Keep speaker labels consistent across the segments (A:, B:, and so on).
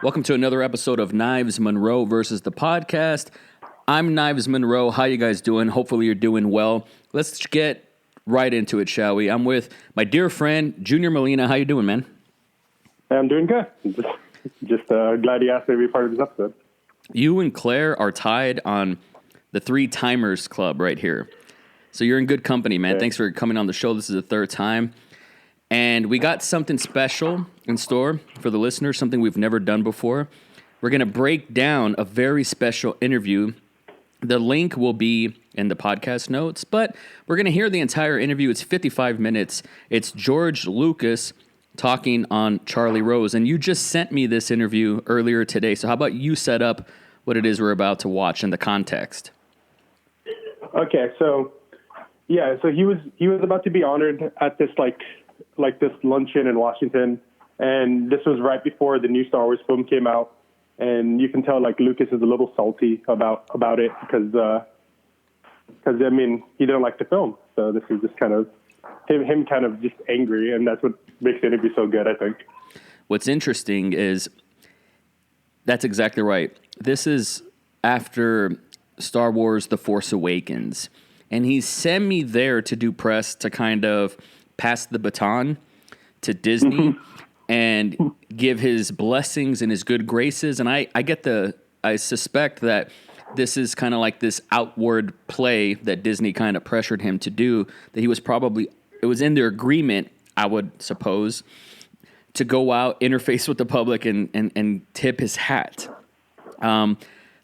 A: Welcome to another episode of Knives Monroe versus the podcast. I'm Knives Monroe. How you guys doing? Hopefully you're doing well. Let's get right into it, shall we? I'm with my dear friend, Junior Molina. How you doing, man?
B: I'm doing good. Just glad you asked me to be part of this episode.
A: You and Claire are tied on the Three Timers Club right here. So you're in good company, man.
B: Yeah.
A: Thanks for coming on the show. This is the third time. And we got something special in store for the listeners, something we've never done before. We're going to break down a very special interview. The link will be in the podcast notes, but we're going to hear the entire interview. It's 55 minutes. It's George Lucas talking on Charlie Rose. And you just sent me this interview earlier today. So how about you set up what it is we're about to watch in the context?
B: Okay, so he was about to be honored at this like this luncheon in Washington, and this was right before the new Star Wars film came out, and you can tell like Lucas is a little salty about it because I mean he didn't like the film, so this is just kind of him kind of just angry, and that's what makes the interview so good, I think.
A: What's interesting is that's exactly right. This is after Star Wars The Force Awakens, and he sent me there to do press to kind of pass the baton to Disney and give his blessings and his good graces. And I suspect that this is kind of like this outward play that Disney kind of pressured him to do, that it was in their agreement, I would suppose, to go out, interface with the public and tip his hat.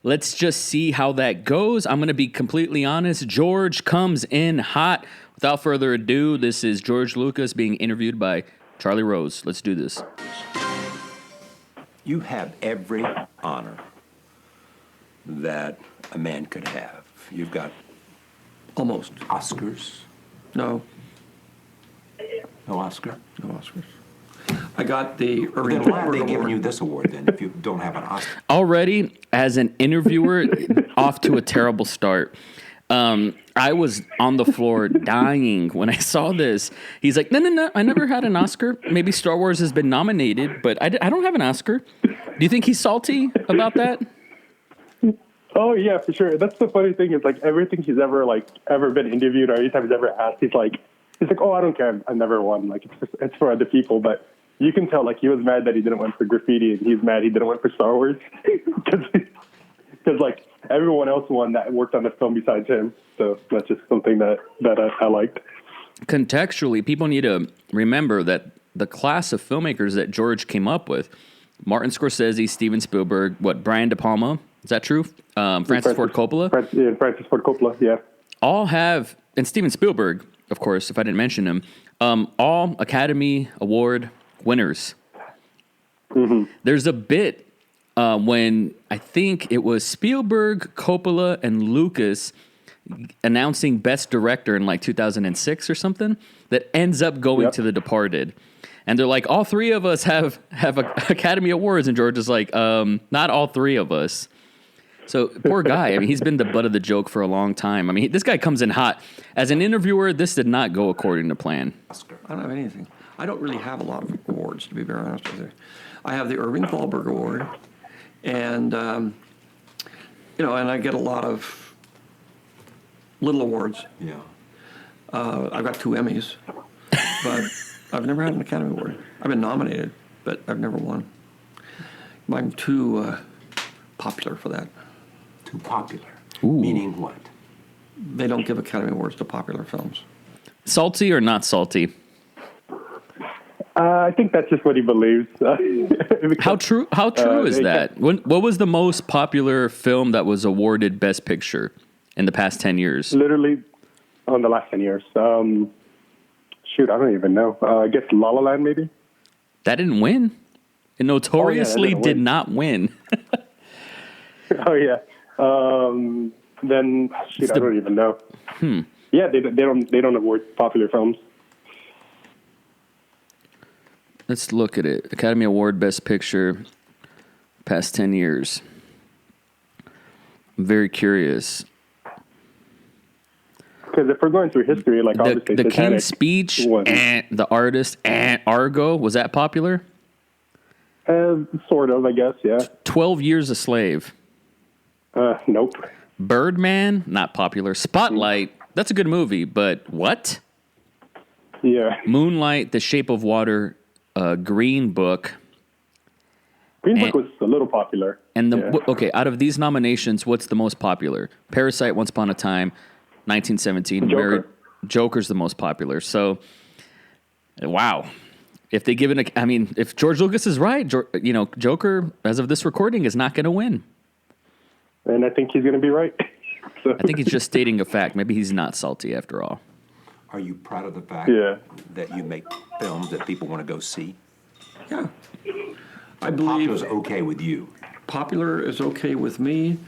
A: Let's just see how that goes. I'm going to be completely honest. George comes in hot. Without further ado, this is George Lucas being interviewed by Charlie Rose. Let's do this.
C: You have every honor that a man could have. You've got
D: Almost.
C: Oscars.
D: No.
C: No Oscar?
D: No Oscars. I got the
C: Then why are they giving you this award then if you don't have an Oscar?
A: Already, as an interviewer, off to a terrible start. I was on the floor dying when I saw this. He's like, no, I never had an Oscar. Maybe Star Wars has been nominated, but I don't have an Oscar. Do you think he's salty about that?
B: Oh yeah, for sure. That's the funny thing is like everything he's ever been interviewed or anytime he's ever asked, he's like, oh, I don't care, I never won. Like it's for other people. But you can tell like he was mad that he didn't win for graffiti, and he's mad he didn't win for Star Wars because like everyone else won that worked on the film besides him. So that's just something that I liked.
A: Contextually, people need to remember that the class of filmmakers that George came up with, Martin Scorsese, Steven Spielberg, Brian De Palma, is that true? Francis Ford Coppola?
B: Francis Ford Coppola, yeah.
A: All have, and Steven Spielberg, of course, if I didn't mention him, all Academy Award winners. Mm-hmm. There's a bit when I think it was Spielberg, Coppola, and Lucas announcing Best Director in like 2006 or something that ends up going to The Departed. And they're like, all three of us have Academy Awards. And George is like, not all three of us. So poor guy. I mean, he's been the butt of the joke for a long time. I mean, this guy comes in hot. As an interviewer, this did not go according to plan.
D: Oscar. I don't have anything. I don't really have a lot of awards, to be very honest with you. I have the Irving Thalberg Award, and and I get a lot of little awards.
C: Yeah.
D: I've got 2 Emmys, but I've never had an Academy Award. I've been nominated, but I've never won. I'm too popular for that.
C: Too popular.
A: Ooh.
C: Meaning what?
D: They don't give Academy Awards to popular films.
A: Salty or not salty?
B: I think that's just what he believes.
A: How true is that? What was the most popular film that was awarded Best Picture in the past 10 years?
B: Literally, in the last 10 years. Shoot, I don't even know. I guess La La Land, maybe?
A: That didn't win. It notoriously did not win.
B: Oh, yeah. Then, shoot, I don't even know. Yeah, they don't award popular films.
A: Let's look at it. Academy Award Best Picture, past 10 years. I'm very curious.
B: Because if we're going through history, like obviously
A: the
B: Titanic
A: King's Speech, The Artist, Argo, was that popular?
B: Sort of, I guess. Yeah.
A: 12 Years a Slave.
B: Nope.
A: Birdman, not popular. Spotlight, that's a good movie, but what?
B: Yeah.
A: Moonlight, The Shape of Water, Green Book.
B: Green Book was a little popular.
A: And
B: yeah.
A: Okay, out of these nominations, what's the most popular? Parasite, Once Upon a Time, 1917.
B: Joker.
A: Joker's the most popular. So, wow. If they give it if George Lucas is right, Joker, as of this recording, is not going to win.
B: And I think he's going to be right. So.
A: I think he's just stating a fact. Maybe he's not salty after all.
C: Are you proud of the fact that you make films that people want to go see?
D: Yeah. I believe
C: Popular's okay with you.
D: popular is okay with me.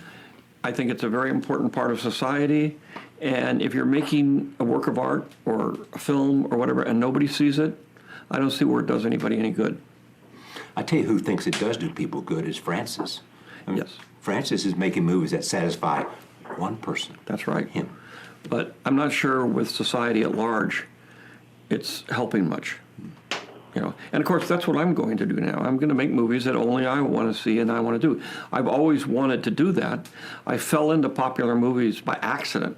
D: I think it's a very important part of society. And if you're making a work of art or a film or whatever and nobody sees it, I don't see where it does anybody any good.
C: I tell you who thinks it does do people good is Francis.
D: Yes.
C: Francis is making movies that satisfy one person.
D: That's right.
C: Him.
D: But I'm not sure with society at large it's helping much. And of course that's what I'm going to do now. I'm going to make movies that only I want to see and I want to do. I've always wanted to do that. I fell into popular movies by accident.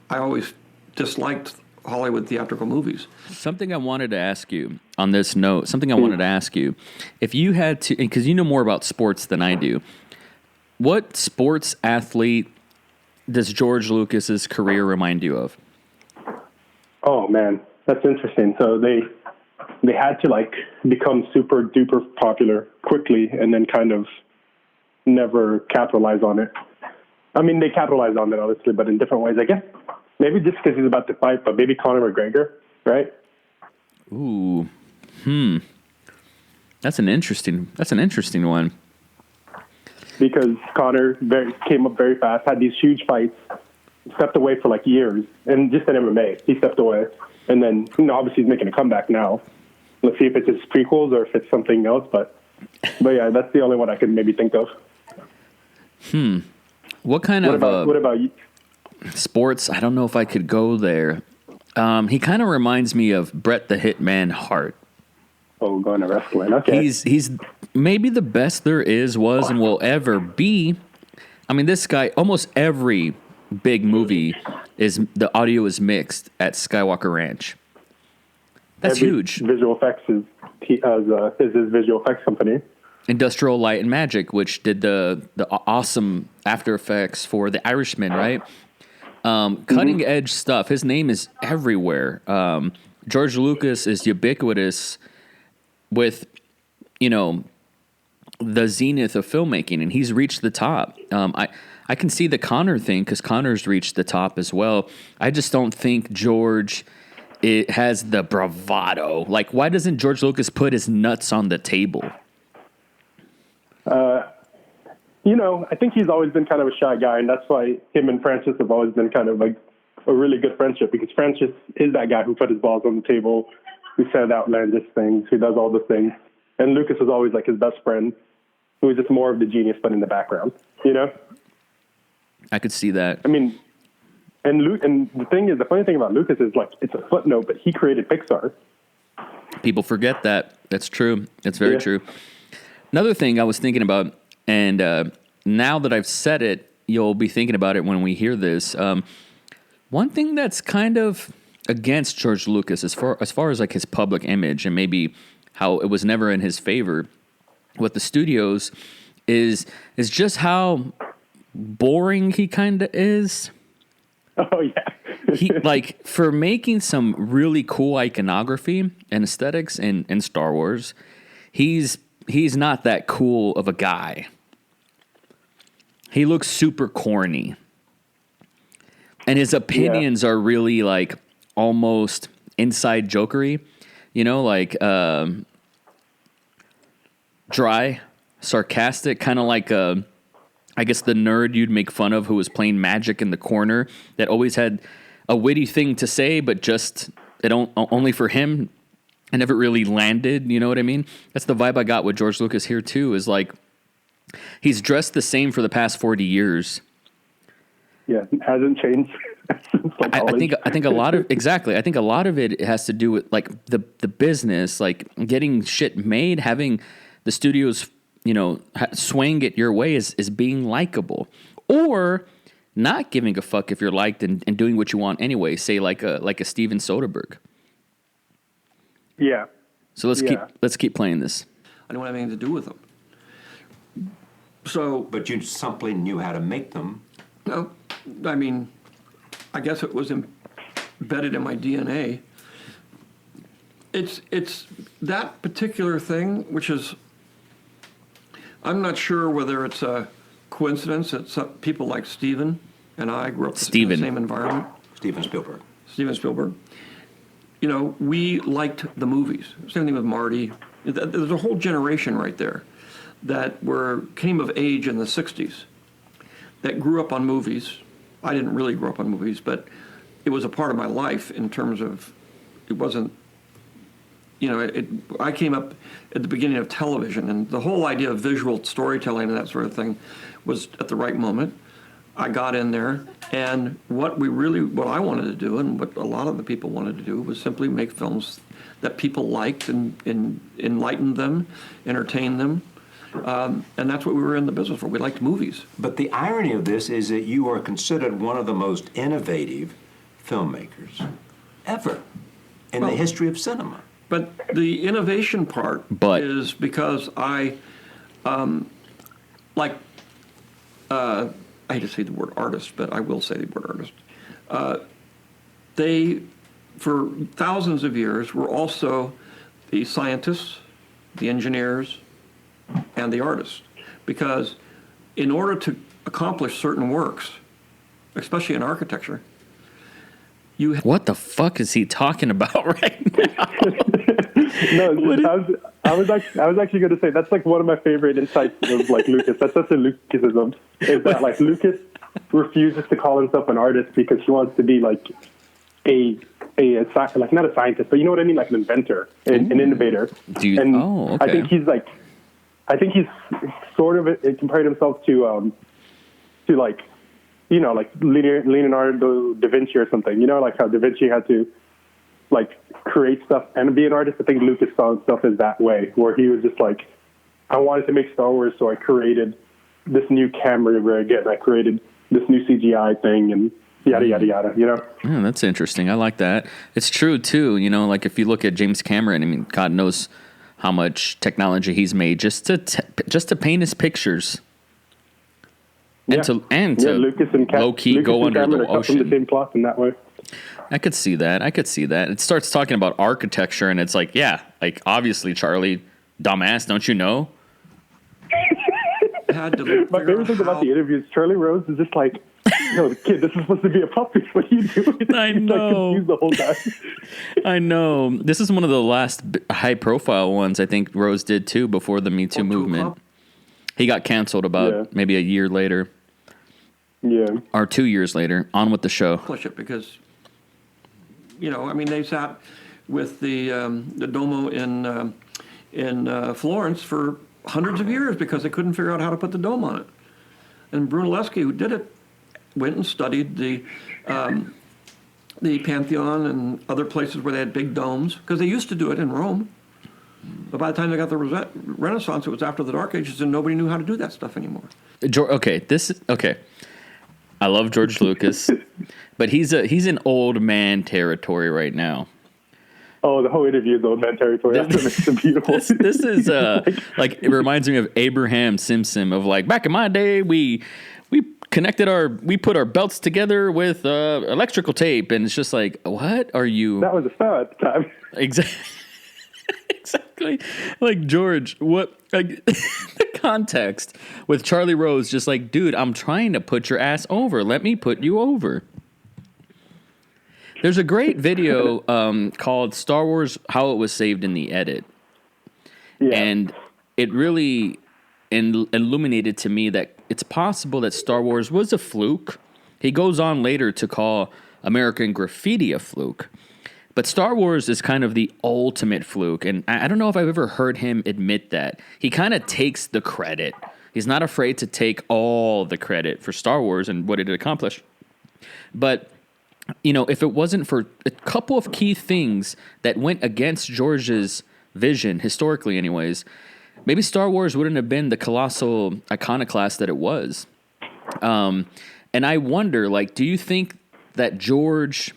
D: I always disliked Hollywood theatrical movies.
A: Something I wanted to ask you on this note, if you had to, because you know more about sports than I do, what sports athlete does George Lucas's career remind you of?
B: Oh man, that's interesting. So they had to become super duper popular quickly and then kind of never capitalize on it. I mean, they capitalized on it obviously, but in different ways. I guess maybe just because he's about to fight, but maybe Conor McGregor, right?
A: Ooh, That's an interesting one.
B: Because Conor came up very fast, had these huge fights, stepped away for years, and just in MMA, he stepped away. And then, obviously he's making a comeback now. Let's see if it's his prequels or if it's something else, but yeah, that's the only one I could maybe think of.
A: What
B: about you?
A: Sports? I don't know if I could go there. He kind of reminds me of Bret the Hitman Hart.
B: Oh, going to wrestling. Okay.
A: He's maybe the best there was and will ever be. I mean, this guy, almost every big movie the audio is mixed at Skywalker Ranch. That's huge.
B: Visual effects is his visual effects company.
A: Industrial Light and Magic, which did the awesome After Effects for The Irishman, right? Cutting edge stuff. His name is everywhere. George Lucas is ubiquitous with, the zenith of filmmaking, and he's reached the top. I can see the Conor thing because Conor's reached the top as well. I just don't think George has the bravado. Why doesn't George Lucas put his nuts on the table?
B: I think he's always been kind of a shy guy, and that's why him and Francis have always been kind of a really good friendship, because Francis is that guy who put his balls on the table, who said outlandish things, who does all the things. And Lucas is always his best friend, who is just more of the genius, but in the background,
A: I could see that.
B: I mean, and the funny thing about Lucas is it's a footnote, but he created Pixar.
A: People forget that. That's true. It's very true. Another thing I was thinking about, and now that I've said it, you'll be thinking about it when we hear this. One thing that's kind of against George Lucas as far as his public image and maybe how it was never in his favor with the studios is just how boring he kind of is.
B: Oh yeah.
A: He for making some really cool iconography and aesthetics in Star Wars, he's not that cool of a guy. He looks super corny. And his opinions are really almost inside jokery, dry, sarcastic, kind of I guess the nerd you'd make fun of who was playing Magic in the corner that always had a witty thing to say, but just only for him and never really landed. You know what I mean? That's the vibe I got with George Lucas here too. Is he's dressed the same for the past 40 years.
B: Yeah, it hasn't changed.
A: I think a lot of exactly. I think a lot of it has to do with the business, getting shit made, having the studio's, swaying it your way is being likable, or not giving a fuck if you're liked and doing what you want anyway. Say like a Steven Soderbergh.
B: Yeah.
A: So let's keep playing this.
D: I don't have anything to do with them. So,
C: But you simply knew how to make them.
D: no, I mean, I guess it was embedded in my DNA. It's that particular thing, which is, I'm not sure whether it's a coincidence that some people like Steven and I grew up in the same environment.
C: Steven Spielberg.
D: Steven Spielberg. We liked the movies. Same thing with Marty. There's a whole generation right there that came of age in the 60s that grew up on movies. I didn't really grow up on movies, but it was a part of my life in terms of, it wasn't, I came up at the beginning of television, and the whole idea of visual storytelling and that sort of thing was at the right moment. I got in there, and what I wanted to do, and what a lot of the people wanted to do, was simply make films that people liked and enlighten them, entertain them. And that's what we were in the business for. We liked movies.
C: But the irony of this is that you are considered one of the most innovative filmmakers ever in the history of cinema.
D: But the innovation part is because I hate to say the word artist, but I will say the word artist. They, for thousands of years, were also the scientists, the engineers, and the artists. Because in order to accomplish certain works, especially in architecture,
A: what the fuck is he talking about right now?
B: No, I was actually going to say that's like one of my favorite insights of like Lucas. That's such a Lucasism. Is that like Lucas refuses to call himself an artist because he wants to be like like not a scientist, but you know what I mean, like an inventor, an innovator.
A: Okay.
B: I think he's sort of compared himself to like, like Leonardo da Vinci or something. Like how da Vinci had to like create stuff and be an artist. I think Lucas saw himself as that way, where he was just like, I wanted to make Star Wars, so I created this new camera rig and I created this new CGI thing and yada, yada, yada,
A: Yeah, that's interesting. I like that. It's true, too. Like if you look at James Cameron, I mean, God knows how much technology he's made just to paint his pictures. And to
B: Lucas and
A: low-key go under the ocean.
B: From the same cloth in that way.
A: I could see that. It starts talking about architecture, and it's like, yeah, like obviously, Charlie, dumbass, don't you know?
B: My favorite thing about the interview is Charlie Rose is just like, kid, this is supposed to be a puppet. What are you doing?
A: I know.
B: He's like confused the whole time.
A: I know. This is one of the last high-profile ones I think Rose did too before the Me Too movement. He got canceled about maybe a year later.
B: Yeah.
A: Or 2 years later. On with the show.
D: Push it because, they sat with the Duomo in Florence for hundreds of years because they couldn't figure out how to put the dome on it. And Brunelleschi, who did it, went and studied the Pantheon and other places where they had big domes, because they used to do it in Rome. But by the time they got the Renaissance, it was after the Dark Ages, and nobody knew how to do that stuff anymore.
A: Okay. I love George Lucas, but he's in old man territory right now.
B: Oh, the whole interview is old man territory. That's what makes it beautiful.
A: This is like it reminds me of Abraham Simpson of like back in my day we put our belts together with electrical tape, and it's just like, what are you?
B: That was a style at the time.
A: Exactly. Like George, what like the context with Charlie Rose, just like, dude, I'm trying to put your ass over. Let me put you over. There's a great video called Star Wars: How It Was Saved in the Edit. Yeah. And it really illuminated to me that it's possible that Star Wars was a fluke. He goes on later to call American Graffiti a fluke. But Star Wars is kind of the ultimate fluke, and I don't know if I've ever heard him admit that. He kind of takes the credit. He's not afraid to take all the credit for Star Wars and what it accomplished. But, if it wasn't for a couple of key things that went against George's vision, historically anyways, maybe Star Wars wouldn't have been the colossal iconoclast that it was. And I wonder, like, do you think that George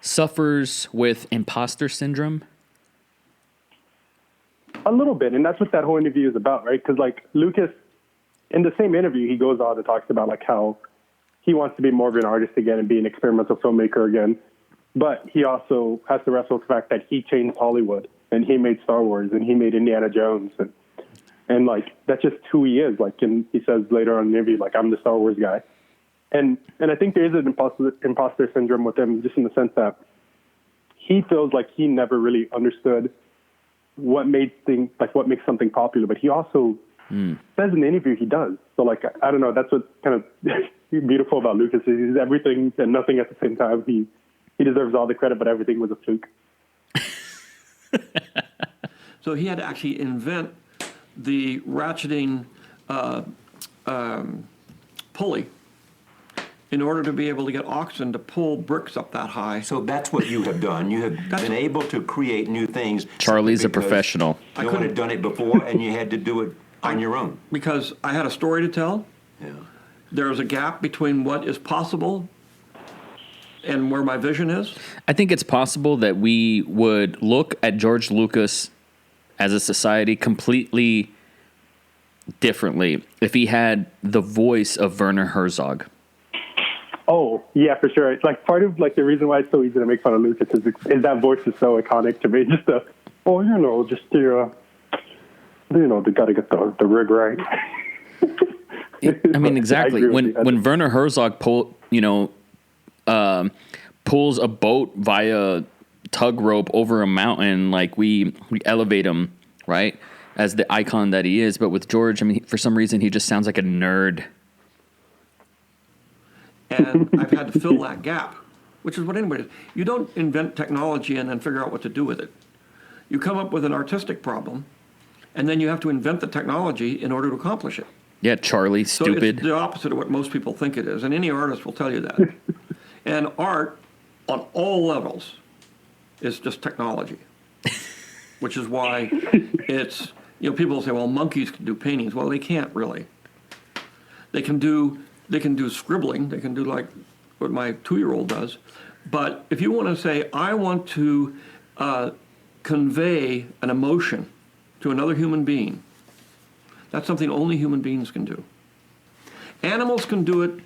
A: suffers with imposter syndrome?
B: A little bit, and that's what that whole interview is about, right? Because like Lucas, in the same interview, he goes on and talks about like how he wants to be more of an artist again and be an experimental filmmaker again, but he also has to wrestle with the fact that he changed Hollywood and he made Star Wars and he made Indiana Jones and like that's just who he is. Like, and he says later on in the interview, like, I'm the Star Wars guy, and I think there is an imposter syndrome with him, just in the sense that he feels like he never really understood what makes something popular, but he also says in the interview he does. So like, I don't know, that's what's kind of beautiful about Lucas is he's everything and nothing at the same time. He deserves all the credit, but everything was a fluke.
D: So he had to actually invent the ratcheting pulley in order to be able to get oxen to pull bricks up that high.
C: So that's what you have done. You have been able to create new things.
A: Charlie's a professional.
C: No one had done it before, and you had to do it on your own.
D: Because I had a story to tell.
C: Yeah.
D: There's a gap between what is possible and where my vision is.
A: I think it's possible that we would look at George Lucas as a society completely differently if he had the voice of Werner Herzog.
B: Oh, yeah, for sure. It's like part of like the reason why it's so easy to make fun of Lucas is that voice is so iconic to me. Just they got to get the rig right.
A: I mean, exactly. When Werner Herzog pulls a boat via tug rope over a mountain, like we elevate him, right, as the icon that he is. But with George, I mean, for some reason, he just sounds like a nerd.
D: And I've had to fill that gap, which is what anybody does. You don't invent technology and then figure out what to do with it. You come up with an artistic problem, and then you have to invent the technology in order to accomplish it.
A: Yeah, Charlie, stupid.
D: So it's the opposite of what most people think it is, and any artist will tell you that. And art, on all levels, is just technology, which is why it's, people say, well, monkeys can do paintings. Well, they can't really. They can do scribbling. They can do like what my 2-year-old does. But if you want to say, I want to convey an emotion to another human being, that's something only human beings can do. Animals can do it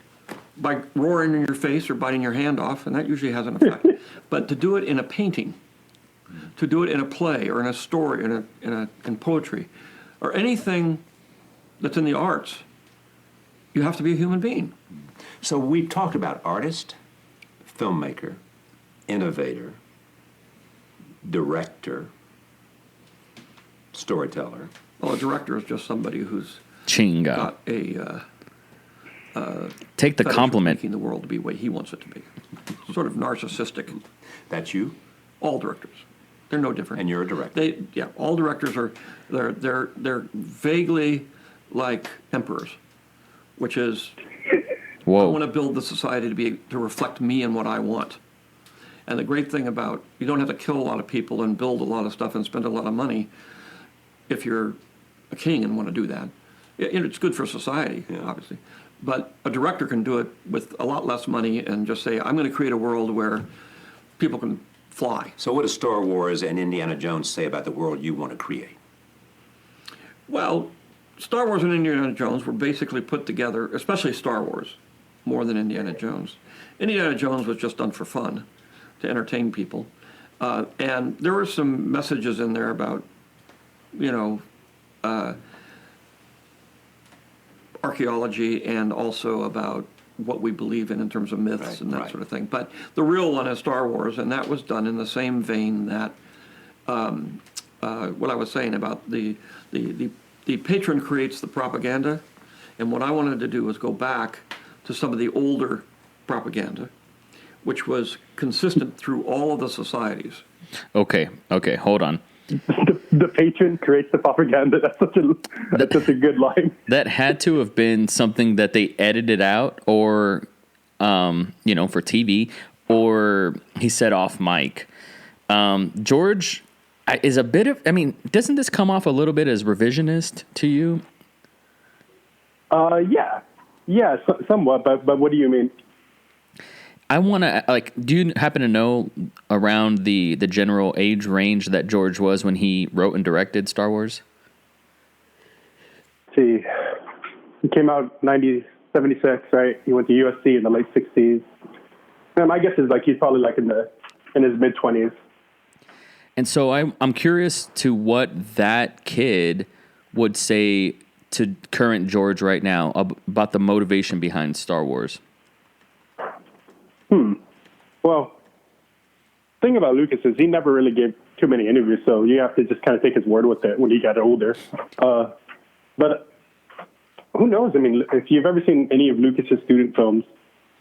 D: by roaring in your face or biting your hand off, and that usually has an effect. But to do it in a painting, to do it in a play or in a story, in poetry, or anything that's in the arts, you have to be a human being.
C: So we've talked about artist, filmmaker, innovator, director, storyteller.
D: Well, a director is just somebody who's
A: Chinga.
D: got a
A: Take the
D: fetish for
A: compliment.
D: making the world to be the way he wants it to be. Sort of narcissistic.
C: That's you,
D: All directors, they're no different.
C: and you're a director.
D: All directors are they're vaguely like emperors, which is I want to build the society to reflect me and what I want. And the great thing about you don't have to kill a lot of people and build a lot of stuff and spend a lot of money if you're a king and want to do that. It's good for society, obviously. But a director can do it with a lot less money and just say, I'm going to create a world where people can fly.
C: So what does Star Wars and Indiana Jones say about the world you want to create?
D: Well, Star Wars and Indiana Jones were basically put together, especially Star Wars, more than Indiana Jones. Indiana Jones was just done for fun, to entertain people. And there were some messages in there about, archaeology and also about what we believe in terms of myths and that sort of thing. But the real one is Star Wars, and that was done in the same vein that what I was saying about the patron creates the propaganda, and what I wanted to do was go back to some of the older propaganda, which was consistent through all of the societies.
A: Okay, hold on.
B: The patron creates the propaganda. That's such a good line.
A: That had to have been something that they edited out, or for TV, or he said off mic. George, is a bit of, I mean, doesn't this come off a little bit as revisionist to you?
B: Yeah, somewhat, but what do you mean?
A: I want to, like, do you happen to know around the general age range that George was when he wrote and directed Star Wars?
B: Let's see, he came out 76, right? He went to USC in the late 60s. And my guess is like he's probably like in his mid-20s.
A: And so I'm curious to what that kid would say to current George right now about the motivation behind Star Wars.
B: Well, the thing about Lucas is he never really gave too many interviews, so you have to just kind of take his word with it when he got older. But who knows? I mean, if you've ever seen any of Lucas's student films,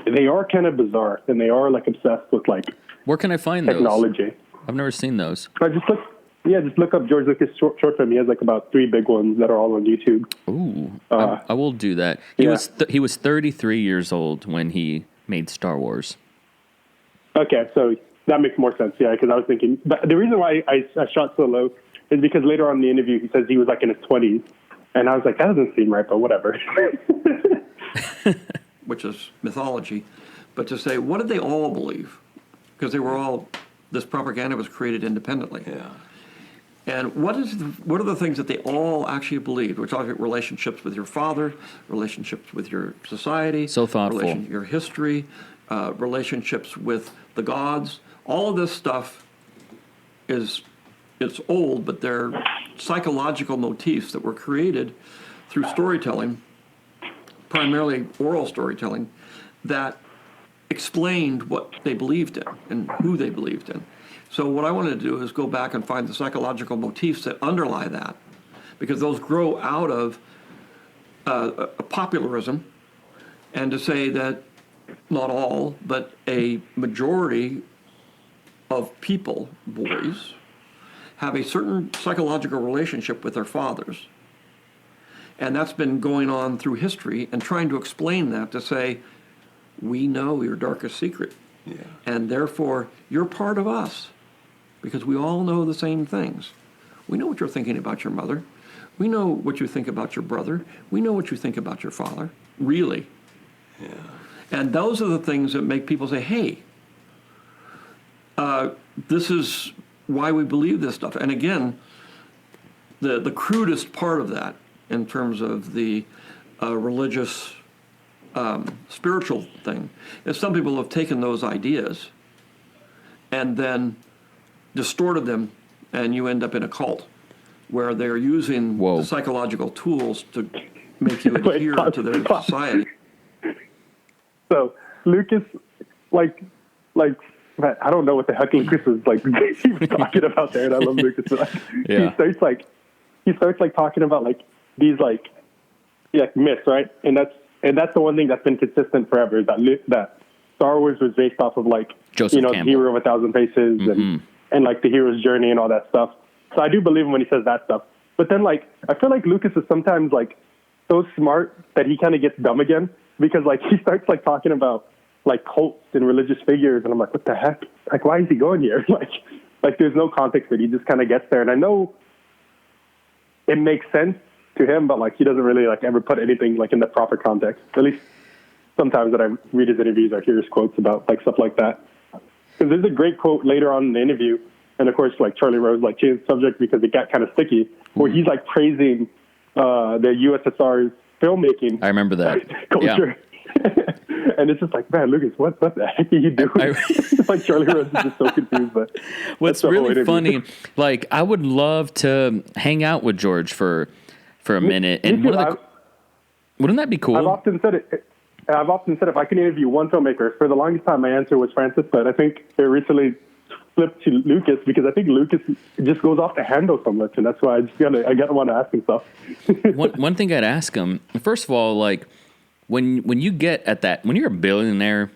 B: they are kind of bizarre, and they are like obsessed with like
A: where can I find
B: technology.
A: Those? I've never seen those.
B: But just look up George Lucas short film. He has like about 3 big ones that are all on YouTube.
A: Ooh, I will do that. He was 33 years old when he made Star Wars.
B: Okay, so that makes more sense. Yeah, because I was thinking, but the reason why I shot so low is because later on in the interview he says he was like in his 20s, and I was like, that doesn't seem right, but whatever.
D: Which is mythology, but to say, what did they all believe? Because they were all, this propaganda was created independently.
C: Yeah.
D: And what are the things that they all actually believed? We're talking about relationships with your father, relationships with your society.
A: So thoughtful.
D: Your history, relationships with the gods. All of this stuff it's old, but they're psychological motifs that were created through storytelling, primarily oral storytelling, that explained what they believed in and who they believed in. So what I wanted to do is go back and find the psychological motifs that underlie that, because those grow out of a popularism, and to say that not all, but a majority of people, boys, have a certain psychological relationship with their fathers. And that's been going on through history, and trying to explain that to say, we know your darkest secret.
C: Yeah.
D: And therefore, you're part of us, because we all know the same things. We know what you're thinking about your mother. We know what you think about your brother. We know what you think about your father, really.
C: Yeah.
D: And those are the things that make people say, hey, this is why we believe this stuff. And again, the crudest part of that, in terms of the religious, spiritual thing, is some people have taken those ideas and then distorted them, and you end up in a cult where they're using the psychological tools to make you adhere to their society. So
B: Lucas, like, I don't know what the heck Lucas was like he was talking about there, and I love Lucas. But he starts talking about like these like myths, right? And that's the one thing that's been consistent forever, is that Star Wars was based off of like
A: Joseph
B: the hero of 1,000 faces and like the hero's journey and all that stuff. So I do believe him when he says that stuff. But then like I feel like Lucas is sometimes like so smart that he kind of gets dumb again, because like he starts like talking about like cults and religious figures, and I'm like, what the heck? Like, why is he going here? like there's no context that he just kind of gets there. And I know it makes sense to him, but like he doesn't really like ever put anything like in the proper context. At least sometimes that I read his interviews, I hear his quotes about like stuff like that. Because there's a great quote later on in the interview, and of course like Charlie Rose like changed the subject because it got kind of sticky, where he's like praising the USSR's filmmaking.
A: I remember that
B: culture. Yeah. And it's just like, man, Lucas, what the heck are you doing? Like Charlie Rose is just so confused. But
A: what's really funny, like I would love to hang out with George for a minute, and wouldn't that be cool?
B: I've often said if I can interview one filmmaker, for the longest time my answer was Francis, but I think it recently flipped to Lucas, because I think Lucas just goes off the handle so much, and that's why I gotta want to ask him stuff.
A: one thing I'd ask him, first of all, like when you get at that, when you're a billionaire,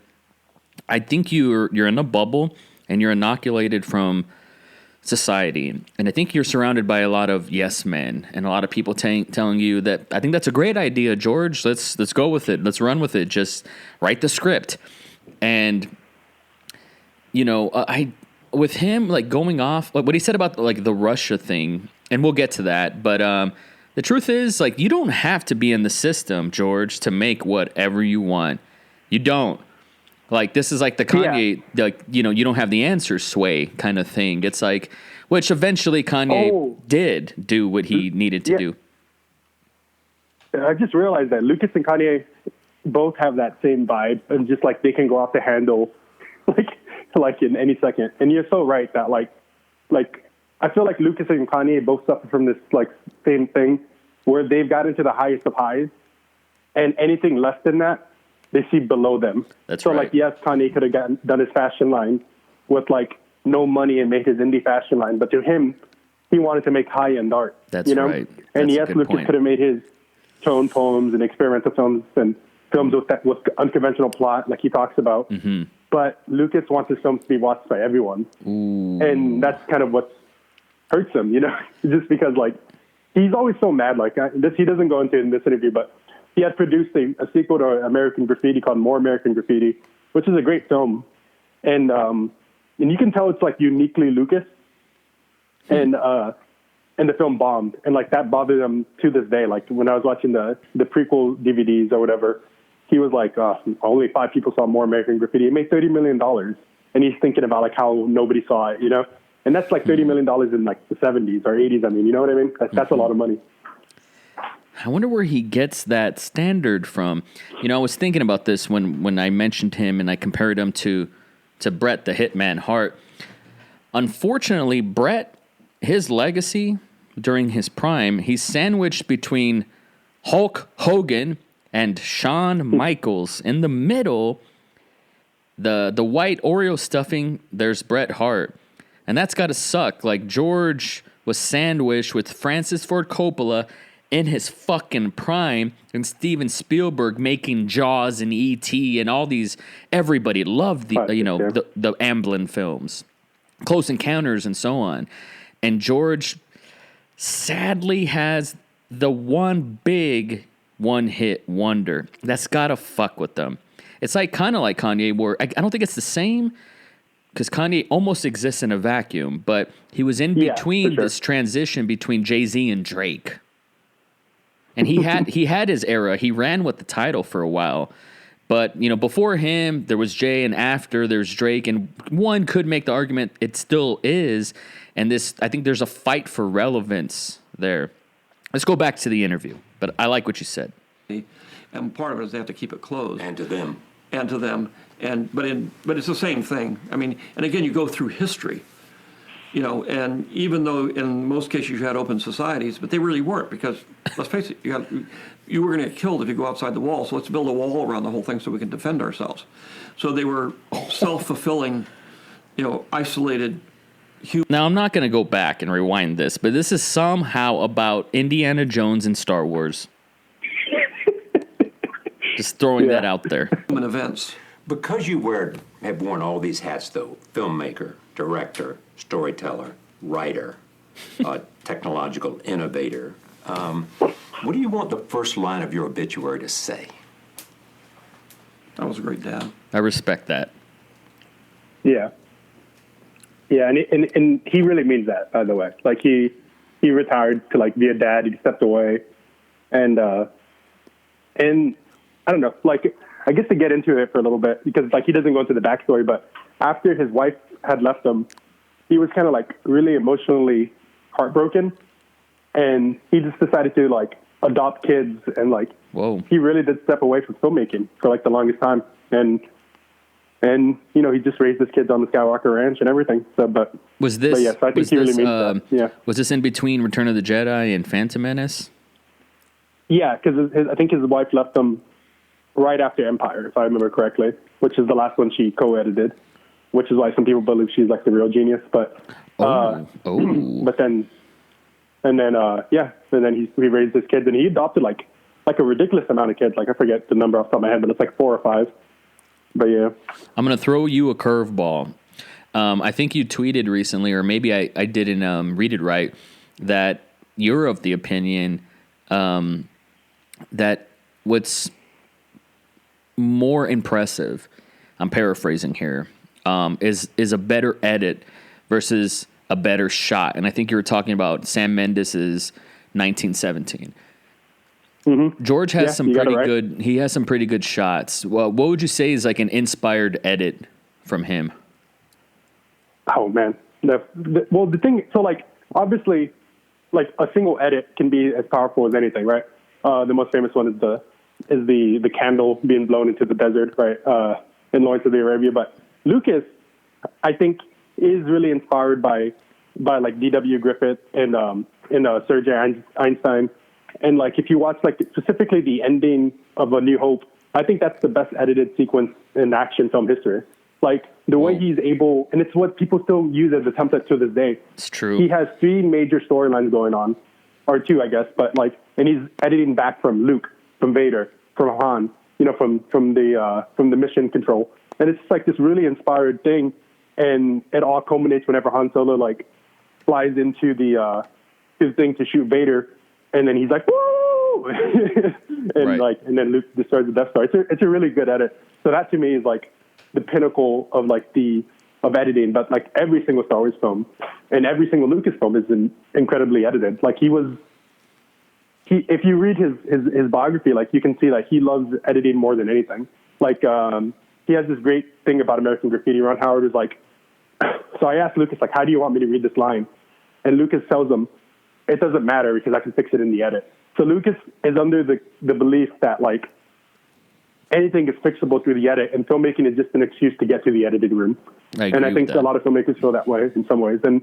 A: I think you're in a bubble and you're inoculated from society, and I think you're surrounded by a lot of yes men and a lot of people telling you that I think that's a great idea, George. Let's go with it. Let's run with it. Just write the script. And you know, with him, like going off, like what he said about like the Russia thing, and we'll get to that. But the truth is, like, you don't have to be in the system, George, to make whatever you want. You don't. Like, this is like the Kanye, like, you know, you don't have the answer sway kind of thing. It's like, which eventually Kanye did do what he needed to do.
B: I just realized that Lucas and Kanye both have that same vibe, and just like they can go off the handle, like in any second. And you're so right that like I feel like Lucas and Kanye both suffer from this like same thing, where they've gotten to the highest of highs, and anything less than that, they see below them.
A: That's
B: right. So, like, yes, Kanye could have done his fashion line with, like, no money and made his indie fashion line. But to him, he wanted to make high-end art.
A: That's right.
B: And
A: That's
B: yes, Lucas could have made his tone poems and experimental films and films with unconventional plot, like he talks about.
A: Mm-hmm.
B: But Lucas wants his films to be watched by everyone.
A: Ooh.
B: And that's kind of what hurts him, you know? Just because, like, he's always so mad. Like, he doesn't go into it in this interview, but he had produced a sequel to American Graffiti called More American Graffiti, which is a great film. And you can tell it's like uniquely Lucas. And the film bombed. And like that bothered him to this day. Like when I was watching the prequel DVDs or whatever, he was like, only 5 people saw More American Graffiti. It made $30 million. And he's thinking about like how nobody saw it, you know? And that's like $30 million in like the 70s or 80s. I mean, you know what I mean? That's a lot of money.
A: I wonder where he gets that standard from. You know, I was thinking about this when I mentioned him and I compared him to Bret the Hitman Hart. Unfortunately, Bret, his legacy during his prime, he's sandwiched between Hulk Hogan and Shawn Michaels. In the middle, the white Oreo stuffing, there's Bret Hart. And that's got to suck. Like, George was sandwiched with Francis Ford Coppola in his fucking prime, and Steven Spielberg making Jaws and E.T. and all these. Everybody loved the Amblin films, Close Encounters, and so on. And George sadly has the one big one-hit wonder that's gotta fuck with them. It's like kind of like Kanye, where I don't think it's the same, because Kanye almost exists in a vacuum, but he was in between this transition between Jay-Z and Drake. And he had his era. He ran with the title for a while. But, you know, before him, there was Jay, and after there's Drake. And one could make the argument it still is. And I think there's a fight for relevance there. Let's go back to the interview. But I like what you said.
D: And part of it is they have to keep it closed.
C: And to them.
D: But it's the same thing. I mean, and again, you go through history. You know, and even though in most cases you had open societies, but they really weren't, because let's face it, you were going to get killed if you go outside the wall. So let's build a wall around the whole thing so we can defend ourselves. So they were self-fulfilling, you know, isolated.
A: Now I'm not going to go back and rewind this, but this is somehow about Indiana Jones and Star Wars. Just throwing that out there.
D: Human events.
C: Because you have worn all these hats, though, filmmaker, director, storyteller, writer, technological innovator, what do you want the first line of your obituary to say?
D: That was a great dad.
A: I respect that.
B: Yeah. Yeah, and he really means that, by the way. Like, he retired to, like, be a dad. He stepped away. And I don't know, like, I guess to get into it for a little bit, because, like, he doesn't go into the backstory, but after his wife had left him, he was kind of, like, really emotionally heartbroken. And he just decided to, like, adopt kids. And, like, he really did step away from filmmaking for, like, the longest time. And you know, he just raised his kids on the Skywalker Ranch and everything. So,
A: was this?
B: But yes, I think he really means that. Yeah.
A: Was this in between Return of the Jedi and Phantom Menace?
B: Yeah, because I think his wife left him right after Empire, if I remember correctly, which is the last one she co-edited, which is why some people believe she's like the real genius. But but then he raised his kids, and he adopted like a ridiculous amount of kids. Like, I forget the number off the top of my head, but it's like 4 or 5. But yeah,
A: I'm gonna throw you a curveball. I think you tweeted recently, or maybe I didn't read it right, that you're of the opinion that what's more impressive, I'm paraphrasing here, is a better edit versus a better shot. And I think you were talking about Sam Mendes's 1917. George has some pretty good. He has some pretty good shots. Well, what would you say is like an inspired edit from him?
B: Oh man, well the thing. So like obviously, like a single edit can be as powerful as anything, right? The most famous one is the candle being blown into the desert, right? In Lawrence of Arabia. But Lucas, I think, is really inspired by like D.W. Griffith and Sir J. Einstein. And like if you watch like specifically the ending of A New Hope, I think that's the best edited sequence in action film history. Like the way he's able, and it's what people still use as a template to this day.
A: It's true.
B: He has 3 major storylines going on, or 2, I guess. But like, and he's editing back from Luke, from Vader, from Han, from the mission control, and it's like this really inspired thing. And it all culminates whenever Han Solo like flies into his thing to shoot Vader, and then he's like, "Woo!" and then Luke destroys the Death Star. It's a really good edit. So that to me is like the pinnacle of like of editing. But like every single Star Wars film and every single Lucas film is incredibly edited. Like if you read his biography, like you can see like he loves editing more than anything. Like he has this great thing about American Graffiti. Ron Howard is like, so I asked Lucas like, how do you want me to read this line? And Lucas tells him, it doesn't matter because I can fix it in the edit. So Lucas is under the belief that like anything is fixable through the edit, and filmmaking is just an excuse to get to the editing room. I think a lot of filmmakers feel that way in some ways. And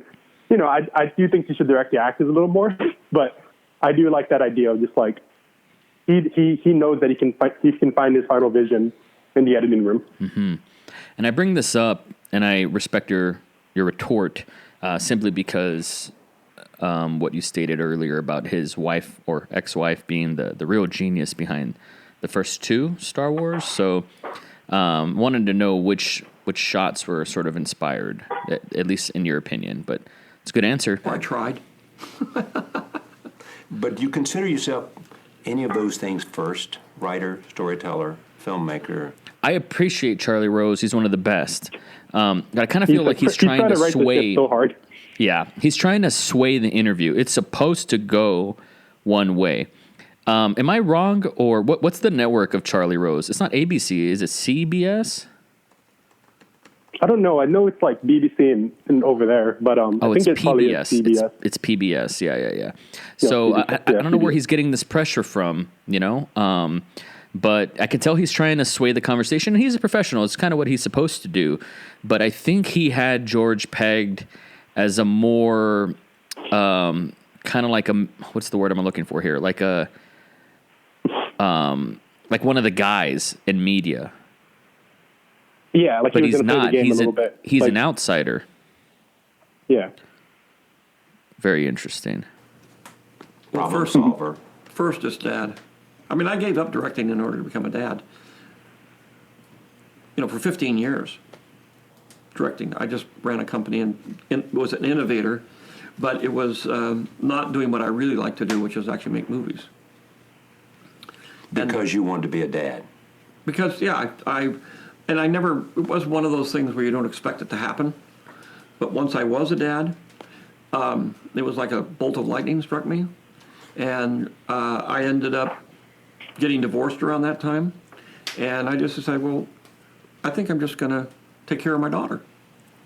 B: I do think you should direct the actors a little more, but I do like that idea of just like he knows that he can find his final vision in the editing room.
A: Mm-hmm. And I bring this up, and I respect your retort simply because what you stated earlier about his wife or ex-wife being the real genius behind the first 2 Star Wars. So wanted to know which shots were sort of inspired, at least in your opinion. But it's a good answer.
D: I tried.
C: But do you consider yourself any of those things first? Writer, storyteller, filmmaker?
A: I appreciate Charlie Rose. He's one of the best. But I kind of feel like he's trying to sway.
B: So hard.
A: Yeah, he's trying to sway the interview. It's supposed to go one way. Am I wrong, or what's the network of Charlie Rose? It's not ABC. Is it CBS?
B: I don't know. I know it's like BBC and over there, but I think it's probably CBS.
A: It's PBS. Yeah. So I don't know where he's getting this pressure from, but I can tell he's trying to sway the conversation. He's a professional. It's kind of what he's supposed to do. But I think he had George pegged as a more kind of like what's the word I'm looking for here? Like like one of the guys in media.
B: Yeah, like
A: but
B: he was
A: he's not.
B: Play the game a little bit.
A: He's an outsider.
B: Yeah.
A: Very interesting.
D: Well, first is dad. I mean, I gave up directing in order to become a dad. For 15 years, directing. I just ran a company and was an innovator, but it was not doing what I really like to do, which is actually make movies.
C: Because you wanted to be a dad.
D: Because, yeah, I never, it was one of those things where you don't expect it to happen. But once I was a dad, it was like a bolt of lightning struck me. And I ended up getting divorced around that time. And I just decided, well, I think I'm just going to take care of my daughter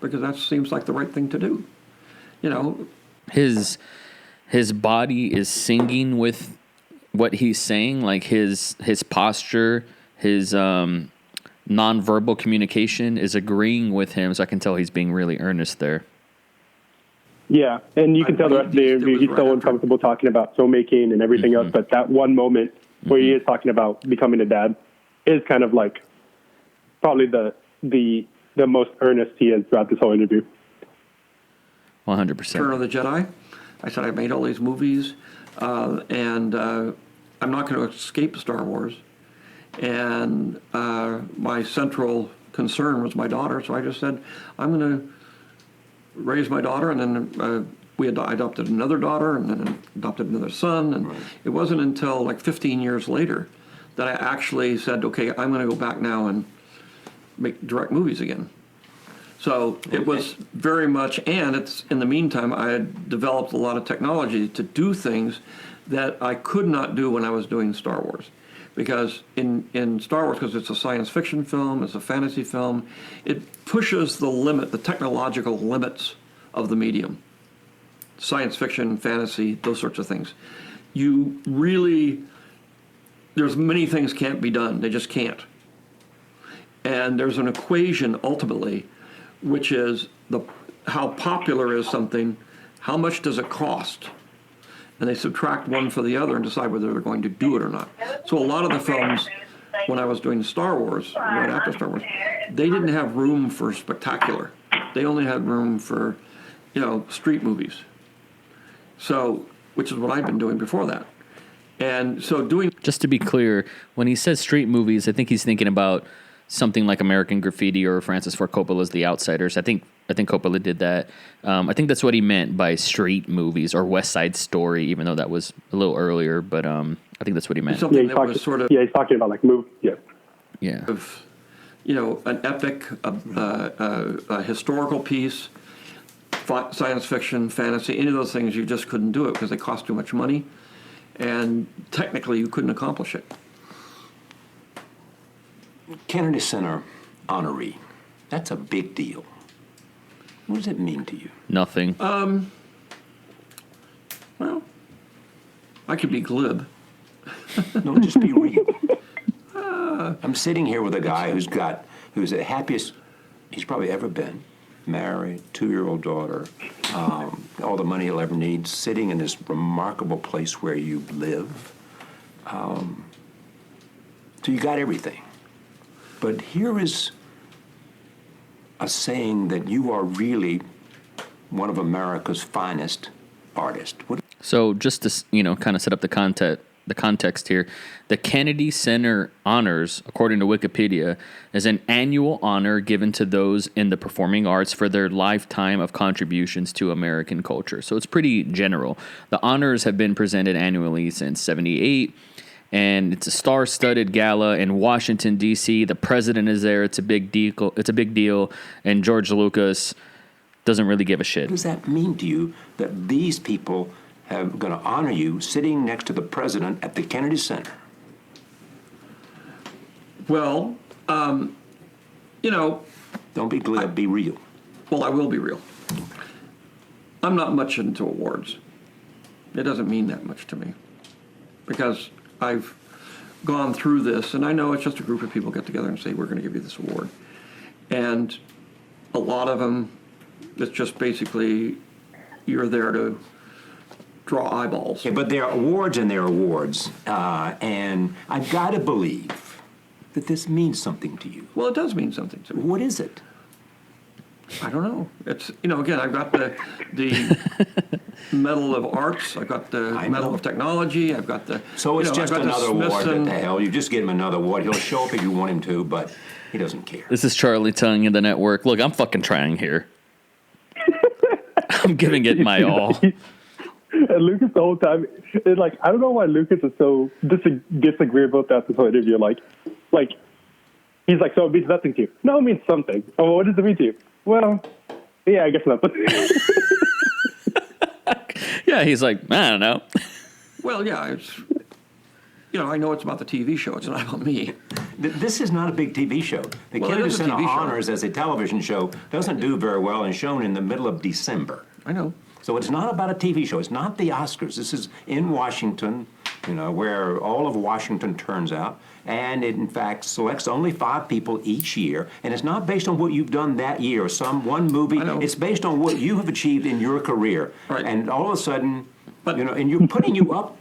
D: because that seems like the right thing to do.
A: His body is singing with what he's saying, like his posture, his nonverbal communication is agreeing with him, so I can tell he's being really earnest there.
B: Yeah, and you can tell the rest of the interview he's so uncomfortable talking about filmmaking and everything else, but that one moment where he is talking about becoming a dad is kind of like probably the most earnest he is throughout this whole interview.
A: 100%.
D: Return of the Jedi. I said I made all these movies, and I'm not going to escape Star Wars. And my central concern was my daughter, so I just said, I'm going to raise my daughter, and then I adopted another daughter, and then adopted another son, and it wasn't until like 15 years later that I actually said, okay, I'm going to go back now and direct movies again. So it was very much, and it's in the meantime, I had developed a lot of technology to do things that I could not do when I was doing Star Wars. Because in Star Wars, because it's a science fiction film, it's a fantasy film, it pushes the limit, the technological limits of the medium. Science fiction, fantasy, those sorts of things. You really, there's many things can't be done. They just can't. And there's an equation ultimately, which is how popular is something, how much does it cost? And they subtract one for the other and decide whether they're going to do it or not. So a lot of the films, when I was doing Star Wars, right after Star Wars, they didn't have room for spectacular. They only had room for, street movies. So, which is what I've been doing before that. And so doing...
A: Just to be clear, when he says street movies, I think he's thinking about something like American Graffiti or Francis Ford Coppola's The Outsiders. I think Coppola did that. I think that's what he meant by street movies, or West Side Story, even though that was a little earlier. But I think that's what he meant.
D: Something that was sort of...
B: Yeah, he's talking about like movie. Yeah.
A: Yeah.
D: Of, an epic, a historical piece, science fiction, fantasy, any of those things, you just couldn't do it because they cost too much money. And technically, you couldn't accomplish it.
C: Kennedy Center honoree. That's a big deal. What does it mean to you?
A: Nothing.
D: Well, I could be glib.
C: No, just be real. I'm sitting here with a guy who's the happiest he's probably ever been. Married, 2-year-old daughter, all the money he'll ever need, sitting in this remarkable place where you live. So you got everything. But here is a saying that you are really one of America's finest artists.
A: So just to kind of set up the context here, the Kennedy Center Honors, according to Wikipedia, is an annual honor given to those in the performing arts for their lifetime of contributions to American culture. So it's pretty general. The honors have been presented annually since '78. And it's a star-studded gala in Washington, D.C. The president is there. It's a big deal. And George Lucas doesn't really give a shit.
C: What does that mean to you that these people are going to honor you sitting next to the president at the Kennedy Center?
D: Well,
C: Don't be glib, be real.
D: Well, I will be real. I'm not much into awards. It doesn't mean that much to me. Because I've gone through this, and I know it's just a group of people get together and say, we're going to give you this award. And a lot of them, it's just basically you're there to draw eyeballs.
C: Yeah, but there are awards and there are awards. And I've got to believe that this means something to you.
D: Well, it does mean something to me.
C: What is it?
D: I don't know. It's, again, I've got the Medal of Arts, I've got the Medal of Technology, I've got the...
C: So it's just another award, what the hell? You just give him another award. He'll show up if you want him to, but he doesn't care.
A: This is Charlie telling you the network, look, I'm fucking trying here. I'm giving it my all.
B: And Lucas the whole time, it's like, I don't know why Lucas is so disagreeable about this whole interview. Like, he's like, so it means nothing to you. No, it means something. Oh, what does it mean to you? Well, yeah, I guess nothing.
A: Yeah, he's like, I don't know.
D: Well, yeah, it's, I know it's about the TV show. It's not about me.
C: This is not a big TV show. The
D: Well,
C: Kennedy
D: it is a
C: Center
D: TV show.
C: Honors as a television show doesn't do very well and shown in the middle of December.
D: I know.
C: So it's not about a TV show. It's not the Oscars. This is in Washington, where all of Washington turns out. And it, in fact, selects only 5 people each year. And it's not based on what you've done that year or one movie.
D: I know.
C: It's based on what you have achieved in your career.
D: Right.
C: And all of a sudden,
D: But-
C: and you're putting you up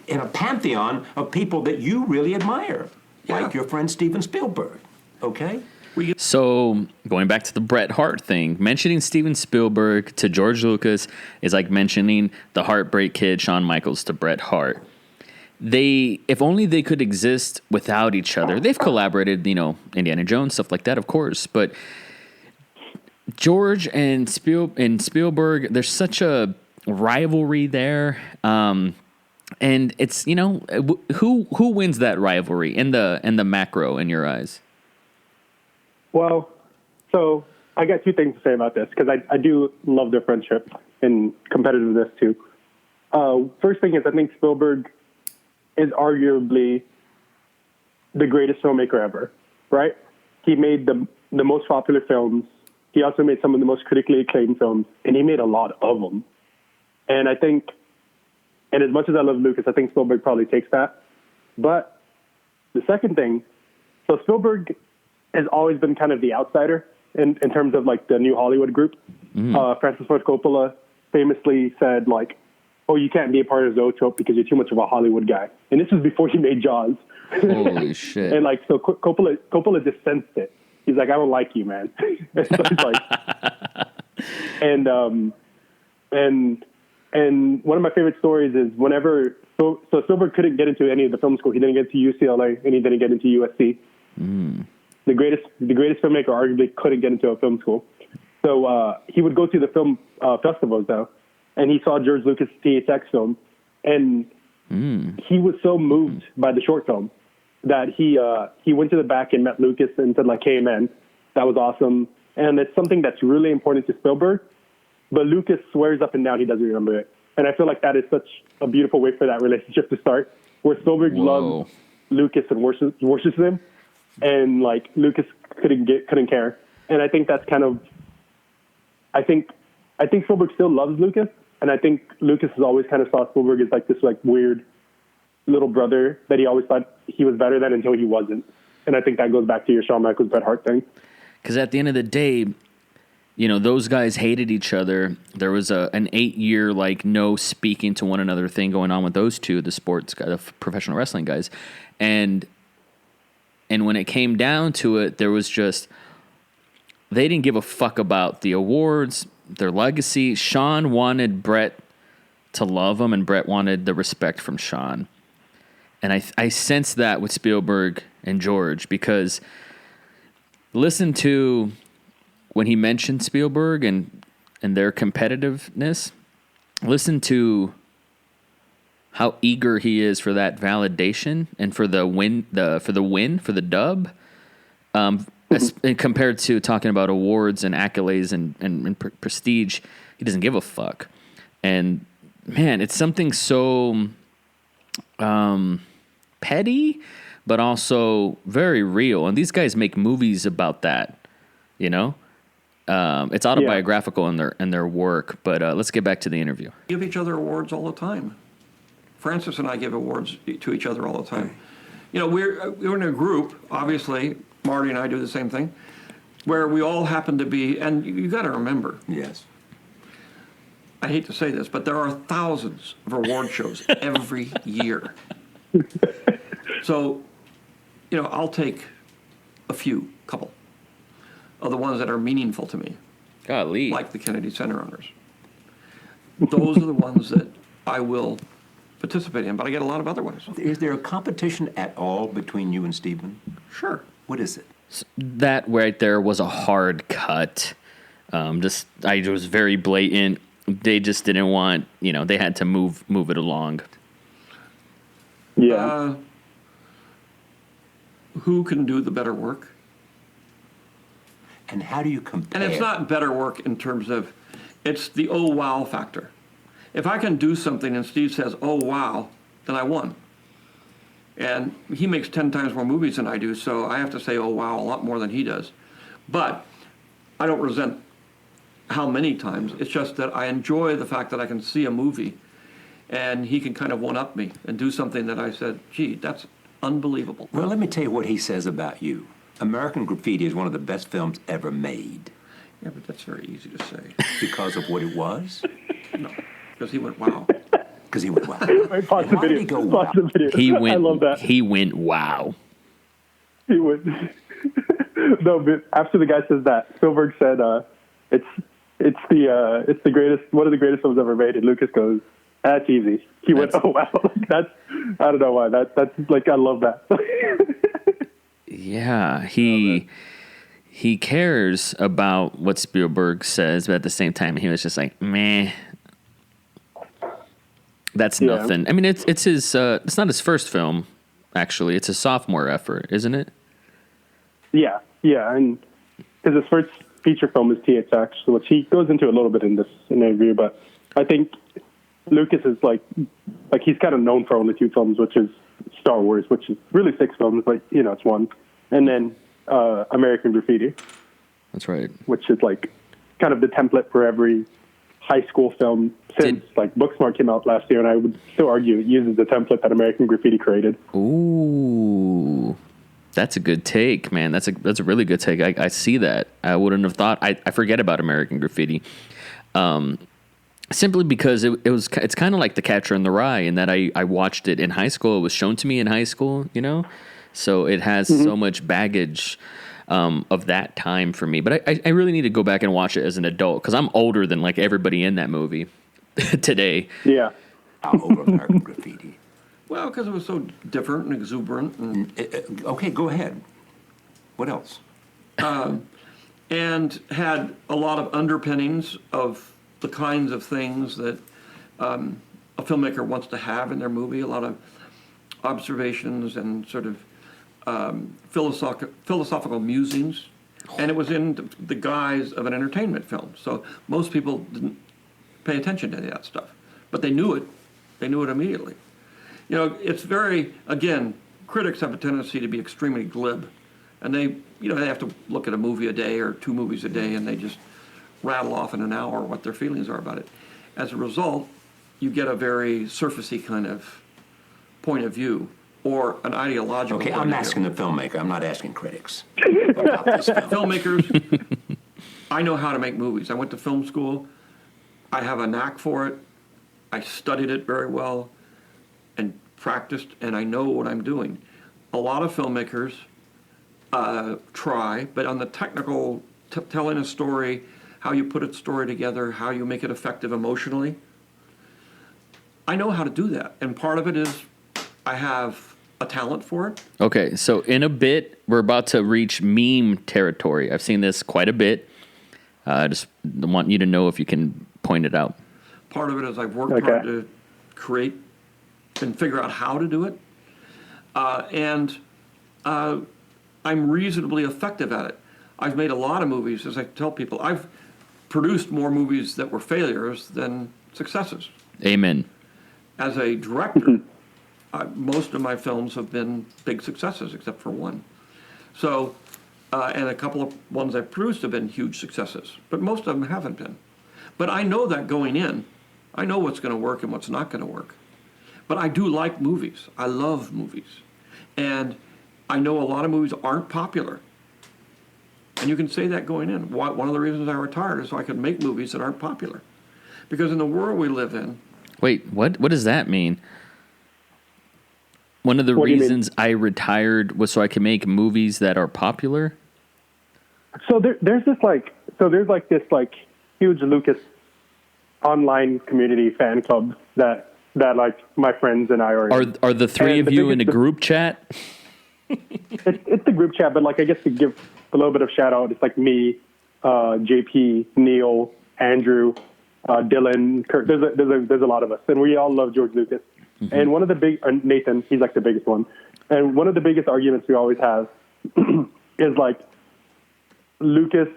C: in a pantheon of people that you really admire,
D: Yeah.
C: like your friend Steven Spielberg. Okay?
A: So, going back to the Bret Hart thing, mentioning Steven Spielberg to George Lucas is like mentioning the Heartbreak Kid, Shawn Michaels, to Bret Hart. If only they could exist without each other. They've collaborated, Indiana Jones, stuff like that, of course. But George and Spielberg, there's such a rivalry there. And it's, who wins that rivalry in the macro in your eyes?
B: Well, so I got two things to say about this because I do love their friendship and competitiveness too. First thing is I think Spielberg is arguably the greatest filmmaker ever, right? He made the most popular films. He also made some of the most critically acclaimed films, and he made a lot of them. And I think, and as much as I love Lucas, I think Spielberg probably takes that. But the second thing, so Spielberg has always been kind of the outsider in terms of like the new Hollywood group. Francis Ford Coppola famously said like, "Oh, you can't be a part of Zoetrope because you're too much of a Hollywood guy." And this was before he made Jaws.
A: Holy shit!
B: And like, so Coppola just sensed it. He's like, "I don't like you, man." So it's like, and one of my favorite stories is whenever so Spielberg couldn't get into any of the film school. He didn't get to UCLA and he didn't get into USC. The greatest filmmaker arguably couldn't get into a film school. So he would go to the film festivals though, and he saw George Lucas' THX film, and he was so moved by the short film that he went to the back and met Lucas and said like, "Hey man, that was awesome." And it's something that's really important to Spielberg, but Lucas swears up and down he doesn't remember it. And I feel like that is such a beautiful way for that relationship to start, where Spielberg loves Lucas and worships him, and like Lucas couldn't care. And I think that's kind of, I think Spielberg still loves Lucas, and I think Lucas has always kind of saw Spielberg as like this like weird little brother that he always thought he was better than until he wasn't. And I think that goes back to your Shawn Michaels Bret Hart thing.
A: Because at the end of the day, you know, those guys hated each other. There was an 8-year like no speaking to one another thing going on with those two, the sports guys, the professional wrestling guys, and when it came down to it, there was just, they didn't give a fuck about the awards, their legacy. Shawn wanted Bret to love him, and Bret wanted the respect from Shawn. And I sense that with Spielberg and George, because listen to when he mentioned Spielberg and their competitiveness, listen to how eager he is for that validation and for the win, for the dub, as compared to talking about awards and accolades and prestige. He doesn't give a fuck. And man, it's something so petty, but also very real. And these guys make movies about that, you know? It's autobiographical in their work, but let's get back to the interview.
D: Give each other awards all the time. Francis and I give awards to each other all the time. You know, we're in a group, obviously, Marty and I do the same thing, where we all happen to be, and you got to remember.
C: Yes.
D: I hate to say this, but there are thousands of award shows every year. So, you know, I'll take a couple of the ones that are meaningful to me.
A: Golly.
D: Like the Kennedy Center honors. Those are the ones that I will participate in, but I get a lot of other ones.
C: Is there a competition at all between you and Stephen?
D: Sure.
C: What is it?
A: That right there was a hard cut. I was very blatant. They just didn't want, you know, they had to move it along.
B: Yeah.
D: Who can do the better work?
C: And how do you compare?
D: And it's not better work in terms of, it's the oh wow factor. If I can do something and Steve says, oh wow, then I won. And he makes 10 times more movies than I do, so I have to say oh wow a lot more than he does. But I don't resent how many times. It's just that I enjoy the fact that I can see a movie and he can kind of one-up me and do something that I said, gee, that's unbelievable.
C: Well, let me tell you what he says about you. American Graffiti is one of the best films ever made.
D: Yeah, but that's very easy to say.
C: Because of what it was?
D: No, because he went wow.
C: Because he went wow.
B: Pause the
C: Why did he
B: video.
C: go wow?
B: Pause the video. I love that.
A: He went wow.
B: He went. No, but after the guy says that, Spielberg said, "It's the greatest, one of the greatest films ever made." And Lucas goes, "That's easy." He went, "Oh wow, that's, I don't know why that's like, I love that."
A: Yeah, he cares about what Spielberg says, but at the same time, he was just like, meh. That's nothing. I mean, it's his. It's not his first film, actually. It's a sophomore effort, isn't it?
B: Yeah, and because feature film is THX, which he goes into a little bit in this interview. But I think Lucas is like he's kind of known for only 2 films, which is Star Wars, which is really 6 films, but it's one, and then American Graffiti.
A: That's right.
B: Which is like kind of the template for every high school film since like Booksmart came out last year, and I would still argue it uses the template that American Graffiti created.
A: Ooh, that's a good take, man. That's a really good take. I see that. I wouldn't have thought. I forget about American Graffiti, simply because it's kind of like The Catcher in the Rye in that I watched it in high school. It was shown to me in high school, so it has so much baggage of that time for me. But I really need to go back and watch it as an adult because I'm older than like everybody in that movie today.
B: Yeah.
C: How old American Graffiti?
D: Well, because it was so different and exuberant. And,
C: Okay, go ahead. What else?
D: and had a lot of underpinnings of the kinds of things that a filmmaker wants to have in their movie, a lot of observations and sort of philosophical musings, and it was in the guise of an entertainment film. So most people didn't pay attention to that stuff, but they knew it. They knew it immediately. It's very, again, critics have a tendency to be extremely glib, and they have to look at a movie a day or 2 movies a day, and they just rattle off in an hour what their feelings are about it. As a result, you get a very surfacey kind of point of view, or an ideological
C: Okay,
D: point
C: I'm
D: of view.
C: asking the filmmaker. I'm not asking critics about this film.
D: Filmmakers, I know how to make movies. I went to film school. I have a knack for it. I studied it very well and practiced, and I know what I'm doing. A lot of filmmakers try, but on the technical, telling a story, how you put a story together, how you make it effective emotionally, I know how to do that. And part of it is I have a talent for it.
A: Okay, so in a bit, we're about to reach meme territory. I've seen this quite a bit. I just want you to know if you can point it out.
D: Part of it is I've worked hard to create and figure out how to do it. And I'm reasonably effective at it. I've made a lot of movies, as I tell people. I've produced more movies that were failures than successes.
A: Amen.
D: As a director, most of my films have been big successes, except for one. So, and a couple of ones I've produced have been huge successes, but most of them haven't been. But I know that going in. I know what's going to work and what's not going to work. But I do like movies. I love movies. And I know a lot of movies aren't popular. And you can say that going in. One of the reasons I retired is so I could make movies that aren't popular. Because in the world we live in...
A: Wait, what does that mean? One of the reasons I retired was so I could make movies that are popular?
B: So there's this huge Lucas online community fan club that like my friends and I
A: are the three of you in a group chat?
B: It's the group chat, but like I guess to give a little bit of shout out, it's like me, JP, Neil, Andrew, Dylan, Kurt. There's a lot of us, and we all love George Lucas. Mm-hmm. And one of the Nathan, he's like the biggest one. And one of the biggest arguments we always have is like, Lucas,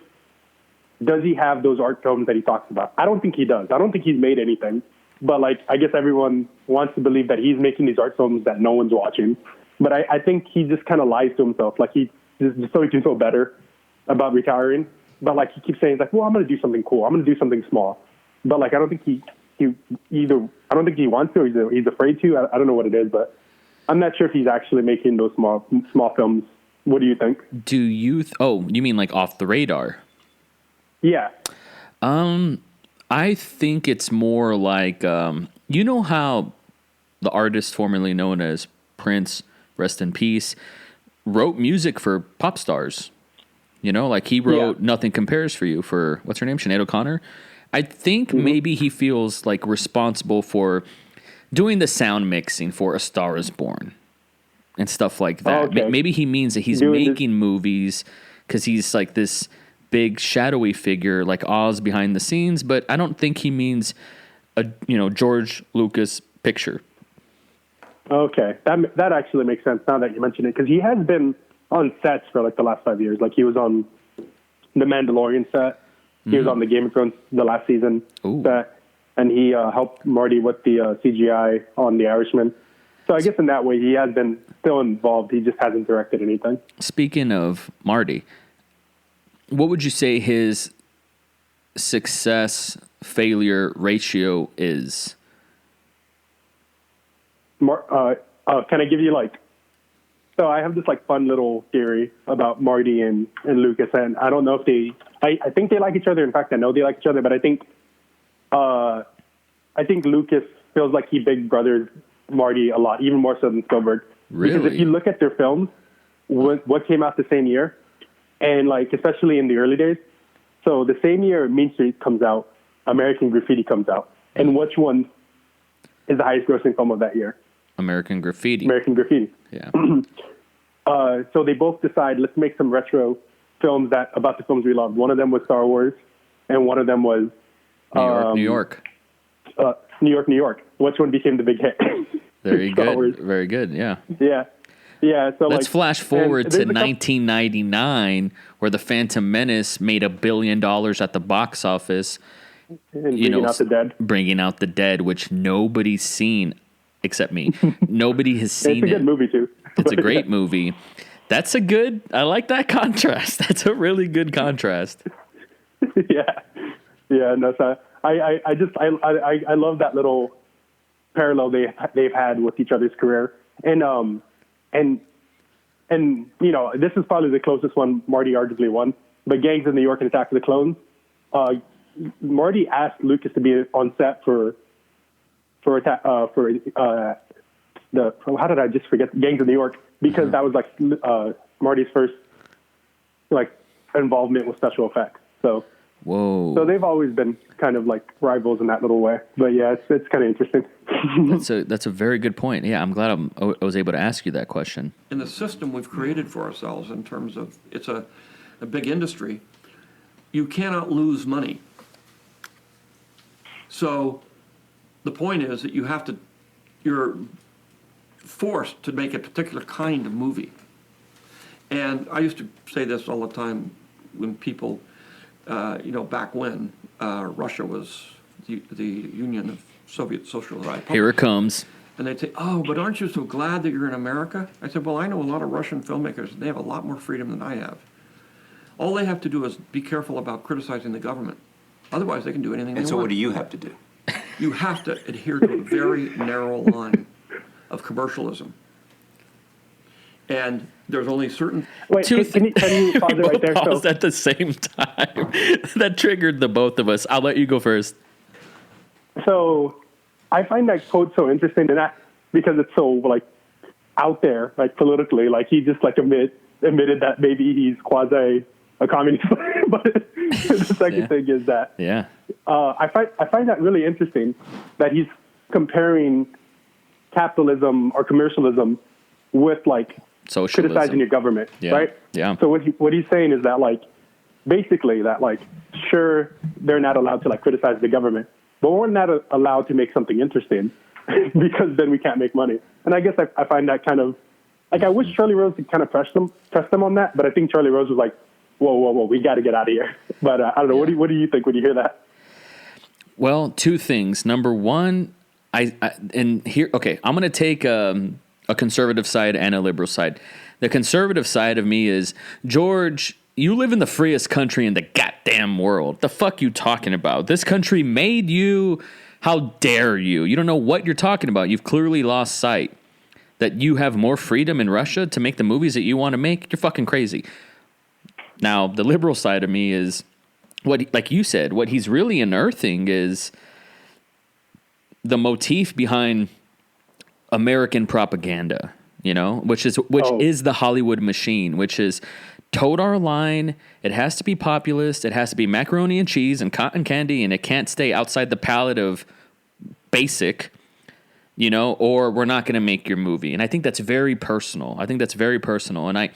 B: does he have those art films that he talks about? I don't think he does. I don't think he's made anything. But like, I guess everyone wants to believe that he's making these art films that no one's watching. But I think he just kind of lies to himself. Like he just so he can feel better about retiring. But like he keeps saying like, well, I'm going to do something cool. I'm going to do something small. But like, I don't think he wants to, or he's afraid to. I don't know what it is, but I'm not sure if he's actually making those small films. What do you think?
A: Do you? You mean like off the radar?
B: Yeah.
A: I think it's more like you know how the artist formerly known as Prince, rest in peace, wrote music for pop stars. Like he wrote "Nothing Compares for You" for what's her name, Sinead O'Connor. I think maybe he feels like responsible for doing the sound mixing for A Star Is Born and stuff like that.
B: Oh, okay.
A: Maybe he means that he's making movies because he's like this big shadowy figure like Oz behind the scenes, but I don't think he means a George Lucas picture.
B: Okay, that actually makes sense now that you mention it, because he has been on sets for like the last 5 years. Like he was on the Mandalorian set. He was on the Game of Thrones the last season set, and he helped Marty with the CGI on The Irishman. So I guess in that way, he has been still involved. He just hasn't directed anything.
A: Speaking of Marty, what would you say his success-failure ratio is?
B: Can I give you so I have this fun little theory about Marty and Lucas, and I don't know if I think they like each other. In fact, I know they like each other, but I think Lucas feels like he big brothered Marty a lot, even more so than Spielberg.
A: Really?
B: Because if you look at their films, what came out the same year, and especially in the early days, so the same year Mean Streets comes out, American Graffiti comes out, and which one is the highest grossing film of that year?
A: American Graffiti.
B: American Graffiti.
A: Yeah.
B: So they both decide, let's make some retro films about the films we loved. One of them was Star Wars, and one of them was
A: New York.
B: New York. Which one became the big hit?
A: Very
B: Star
A: good.
B: Wars.
A: Very good. Yeah.
B: Yeah. So
A: let's flash forward to 1999, where The Phantom Menace made $1 billion at the box office.
B: Bringing Out the Dead.
A: Bringing Out the Dead, which nobody's seen except me. Nobody has seen it.
B: It's a good movie too.
A: It's a great movie. I like that contrast. That's a really good contrast.
B: Yeah. No, so I love that little parallel they've had with each other's career, and this is probably the closest one Marty arguably won. But Gangs of New York and Attack of the Clones, Marty asked Lucas to be on set for how did I just forget Gangs of New York, because that was Marty's first involvement with special effects. So they've always been kind of rivals in that little way. But yeah, it's kind of interesting.
A: That's a very good point. Yeah, I'm glad I was able to ask you that question.
D: In the system we've created for ourselves, in terms of it's a big industry, you cannot lose money. So the point is that you're forced to make a particular kind of movie. And I used to say this all the time when people, back when Russia was the Union of Soviet Socialist Republics.
A: Here it comes.
D: And they'd say, oh, but aren't you so glad that you're in America? I said, well, I know a lot of Russian filmmakers, and they have a lot more freedom than I have. All they have to do is be careful about criticizing the government. Otherwise, they can do anything they want.
C: And so what do you have to do?
D: You have to adhere to a very narrow line of commercialism. And there's only certain...
B: Wait, can you pause it right there?
A: Paused at the same time. That triggered the both of us. I'll let you go first.
B: So I find that quote so interesting, and that because it's so out there, politically, he just admitted that maybe he's quasi a communist. But the second thing is that I find that really interesting that he's comparing capitalism or commercialism with
A: socialism,
B: criticizing your government, right?
A: Yeah.
B: So what he's saying is that basically that sure, they're not allowed to criticize the government, but we're not allowed to make something interesting because then we can't make money. And I guess I find that kind of I wish Charlie Rose could kind of press them on that, but I think Charlie Rose was like, whoa, we got to get out of here. But I don't know. What do you think when you hear that?
A: Well, two things. Number one, I'm going to take a conservative side and a liberal side. The conservative side of me is, George, you live in the freest country in the goddamn world. The fuck you talking about? This country made you. How dare you? You don't know what you're talking about. You've clearly lost sight that you have more freedom in Russia to make the movies that you want to make. You're fucking crazy. Now, the liberal side of me is, like you said, what he's really unearthing is the motif behind American propaganda, which is the Hollywood machine, which is toed our line. It has to be populist. It has to be macaroni and cheese and cotton candy, and it can't stay outside the palette of basic, or we're not going to make your movie. And I think that's very personal. And I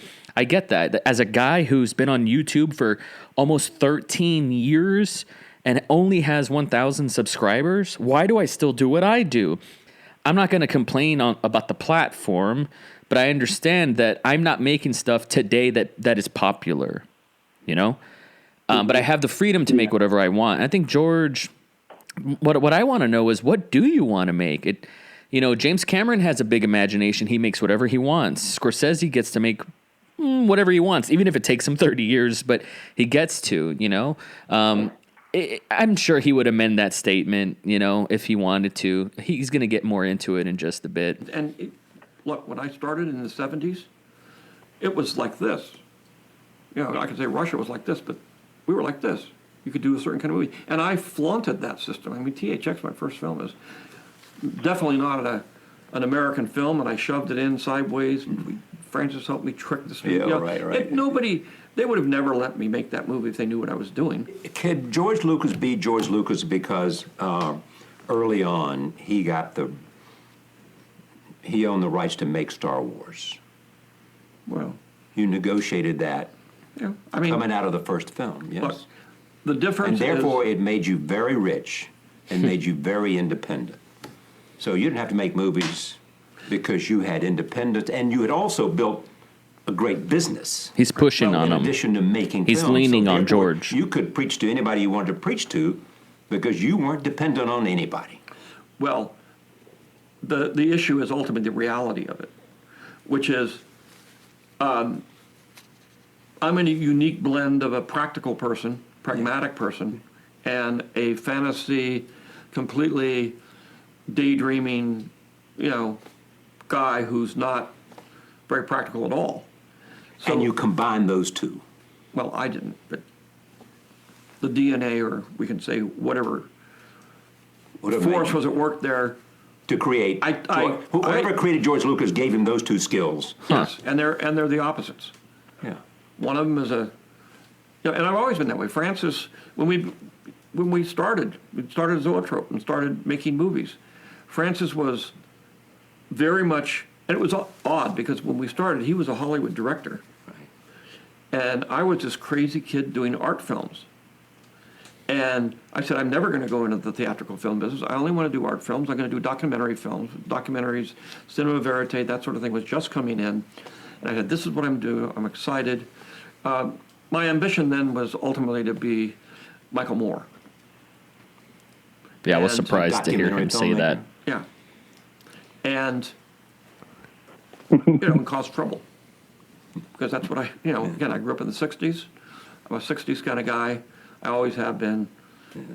A: get that. As a guy who's been on YouTube for almost 13 years and only has 1,000 subscribers, why do I still do what I do? I'm not going to complain about the platform, but I understand that I'm not making stuff today that is popular, but I have the freedom to make whatever I want. And I think George, what I want to know is, what do you want to make? It, James Cameron has a big imagination. He makes whatever he wants. Scorsese gets to make whatever he wants, even if it takes him 30 years, but he gets to, I'm sure he would amend that statement, if he wanted to. He's going to get more into it in just a bit.
D: And look, when I started in the 70s, it was like this. I could say Russia was like this, but we were like this. You could do a certain kind of movie. And I flaunted that system. I mean, THX, my first film, is definitely not an American film, and I shoved it in sideways. Francis helped me trick the studio.
C: Yeah, right.
D: They would have never let me make that movie if they knew what I was doing.
C: Could George Lucas be George Lucas because early on he owned the rights to make Star Wars?
D: Well,
C: you negotiated that.
D: Yeah, I mean,
C: coming out of the first film, yes.
D: Look, the difference
C: and therefore it made you very rich and made you very independent. So you didn't have to make movies because you had independence, and you had also built a great business.
A: He's pushing on him.
C: In addition to making
A: He's
C: films.
A: leaning on George.
C: You could preach to anybody you wanted to preach to because you weren't dependent on anybody.
D: Well, the issue is ultimately the reality of it, which is I'm a unique blend of a practical person, pragmatic person, and a fantasy, completely daydreaming, guy who's not very practical at all. So,
C: and you combine those two.
D: Well, I didn't, but the DNA, or we can say whatever force was at work there
C: to create. Whoever created George Lucas gave him those two skills.
D: Yes, and they're the opposites.
C: Yeah.
D: One of them is and I've always been that way. Francis, when we started Zoetrope and started making movies, Francis was very much, and it was odd because when we started, he was a Hollywood director. Right. And I was this crazy kid doing art films. And I said, I'm never going to go into the theatrical film business. I only want to do art films. I'm going to do documentary films, documentaries, cinema verite, that sort of thing was just coming in. And I said, this is what I'm doing. I'm excited. My ambition then was ultimately to be Michael Moore.
A: Yeah, I was surprised to hear him say that.
D: Yeah. And, and cause trouble. Because that's what again, I grew up in the 60s. I'm a 60s kind of guy. I always have been.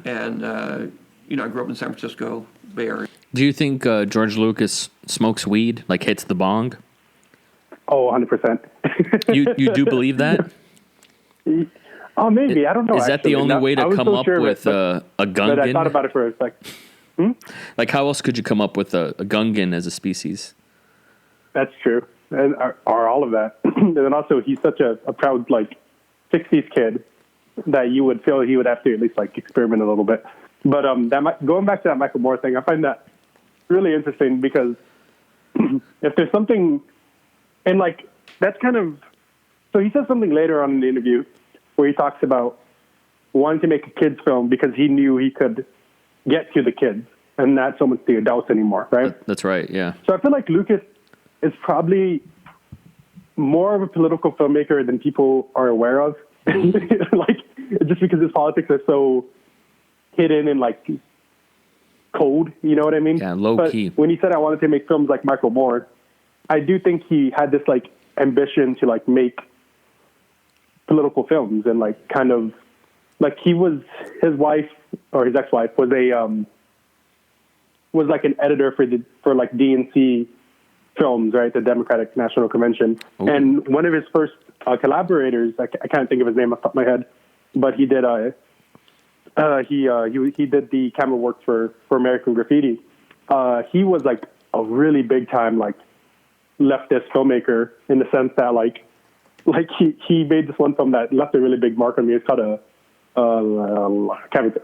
D: And, I grew up in San Francisco, Bay Area.
A: Do you think George Lucas smokes weed, like hits the bong?
B: Oh, 100%.
A: You do believe that?
B: Oh, maybe. I don't know.
A: Is that the only way to come up with a Gungan?
B: But I thought about it for a second.
A: Like, how else could you come up with a Gungan as a species?
B: That's true. And or all of that. And then also, he's such a proud, 60s kid that you would feel he would have to at least, experiment a little bit. But going back to that Michael Moore thing, I find that really interesting because if there's something, and, that's kind of, so he says something later on in the interview where he talks about wanting to make a kid's film because he knew he could get to the kids and not so much the adults anymore, right?
A: That's right, yeah.
B: So I feel like Lucas is probably more of a political filmmaker than people are aware of. Just because his politics are so hidden and, cold, you know what I mean?
A: Yeah, low key.
B: When he said, I wanted to make films like Michael Moore, I do think he had this, ambition to, make political films and, kind of, he was, his wife, or his ex-wife, was an editor for DNC films, right, the Democratic National Convention. Ooh. And one of his first collaborators, I can't think of his name off the top of my head, but he did he did the camera work for American Graffiti. He was a really big time leftist filmmaker in the sense that he made this one film that left a really big mark on me. It's called I can't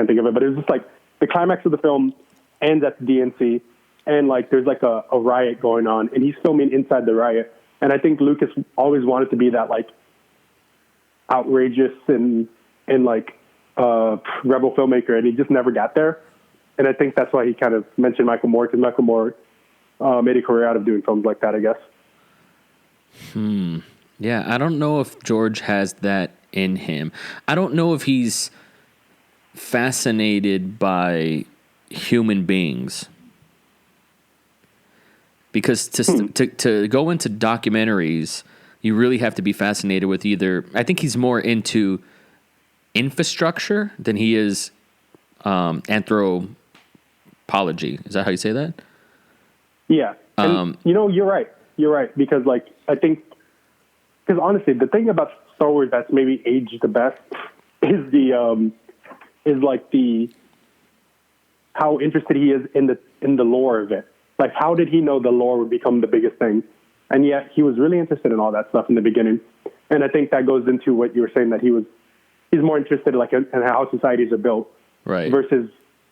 B: think of it, but it was just the climax of the film ends at the DNC, and there's a riot going on, and he's filming inside the riot. And I think Lucas always wanted to be that outrageous and rebel filmmaker, and he just never got there. And I think that's why he kind of mentioned Michael Moore, because Michael Moore made a career out of doing films like that, I guess.
A: Yeah, I don't know if George has that in him. I don't know if he's fascinated by human beings. Because to go into documentaries, you really have to be fascinated with either. I think he's more into infrastructure than he is anthropology. Is that how you say that?
B: Yeah. And, you're right. You're right. Because, like, I think, because honestly, the thing about Star Wars that's maybe aged the best is how interested he is in the lore of it. Like, how did he know the lore would become the biggest thing? And yet he was really interested in all that stuff in the beginning. And I think that goes into what you were saying, that he's more interested like in how societies are built,
A: right,
B: versus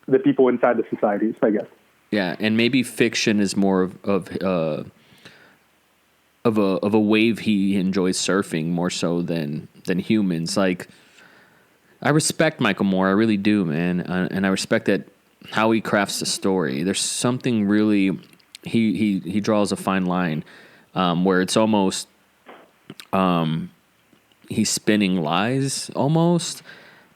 B: the people inside the societies, I guess.
A: Yeah, and maybe fiction is more of a wave he enjoys surfing more so than humans. Like, I respect Michael Moore, I really do, man, and I respect that how he crafts the story. There's something really he draws a fine line where it's almost he's spinning lies almost.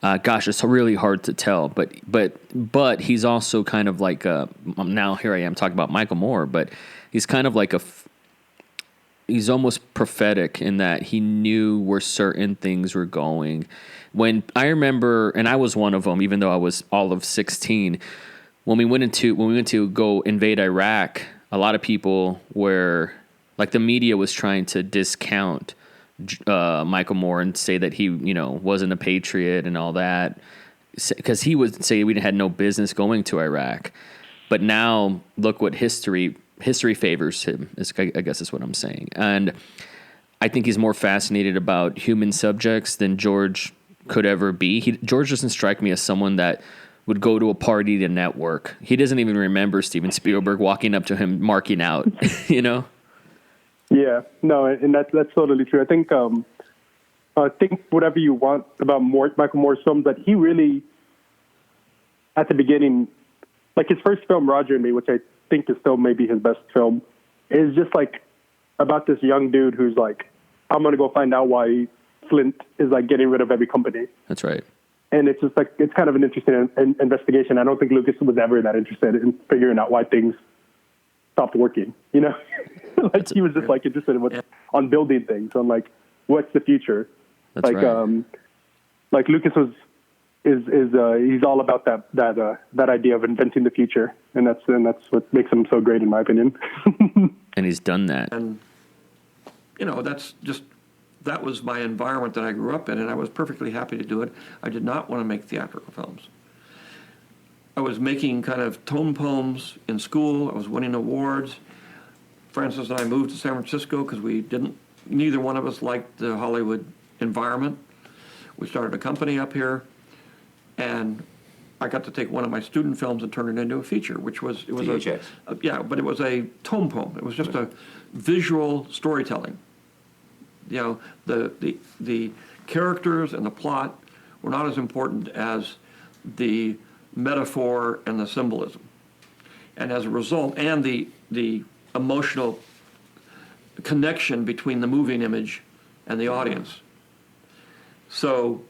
A: Gosh, it's really hard to tell, but he's also kind of like now here I am talking about Michael Moore, but he's kind of like he's almost prophetic in that he knew where certain things were going. When I remember, and I was one of them, even though I was all of 16, when we went to go invade Iraq, a lot of people were like, the media was trying to discount Michael Moore and say that he, wasn't a patriot and all that, because he would say we had no business going to Iraq. But now look what history favors him, I guess is what I'm saying. And I think he's more fascinated about human subjects than George could ever be. George doesn't strike me as someone that would go to a party to network. He doesn't even remember Steven Spielberg walking up to him, marking out, Yeah,
B: no, and that's totally true. I think whatever you want about Michael Moore's films, that he really, at the beginning, like his first film, Roger and Me, which I think is still maybe his best film, is just like about this young dude who's like, I'm going to go find out why Flint is like getting rid of every company.
A: That's right.
B: And it's just like, it's kind of an interesting investigation. I don't think Lucas was ever that interested in figuring out why things stopped working, like he was just like interested in on building things, on like, what's the future?
A: That's
B: like,
A: right.
B: Like Lucas he's all about that idea of inventing the future. And that's what makes him so great, in my opinion.
A: And he's done that.
D: And, that was my environment that I grew up in, and I was perfectly happy to do it. I did not want to make theatrical films. I was making kind of tone poems in school. I was winning awards. Francis and I moved to San Francisco because neither one of us liked the Hollywood environment. We started a company up here, and I got to take one of my student films and turn it into a feature, which was
C: VHS.
D: But it was a tone poem. It was just a visual storytelling. The characters and the plot were not as important as the metaphor and the symbolism. And as a result, and the emotional connection between the moving image and the audience. So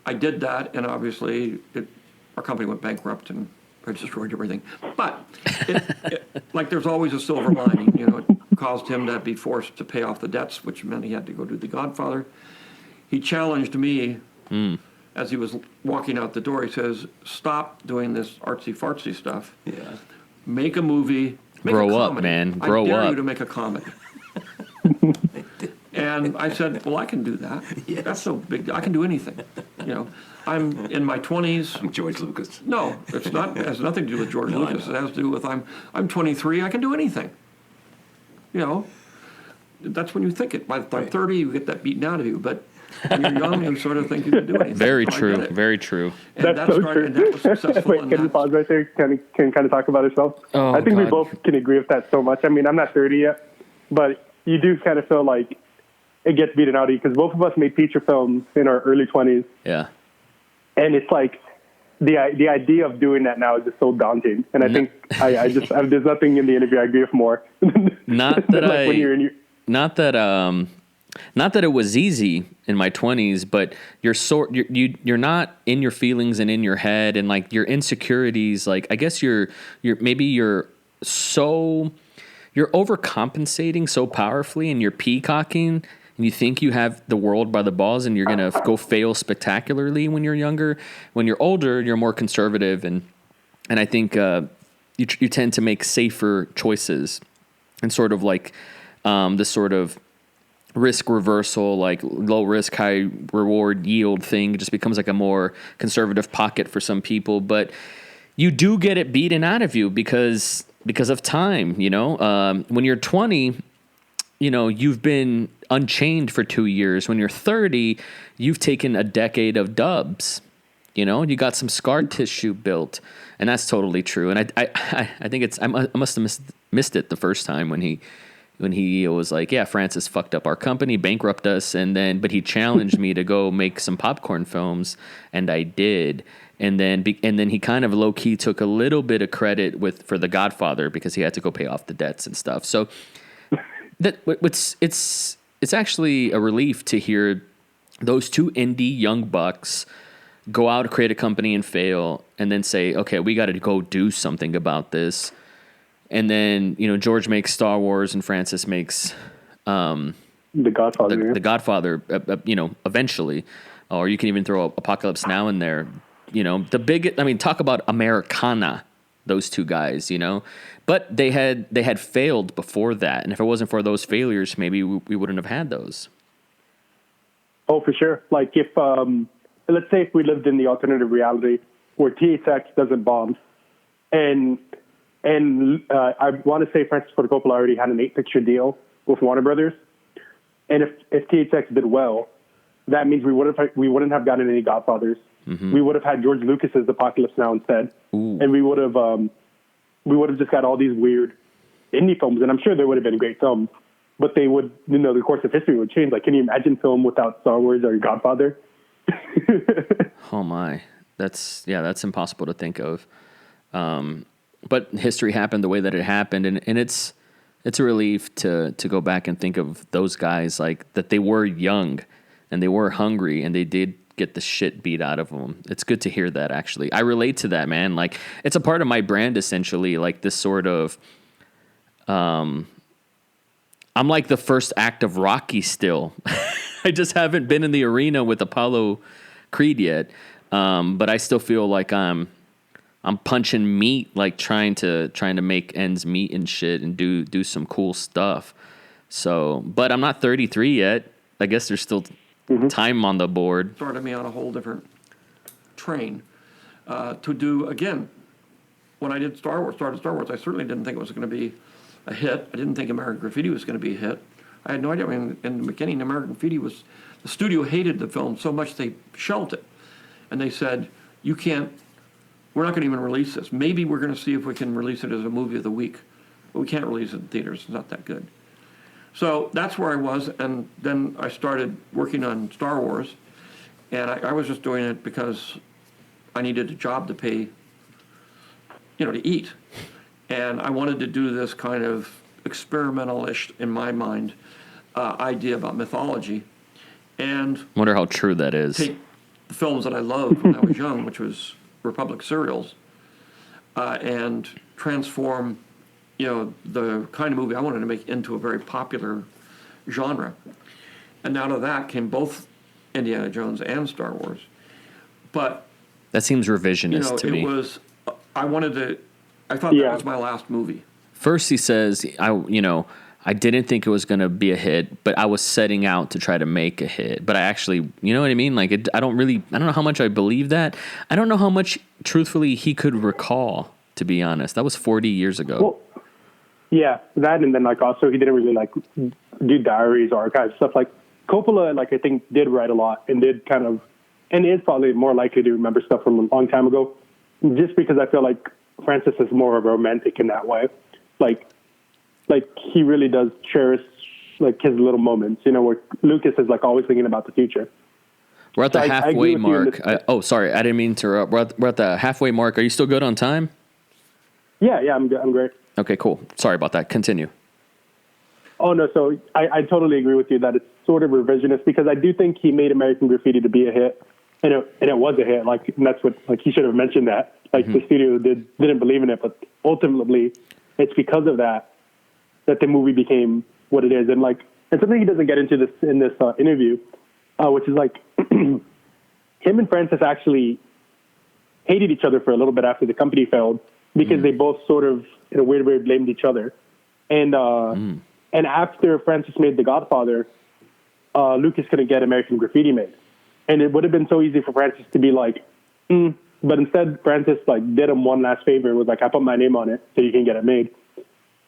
D: I did that, and obviously our company went bankrupt and I destroyed everything. But like, there's always a silver lining. It caused him to be forced to pay off the debts, which meant he had to go do The Godfather. He challenged me as he was walking out the door. He says, "Stop doing this artsy-fartsy stuff.
C: Yeah.
D: Make a movie.
A: Grow up, man. Grow
D: I dare
A: up.
D: you to make a comedy." And I said, "Well, I can do that.
C: Yes.
D: That's so big. I can do anything. I'm in my 20s.
C: I'm George Lucas.
D: No, it's not. It has nothing to do with George Lucas. It has to do with I'm 23. I can do anything. That's when you think it. By the time 30, you get that beaten out of you. But when you're young, you sort of think you can do anything.
A: Very
D: So I
A: true.
D: did it.
A: Very true.
D: And
B: That's so true.
D: And that was successful.
B: Wait, can we pause right there? Can kind of talk about ourselves?
A: Oh,
B: I think we
A: God.
B: both can agree with that so much. I mean, I'm not 30 yet, but you do kind of feel like it gets beaten out of you, because both of us made feature films in our early 20s.
A: Yeah.
B: And it's like the idea of doing that now is just so daunting. And I think there's nothing in the interview I agree with more.
A: Not that
B: like when you're in
A: not that Not that it was easy in my 20s, but you're not in your feelings and in your head, and like your insecurities. Like I guess you're overcompensating so powerfully, and you're peacocking, and you think you have the world by the balls, and you're gonna go fail spectacularly when you're younger. When you're older, you're more conservative, and I think you tend to make safer choices, and sort of like this sort of risk reversal, like low risk, high reward yield thing just becomes like a more conservative pocket for some people. But you do get it beaten out of you because of time, when you're 20, you've been unchained for 2 years. When you're 30, you've taken a decade of dubs, you got some scar tissue built, and that's totally true. And I think I must have missed it the first time when he was like, yeah, Francis fucked up our company, bankrupt us, but he challenged me to go make some popcorn films, and I did. And then he kind of low key took a little bit of credit for The Godfather because he had to go pay off the debts and stuff. So it's actually a relief to hear those two indie young bucks go out, create a company and fail, and then say, okay, we got to go do something about this. And then, George makes Star Wars and Francis makes
B: The Godfather.
A: The Godfather, eventually. Or you can even throw Apocalypse Now in there. Talk about Americana, those two guys, But they had failed before that. And if it wasn't for those failures, maybe we wouldn't have had those.
B: Oh, for sure. Like if, let's say if we lived in the alternative reality where THX doesn't bomb, and I want to say Francis Ford Coppola already had an 8-picture deal with Warner Brothers. And if THX did well, that means we wouldn't have gotten any Godfathers. Mm-hmm. We would have had George Lucas's Apocalypse Now instead. Ooh. And we would have just got all these weird indie films. And I'm sure they would have been great films, but they would, the course of history would change. Like, can you imagine film without Star Wars or Godfather?
A: Oh my, that's impossible to think of. But history happened the way that it happened, and it's a relief to go back and think of those guys, like that they were young and they were hungry and they did get the shit beat out of them. It's good to hear that, actually. I relate to that, man. Like, it's a part of my brand, essentially, like this sort of I'm like the first act of Rocky still. I just haven't been in the arena with Apollo Creed yet, but I still feel like I'm punching meat, like trying to make ends meet and shit and do some cool stuff. So, but I'm not 33 yet. I guess there's still time on the board.
D: Started me on a whole different train to do, again, when I did started Star Wars, I certainly didn't think it was going to be a hit. I didn't think American Graffiti was going to be a hit. I had no idea. I mean, in the beginning, American Graffiti the studio hated the film so much they shelved it. And they said, we're not going to even release this. Maybe we're going to see if we can release it as a movie of the week. But we can't release it in theaters. It's not that good. So that's where I was. And then I started working on Star Wars. And I was just doing it because I needed a job to pay, to eat. And I wanted to do this kind of experimental-ish, in my mind, idea about mythology. And
A: wonder how true that is.
D: Take the films that I loved when I was young, which was Republic serials, and transform, the kind of movie I wanted to make into a very popular genre. And out of that came both Indiana Jones and Star Wars. But
A: that seems revisionist to me.
D: I thought that was my last movie.
A: First he says, I didn't think it was going to be a hit, but I was setting out to try to make a hit. But I actually, you know what I mean? Like, I don't know how much I believe that. I don't know how much, truthfully, he could recall, to be honest. That was 40 years ago.
B: Well, yeah, that, and then, like, also he didn't really, like, do diaries or archives, stuff. Like, Coppola, like, I think did write a lot and did kind of, and is probably more likely to remember stuff from a long time ago, just because I feel like Francis is more of a romantic in that way. Like he really does cherish like his little moments, where Lucas is like always thinking about the future.
A: We're at the halfway mark. Sorry, I didn't mean to interrupt. We're at the halfway mark. Are you still good on time?
B: Yeah, I'm good. I'm great.
A: Okay, cool. Sorry about that. Continue.
B: Oh no, so I totally agree with you that sort of revisionist because I do think he made American Graffiti to be a hit, and it was a hit. Like, and that's what, like, he should have mentioned that. Like, the studio didn't believe in it, but ultimately, it's because of that the movie became what it is. And like, and something he doesn't get into this in this interview, which is like, him and Francis actually hated each other for a little bit after the company failed because they both sort of, in a weird way, blamed each other. And and after Francis made The Godfather, Lucas couldn't get American Graffiti made. And it would have been so easy for Francis to be like, but instead Francis like did him one last favor and was like, I put my name on it so you can get it made.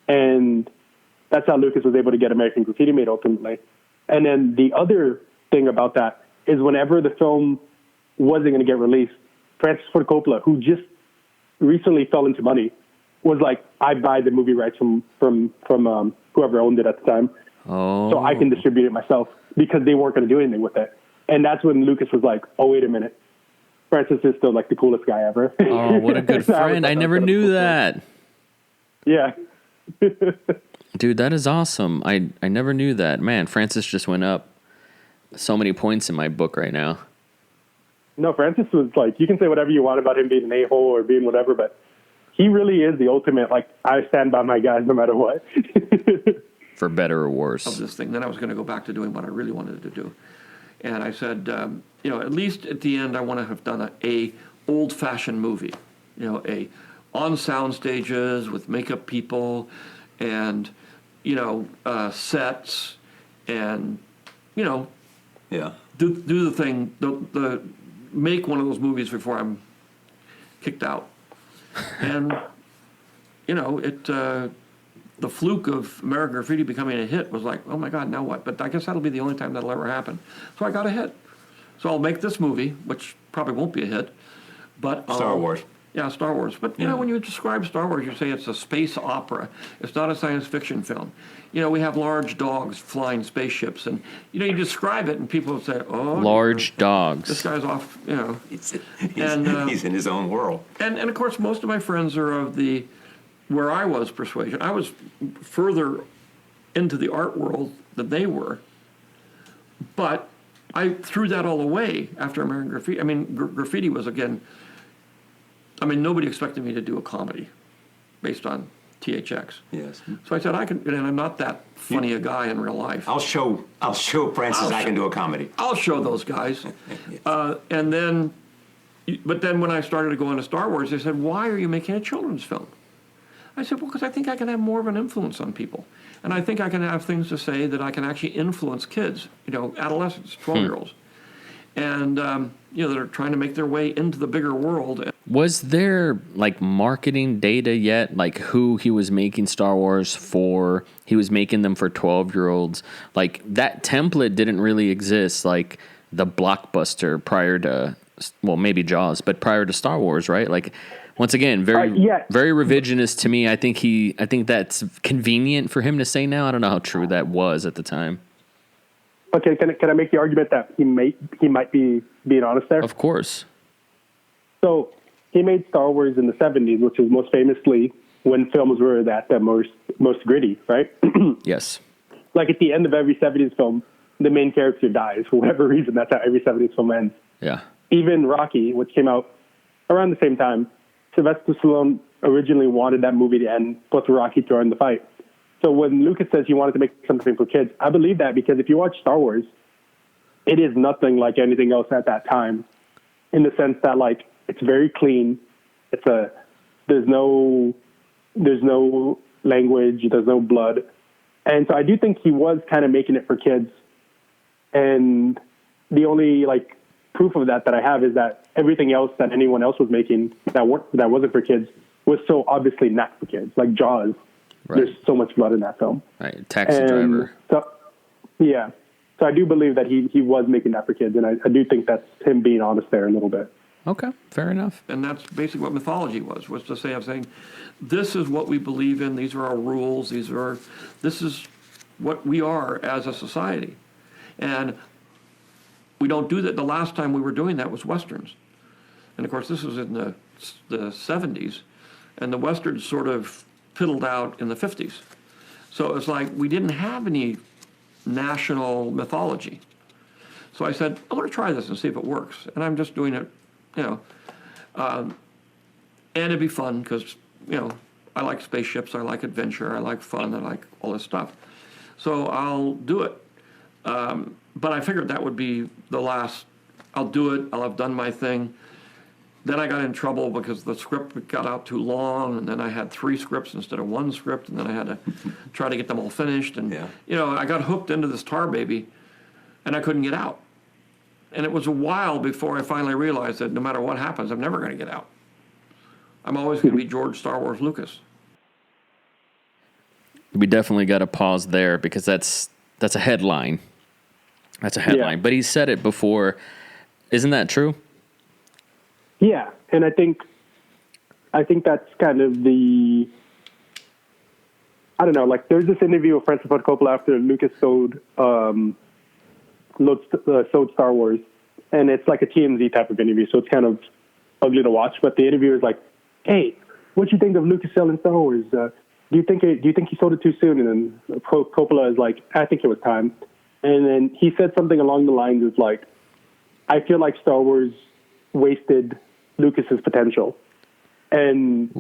B: And that's how Lucas was able to get American Graffiti made ultimately. And then the other thing about that is whenever the film wasn't going to get released, Francis Ford Coppola, who just recently fell into money, was like, I buy the movie rights from whoever owned it at the time.
A: Oh.
B: So I can distribute it myself because they weren't going to do anything with it. And that's when Lucas was like, oh, wait a minute. Francis is still like the coolest guy ever.
A: Oh, what a good friend. I never knew that.
B: Yeah.
A: Dude, that is awesome. I never knew that. Man, Francis just went up so many points in my book right now.
B: No, Francis was like, you can say whatever you want about him being an a-hole or being whatever, but he really is the ultimate, like, I stand by my guys no matter what.
A: For better or worse.
D: Of this thing. Then I was going to go back to doing what I really wanted to do. And I said, at least at the end, I want to have done a old-fashioned movie. A on sound stages with makeup people and, sets and,
C: Yeah.
D: do the thing, the make one of those movies before I'm kicked out. And, the fluke of American Graffiti becoming a hit was like, oh my God, now what? But I guess that'll be the only time that'll ever happen. So I got a hit. So I'll make this movie, which probably won't be a hit, but
C: Star Wars.
D: Yeah, Star Wars. But, when you describe Star Wars, you say it's a space opera. It's not a science fiction film. We have large dogs flying spaceships. And, you describe it and people say, oh.
A: Large dogs.
D: This guy's off,
C: He's in his own world.
D: And, of course, most of my friends are of the, where I was persuasion. I was further into the art world than they were. But I threw that all away after American Graffiti. I mean, Graffiti was, again... nobody expected me to do a comedy based on THX.
C: Yes.
D: So I said, and I'm not that funny a guy in real life.
C: I'll show Francis I can do a comedy.
D: I'll show those guys. Yes. But then when I started to go into Star Wars, they said, why are you making a children's film? I said, well, because I think I can have more of an influence on people. And I think I can have things to say that I can actually influence kids, adolescents, 12-year-olds. And, that are trying to make their way into the bigger world.
A: Was there, marketing data yet? Like, who he was making Star Wars for? He was making them for 12-year-olds. That template didn't really exist, like the blockbuster prior to, well, maybe Jaws, but prior to Star Wars, right? Once again, very revisionist to me. I think that's convenient for him to say now. I don't know how true that was at the time.
B: Okay, can I make the argument that he might be being honest there?
A: Of course.
B: So he made Star Wars in the 70s, which was most famously when films were at their most gritty, right?
A: Yes.
B: Like at the end of every 70s film, the main character dies for whatever reason. That's how every 70s film ends.
A: Yeah.
B: Even Rocky, which came out around the same time, Sylvester Stallone originally wanted that movie to end with Rocky throwing the fight. So when Lucas says he wanted to make something for kids, I believe that because if you watch Star Wars, it is nothing like anything else at that time, in the sense that it's very clean. There's no language, there's no blood, and so I do think he was kind of making it for kids. And the only proof of that I have is that everything else that anyone else was making that wasn't for kids was so obviously not for kids, like Jaws. Right. There's so much blood in that film.
A: Right, Taxi Driver.
B: So, yeah. So I do believe that he was making that for kids, and I do think that's him being honest there a little bit.
A: Okay, fair enough.
D: And that's basically what mythology was to say, I'm saying, this is what we believe in, these are our rules, this is what we are as a society. And we don't do that. The last time we were doing that was Westerns. And of course, this was in the 70s, and the Westerns sort of piddled out in the 50s. So it was like we didn't have any national mythology. So I said, I want to try this and see if it works. And I'm just doing it, and it'd be fun because, I like spaceships, I like adventure, I like fun, I like all this stuff. So I'll do it. But I figured that would be the last. I'll do it, I'll have done my thing. Then I got in trouble because the script got out too long, and then I had 3 scripts instead of 1 script, and then I had to try to get them all finished. And, I got hooked into this tar baby, and I couldn't get out. And it was a while before I finally realized that no matter what happens, I'm never going to get out. I'm always going to be George Star Wars Lucas.
A: We definitely got to pause there because that's a headline. That's a headline. But he said it before. Isn't that true?
B: Yeah, and I think that's kind of the, I don't know, like there's this interview with Francis Ford Coppola after Lucas sold Star Wars, and it's like a TMZ type of interview, so it's kind of ugly to watch. But the interviewer is like, "Hey, what do you think of Lucas selling Star Wars? Do you think he sold it too soon?" And then Coppola is like, "I think it was time." And then he said something along the lines of like, "I feel like Star Wars wasted Lucas's potential." And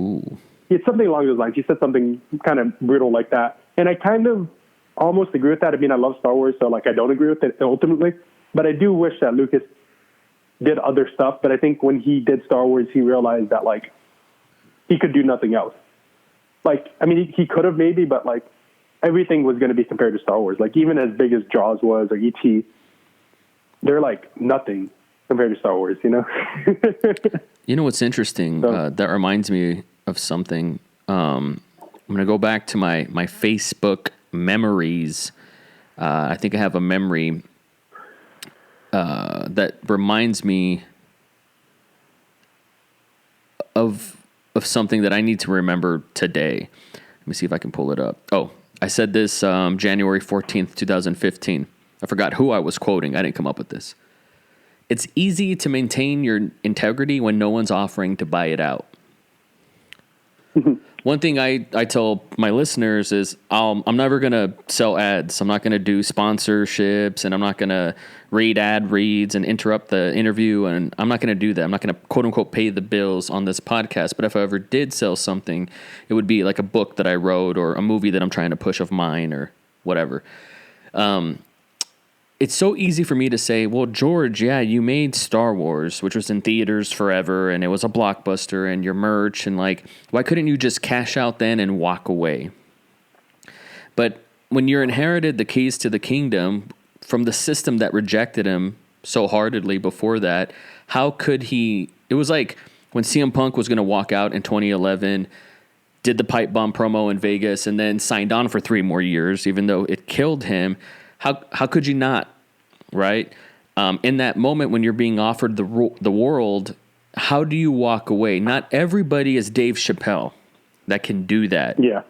B: it's something along those lines. He said something kind of brutal like that. And I kind of almost agree with that. I mean, I love Star Wars, so like I don't agree with it ultimately. But I do wish that Lucas did other stuff. But I think when he did Star Wars, he realized that like he could do nothing else. Like, I mean, he could have maybe, but like everything was going to be compared to Star Wars. Like even as big as Jaws was or E.T., they're like nothing compared to Star Wars, You know
A: what's interesting? That reminds me of something. I'm going to go back to my Facebook memories. I think I have a memory that reminds me of something that I need to remember today. Let me see if I can pull it up. Oh, I said this January 14th, 2015. I forgot who I was quoting. I didn't come up with this. It's easy to maintain your integrity when no one's offering to buy it out. One thing I tell my listeners is I'm never going to sell ads. I'm not going to do sponsorships, and I'm not going to read ad reads and interrupt the interview, and I'm not going to do that. I'm not going to, quote unquote, pay the bills on this podcast. But if I ever did sell something, it would be like a book that I wrote or a movie that I'm trying to push of mine or whatever. It's so easy for me to say, well, George, yeah, you made Star Wars, which was in theaters forever, and it was a blockbuster, and your merch, and like, why couldn't you just cash out then and walk away? But when you're inherited the keys to the kingdom from the system that rejected him so heartedly before that, how could he? It was like when CM Punk was going to walk out in 2011, did the pipe bomb promo in Vegas, and then signed on for 3 more years, even though it killed him. How could you not, right? In that moment when you're being offered the world, how do you walk away? Not everybody is Dave Chappelle that can do that.
B: Yeah.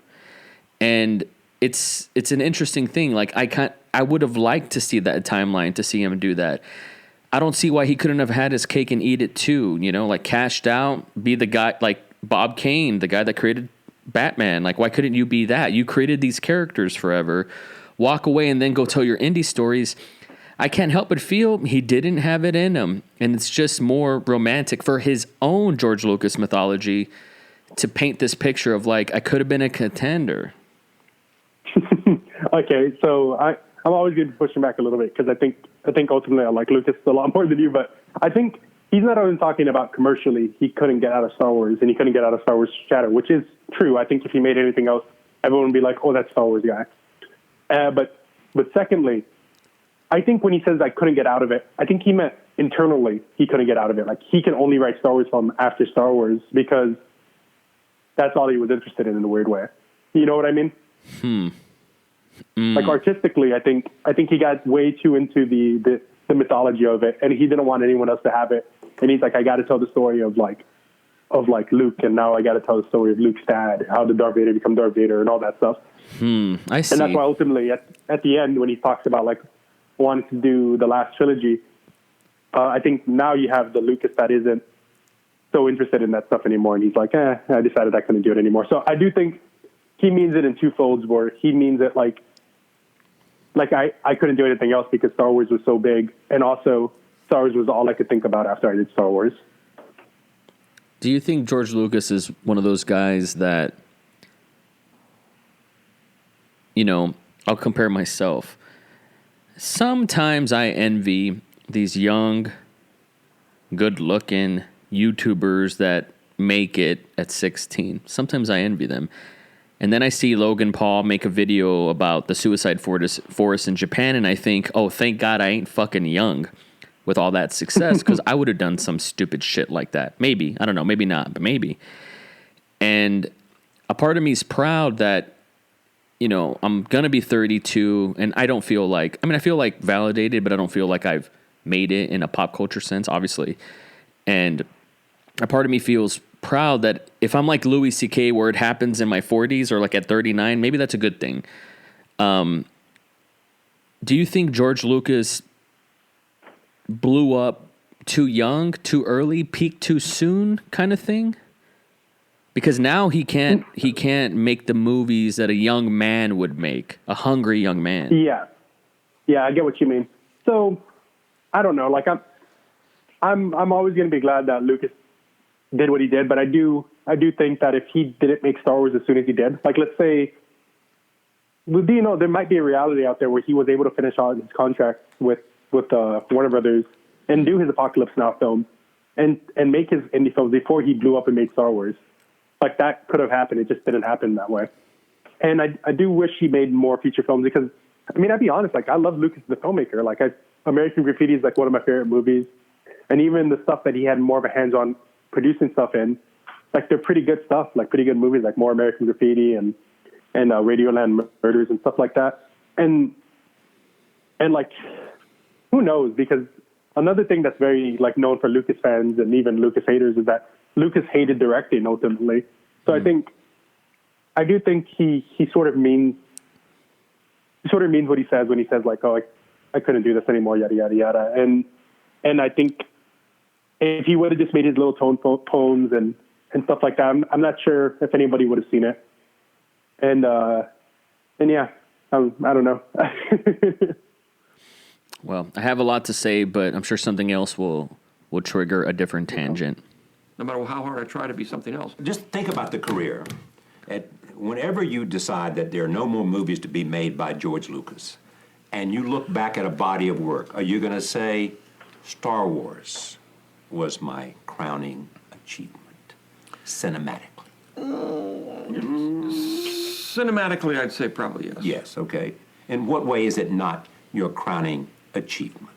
A: And it's an interesting thing. Like I would have liked to see that timeline, to see him do that. I don't see why he couldn't have had his cake and eat it too, like cashed out, be the guy like Bob Kane, the guy that created Batman. Like, why couldn't you be that? You created these characters forever. Walk away and then go tell your indie stories. I can't help but feel he didn't have it in him. And it's just more romantic for his own George Lucas mythology to paint this picture of like, I could have been a contender.
B: Okay, so I'm always going to push him back a little bit because I think ultimately I like Lucas a lot more than you, but I think he's not even talking about commercially. He couldn't get out of Star Wars and he couldn't get out of Star Wars Shadow, which is true. I think if he made anything else, everyone would be like, oh, that's Star Wars guy. But secondly, I think when he says I couldn't get out of it, I think he meant internally he couldn't get out of it. Like he can only write Star Wars film after Star Wars because that's all he was interested in a weird way. You know what I mean? Like artistically, I think he got way too into the mythology of it, and he didn't want anyone else to have it. And he's like, I got to tell the story of Luke, and now I got to tell the story of Luke's dad, how did Darth Vader become Darth Vader, and all that stuff.
A: I see.
B: And that's why ultimately at the end when he talks about like wanting to do the last trilogy, I think now you have the Lucas that isn't so interested in that stuff anymore, and he's like, I decided I couldn't do it anymore. So I do think he means it in 2 folds, where he means it like like I couldn't do anything else because Star Wars was so big, and also Star Wars was all I could think about after I did Star Wars.
A: Do you think George Lucas is one of those guys that, you know, I'll compare myself. Sometimes I envy these young, good-looking YouTubers that make it at 16. Sometimes I envy them. And then I see Logan Paul make a video about the suicide forest in Japan, and I think, oh, thank God I ain't fucking young with all that success, because I would have done some stupid shit like that. Maybe. I don't know. Maybe not, but maybe. And a part of me is proud that, you know, I'm going to be 32, and I don't feel like, I mean, I feel like validated, but I don't feel like I've made it in a pop culture sense, obviously. And a part of me feels proud that if I'm like Louis C.K., where it happens in my 40s or like at 39, maybe that's a good thing. Do you think George Lucas blew up too young, too early, peaked too soon kind of thing? Because now he can't make the movies that a young man would make, a hungry young man.
B: Yeah, I get what you mean. So I don't know. Like I'm always going to be glad that Lucas did what he did, but I do think that if he didn't make Star Wars as soon as he did, like let's say, you know, there might be a reality out there where he was able to finish out his contract with Warner Brothers and do his Apocalypse Now film and make his indie films before he blew up and made Star Wars. Like that could have happened. It just didn't happen that way. And I do wish he made more feature films because, I mean, I'd be honest, like I love Lucas the filmmaker. Like American Graffiti is like one of my favorite movies. And even the stuff that he had more of a hands-on producing stuff in, like they're pretty good stuff, like pretty good movies, like More American Graffiti and Radioland Murders and stuff like that. And like, who knows? Because another thing that's very like known for Lucas fans and even Lucas haters is that Lucas hated directing ultimately. So I do think he sort of means what he says when he says like, oh, I couldn't do this anymore, yada yada yada. And I think if he would have just made his little tone poems and stuff like that, I'm not sure if anybody would have seen it. And yeah, I don't know.
A: Well, I have a lot to say, but I'm sure something else will trigger a different tangent.
D: No matter how hard I try to be something else.
C: Just think about the career. Whenever you decide that there are no more movies to be made by George Lucas, and you look back at a body of work, are you going to say, Star Wars was my crowning achievement, cinematically?
D: Cinematically, I'd say probably yes.
C: Yes, okay. In what way is it not your crowning achievement?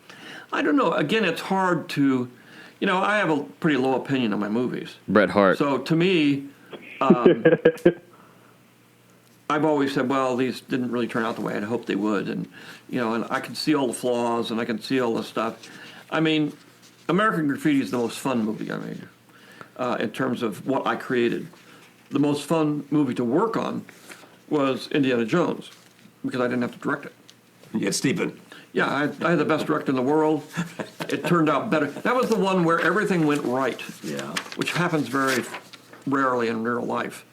D: I don't know. Again, it's hard to, you know, I have a pretty low opinion of my movies.
A: Bret Hart.
D: So to me, I've always said, well, these didn't really turn out the way I'd hoped they would. And, you know, and I can see all the flaws and I can see all the stuff. I mean, American Graffiti is the most fun movie I made in terms of what I created. The most fun movie to work on was Indiana Jones because I didn't have to direct it.
C: Yeah, Stephen.
D: Yeah, I had the best director in the world. It turned out better. That was the one where everything went right. Yeah. Which happens very rarely in real life.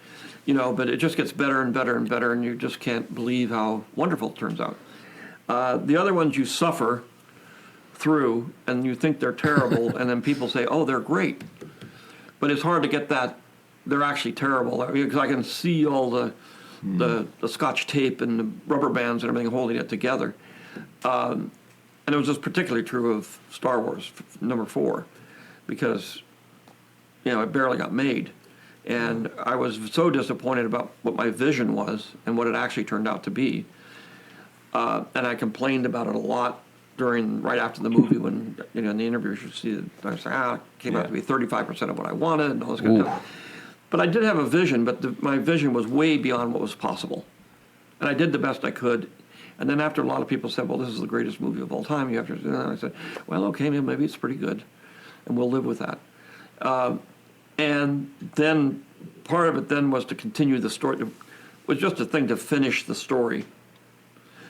D: You know, but it just gets better and better and better, and you just can't believe how wonderful it turns out. The other ones you suffer through, and you think they're terrible, and then people say, oh, they're great. But it's hard to get that they're actually terrible, because I can see all the Scotch tape and the rubber bands and everything holding it together. And it was just particularly true of Star Wars number 4, because, you know, it barely got made. And I was so disappointed about what my vision was and what it actually turned out to be. And I complained about it a lot right after the movie when, you know, in the interviews you see that I said, it came out to be 35% of what I wanted and all this kind of stuff. But I did have a vision, but my vision was way beyond what was possible. And I did the best I could. And then after a lot of people said, well, this is the greatest movie of all time, you have to, and I said, well, okay, maybe it's pretty good. And we'll live with that. And then part of it then was to continue the story. It was just a thing to finish the story.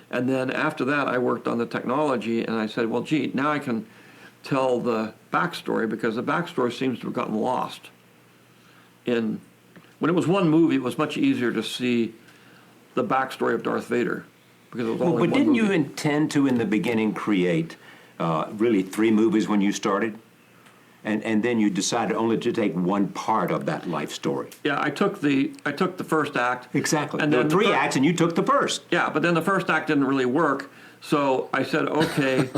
D: And then after that, I worked on the technology, and I said, well, gee, now I can tell the backstory, because the backstory seems to have gotten lost. When it was one movie, it was much easier to see the backstory of Darth Vader. because it was all
C: Well,
D: in
C: but
D: one
C: didn't
D: movie.
C: you intend to, in the beginning, create really 3 movies when you started? And then you decided only to take one part of that life story.
D: Yeah, I took the first act.
C: Exactly.
D: And
C: There
D: then
C: were 3 acts, and you took the first.
D: Yeah, but then the first act didn't really work. So I said, okay,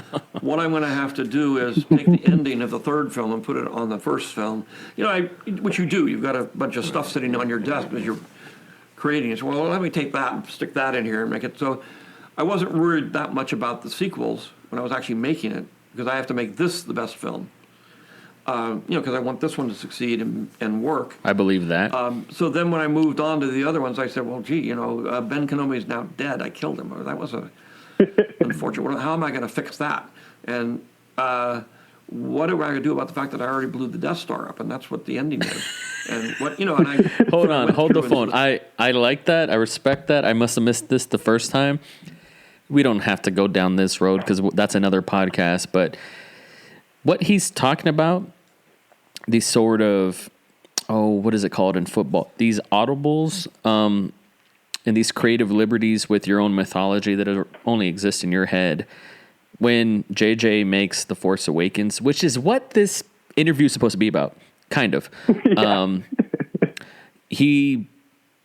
D: what I'm going to have to do is take the ending of the third film and put it on the first film. Which you do. You've got a bunch of stuff sitting on your desk as you're creating it. So, well, let me take that and stick that in here and make it. So I wasn't worried that much about the sequels when I was actually making it, because I have to make this the best film. Because I want this one to succeed and work.
A: I believe that.
D: So then when I moved on to the other ones, I said, well, gee, Ben Kenobi is now dead. I killed him. That was unfortunate. How am I going to fix that? And what am I going to do about the fact that I already blew the Death Star up? And that's what the ending is. And and I
A: hold the phone. I like that. I respect that. I must have missed this the first time. We don't have to go down this road because that's another podcast. But what he's talking about, these sort of, what is it called in football? These audibles, and these creative liberties with your own mythology that only exist in your head. When JJ makes The Force Awakens, which is what this interview is supposed to be about, kind of. Yeah.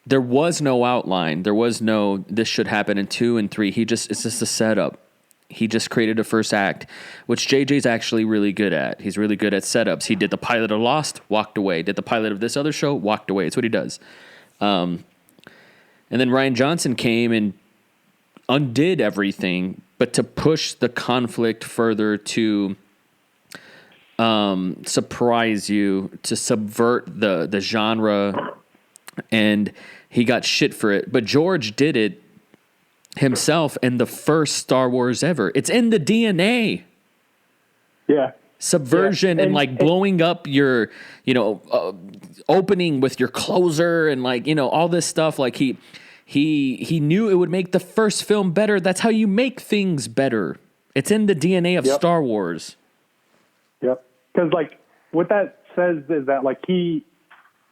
A: There was no outline. There was no, this should happen in 2 and 3. It's just a setup. He just created a first act, which JJ's actually really good at. He's really good at setups. He did the pilot of Lost, walked away. Did the pilot of this other show, walked away. It's what he does. And then Rian Johnson came and undid everything, but to push the conflict further, to surprise you, to subvert the genre, and he got shit for it. But George did it himself in the first Star Wars ever. It's in the DNA.
B: Yeah.
A: Subversion
B: Yeah.
A: and blowing up your, opening with your closer and all this stuff. He knew it would make the first film better. That's how you make things better. It's in the DNA of Star Wars.
B: Yep. Because what that says is that he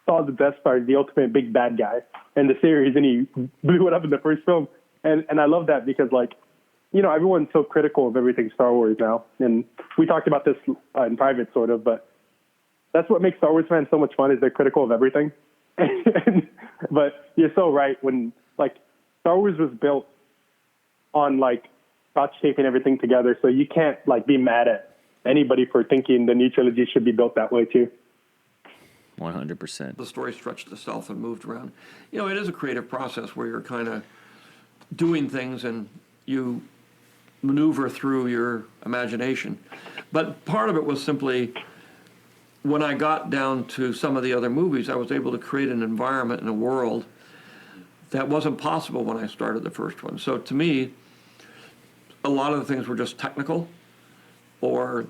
B: saw the Death Star as the ultimate big bad guy in the series, and he blew it up in the first film. And I love that because everyone's so critical of everything Star Wars now, and we talked about this in private sort of, but that's what makes Star Wars fans so much fun, is they're critical of everything. But you're so right. When Star Wars was built on Scotch taping everything together, so you can't be mad at anybody for thinking the new trilogy should be built that way too.
A: 100%.
D: The story stretched itself and moved around. It is a creative process where you're kind of doing things and you maneuver through your imagination. But part of it was simply, when I got down to some of the other movies, I was able to create an environment and a world that wasn't possible when I started the first one. So to me, a lot of the things were just technical, or,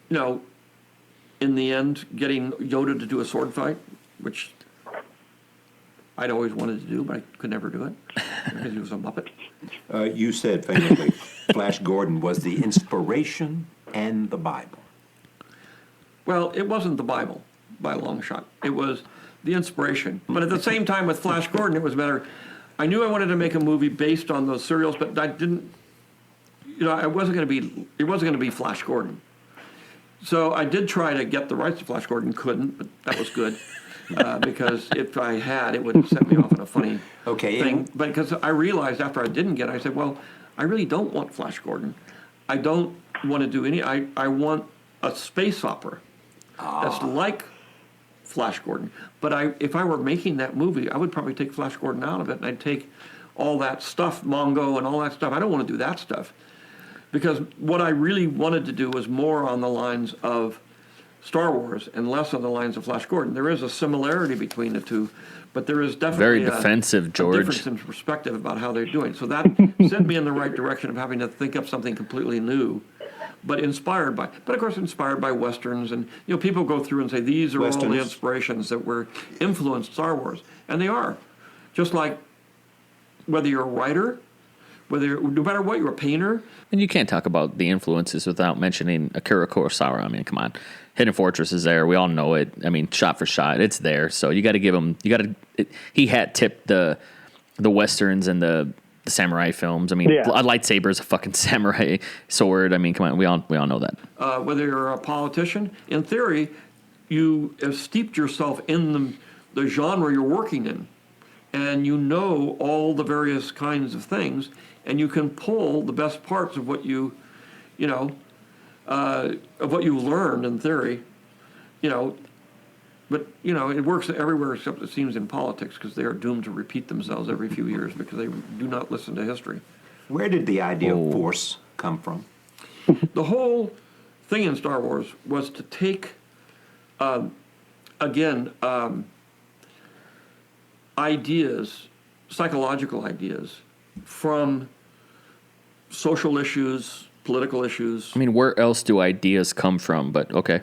D: in the end, getting Yoda to do a sword fight, which I'd always wanted to do, but I could never do it because he was a Muppet.
C: You said famously, Flash Gordon was the inspiration and the Bible.
D: Well, it wasn't the Bible by a long shot. It was the inspiration. But at the same time with Flash Gordon, it was better. I knew I wanted to make a movie based on those serials, but I didn't, it wasn't going to be Flash Gordon. So I did try to get the rights to Flash Gordon, couldn't, but that was good. Because if I had, it would have set me off on a funny thing. But because I realized after I didn't get it, I said, well, I really don't want Flash Gordon. I don't want to do any, I want a space opera that's like Flash Gordon. But if I were making that movie, I would probably take Flash Gordon out of it, and I'd take all that stuff, Mongo and all that stuff. I don't want to do that stuff. Because what I really wanted to do was more on the lines of Star Wars and less on the lines of Flash Gordon. There is a similarity between the two, but there is definitely
A: very defensive, George.
D: A difference in perspective about how they're doing. So that sent me in the right direction of having to think up something completely new, but inspired by Westerns. And people go through and say, these are all the inspirations that were influenced Star Wars. And they are. Just like whether you're a writer, no matter what, you're a painter.
A: And you can't talk about the influences without mentioning Akira Kurosawa. I mean, come on. Hidden Fortress is there. We all know it. I mean, shot for shot, it's there. So you got to give him. He hat tipped the westerns and the the samurai films. I mean,
B: Yeah.
A: a lightsaber is a fucking samurai sword. I mean, come on, we all know that.
D: Whether you're a politician, in theory, you have steeped yourself in the genre you're working in, and you know all the various kinds of things, and you can pull the best parts of what of what you learned in theory, But, it works everywhere except it seems in politics, because they are doomed to repeat themselves every few years because they do not listen to history.
C: Where did the idea of force come from?
D: The whole thing in Star Wars was to take, ideas, psychological ideas, from social issues, political issues,
A: I mean, where else do ideas come from? But okay.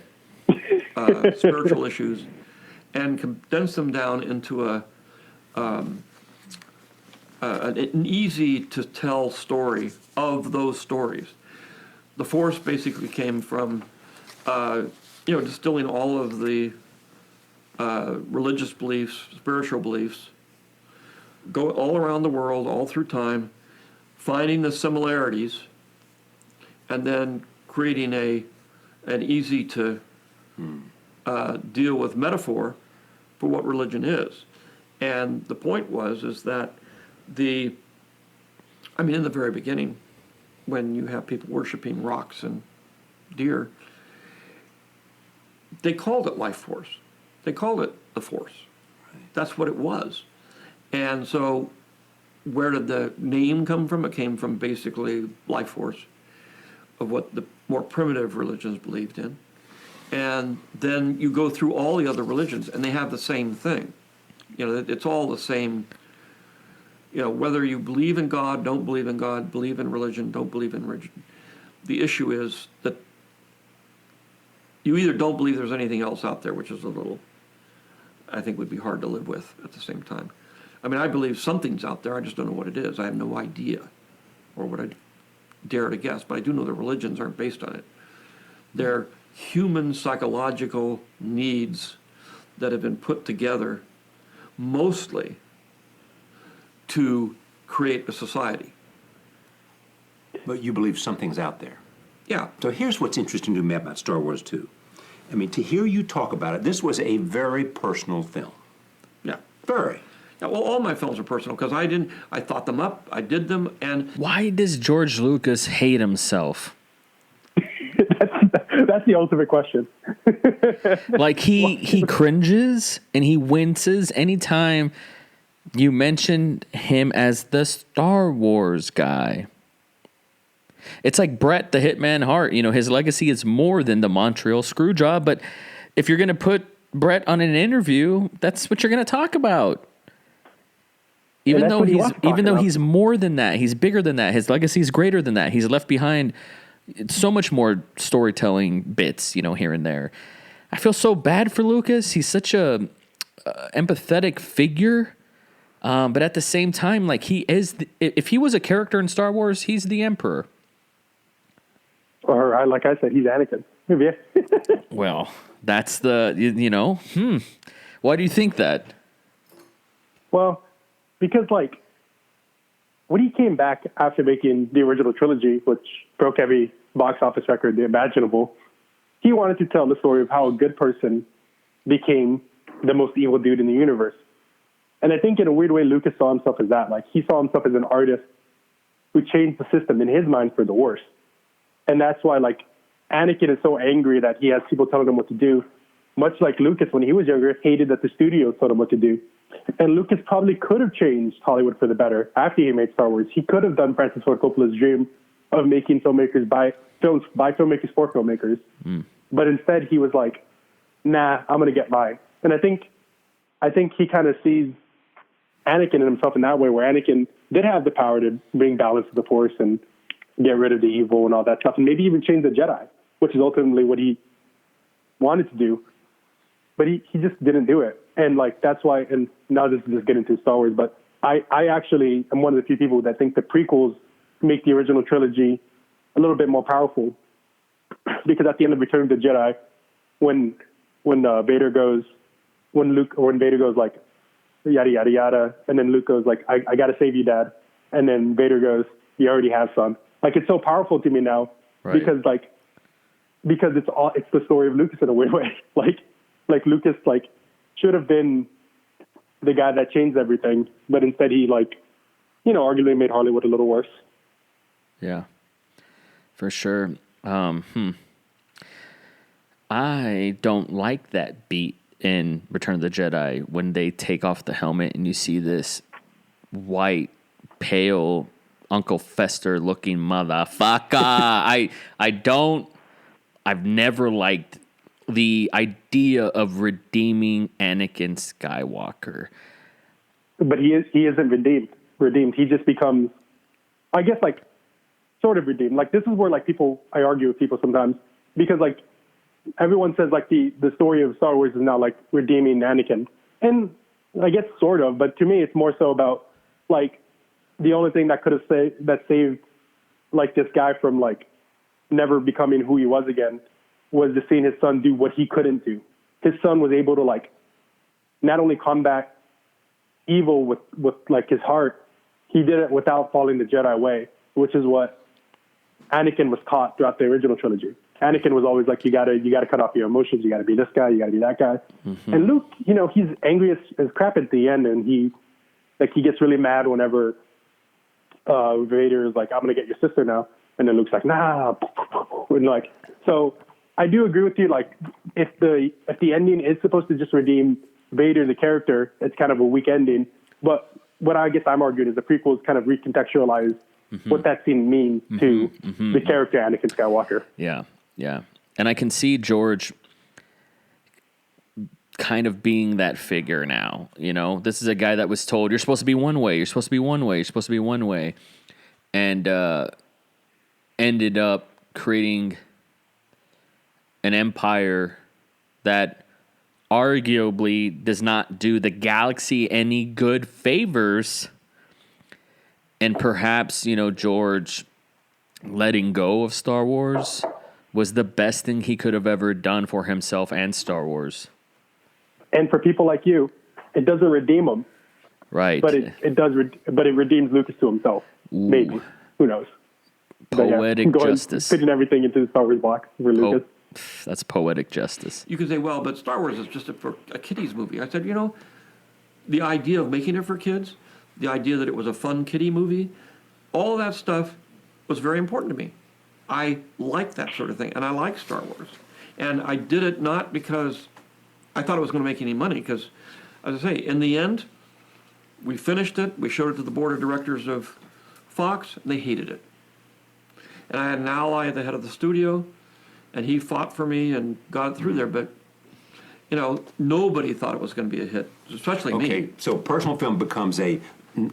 D: spiritual issues, and condense them down into an easy-to-tell story of those stories. The Force basically came from, distilling all of the religious beliefs, spiritual beliefs, go all around the world, all through time, finding the similarities, and then creating an easy to deal with metaphor for what religion is. And the point is that in the very beginning, when you have people worshiping rocks and deer, they called it life force. They called it the Force. That's what it was. And so where did the name come from? It came from basically life force, of what the more primitive religions believed in. And then you go through all the other religions, and they have the same thing. It's all the same. Whether you believe in God, don't believe in God, believe in religion, don't believe in religion. The issue is that you either don't believe there's anything else out there, which is I think would be hard to live with at the same time. I mean, I believe something's out there, I just don't know what it is. I have no idea, or what I dare to guess, but I do know the religions aren't based on it. They're human psychological needs that have been put together mostly to create a society.
C: But you believe something's out there.
D: Yeah.
C: So here's what's interesting to me about Star Wars 2. I mean, to hear you talk about it, this was a very personal film.
D: Yeah.
C: Very.
D: Yeah, well, all my films are personal because I thought them up, I did them, and
A: Why does George Lucas hate himself?
B: That's the ultimate question.
A: Like he cringes and he winces anytime you mention him as the Star Wars guy. It's like Bret the Hitman Hart. His legacy is more than the Montreal screw job, but if you're going to put Bret on an interview, that's what you're going to talk about. Even though he's more than that, he's bigger than that. His legacy is greater than that. He's left behind so much more storytelling bits, here and there. I feel so bad for Lucas. He's such a empathetic figure, but at the same time, like he is. If he was a character in Star Wars, he's the Emperor.
B: Or like I said, he's Anakin. Yeah.
A: Well, that's the Why do you think that?
B: Well, because when he came back after making the original trilogy, which broke every box office record imaginable, he wanted to tell the story of how a good person became the most evil dude in the universe. And I think in a weird way, Lucas saw himself as that. Like, he saw himself as an artist who changed the system in his mind for the worse. And that's why, Anakin is so angry that he has people telling him what to do, much like Lucas, when he was younger, hated that the studios told him what to do. And Lucas probably could have changed Hollywood for the better after he made Star Wars. He could have done Francis Ford Coppola's dream of making filmmakers buy filmmakers for filmmakers. But instead, he was like, nah, I'm going to get mine. And I think he kind of sees Anakin in himself in that way, where Anakin did have the power to bring balance to the Force and get rid of the evil and all that stuff, and maybe even change the Jedi, which is ultimately what he wanted to do. But he just didn't do it. And that's why, and now this is just getting into Star Wars, but I actually am one of the few people that think the prequels make the original trilogy a little bit more powerful. Because at the end of Return of the Jedi, when Vader goes like, yada, yada, yada, and then Luke goes like, I got to save you, Dad. And then Vader goes, "You already have, son." Like, it's so powerful to me now because it's the story of Lucas in a weird way. Like Lucas, like, should have been the guy that changed everything, but instead he, like, arguably made Hollywood a little worse.
A: Yeah, for sure. I don't like that beat in Return of the Jedi when they take off the helmet and you see this white, pale Uncle Fester looking motherfucker. I've never liked the idea of redeeming Anakin Skywalker.
B: But he isn't redeemed. He just becomes, I guess, like, sort of redeemed. Like, this is where, like, I argue with people sometimes because, like, everyone says, like, the story of Star Wars is now, like, redeeming Anakin. And I guess sort of, but to me it's more so about, like, the only thing that could have saved, like, this guy from, like, never becoming who he was again was to seeing his son do what he couldn't do. His son was able to, like, not only combat evil with like, his heart, he did it without following the Jedi way, which is what Anakin was taught throughout the original trilogy. Anakin was always like, you gotta cut off your emotions, you gotta be this guy, you gotta be that guy. Mm-hmm. And Luke, he's angry as crap at the end, and he gets really mad whenever Vader is like, "I'm gonna get your sister now," and then Luke's like, "Nah," and, like, so I do agree with you. Like, if the ending is supposed to just redeem Vader the character, it's kind of a weak ending. But what I guess I'm arguing is the prequels kind of recontextualize what that scene means to the character Anakin Skywalker.
A: Yeah, yeah, and I can see George kind of being that figure now. This is a guy that was told, "You're supposed to be one way. You're supposed to be one way. You're supposed to be one way," and ended up creating an empire that arguably does not do the galaxy any good favors. And perhaps, George letting go of Star Wars was the best thing he could have ever done for himself and Star Wars.
B: And for people like you, it doesn't redeem him.
A: Right.
B: But it does. But it redeems Lucas to himself.
A: Ooh.
B: Maybe. Who knows?
A: Poetic justice.
B: Fitting everything into the Star Wars box for Lucas.
A: That's poetic justice.
D: You could say, well, but Star Wars is just for a kiddies movie. I said, the idea of making it for kids, the idea that it was a fun kiddie movie, all of that stuff was very important to me. I like that sort of thing, and I like Star Wars. And I did it not because I thought it was going to make any money, because, as I say, in the end, we finished it, we showed it to the board of directors of Fox, and they hated it. And I had an ally at the head of the studio, and he fought for me and got it through there, but, nobody thought it was going to be a hit, especially me.
C: Okay, so personal film becomes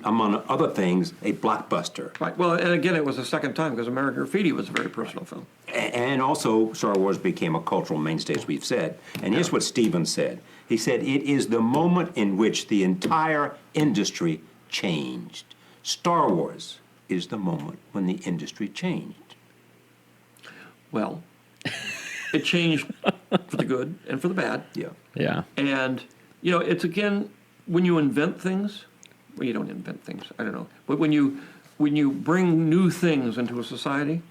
C: among other things, a blockbuster.
D: Right. Well, and again, it was the second time, because American Graffiti was a very personal film.
C: And also, Star Wars became a cultural mainstay, as we've said. And here's what Steven said. He said, it is the moment in which the entire industry changed. Star Wars is the moment when the industry changed.
D: Well, it changed for the good and for the bad.
C: Yeah.
A: Yeah.
D: And, it's, again, when you invent things, well, you don't invent things, I don't know. But when you bring new things into a society,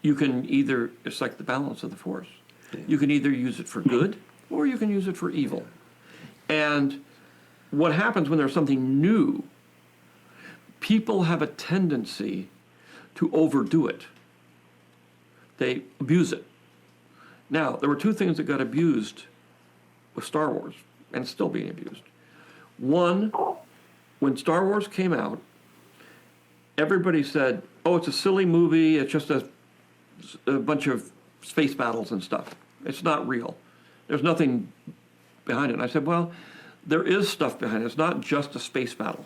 D: you can either, it's like the balance of the force. Yeah. You can either use it for good or you can use it for evil. And what happens when there's something new, people have a tendency to overdo it. They abuse it. Now, there were two things that got abused with Star Wars, and still being abused. One, when Star Wars came out, everybody said, "Oh, it's a silly movie, it's just a bunch of space battles and stuff. It's not real. There's nothing behind it." And I said, well, there is stuff behind it. It's not just a space battle.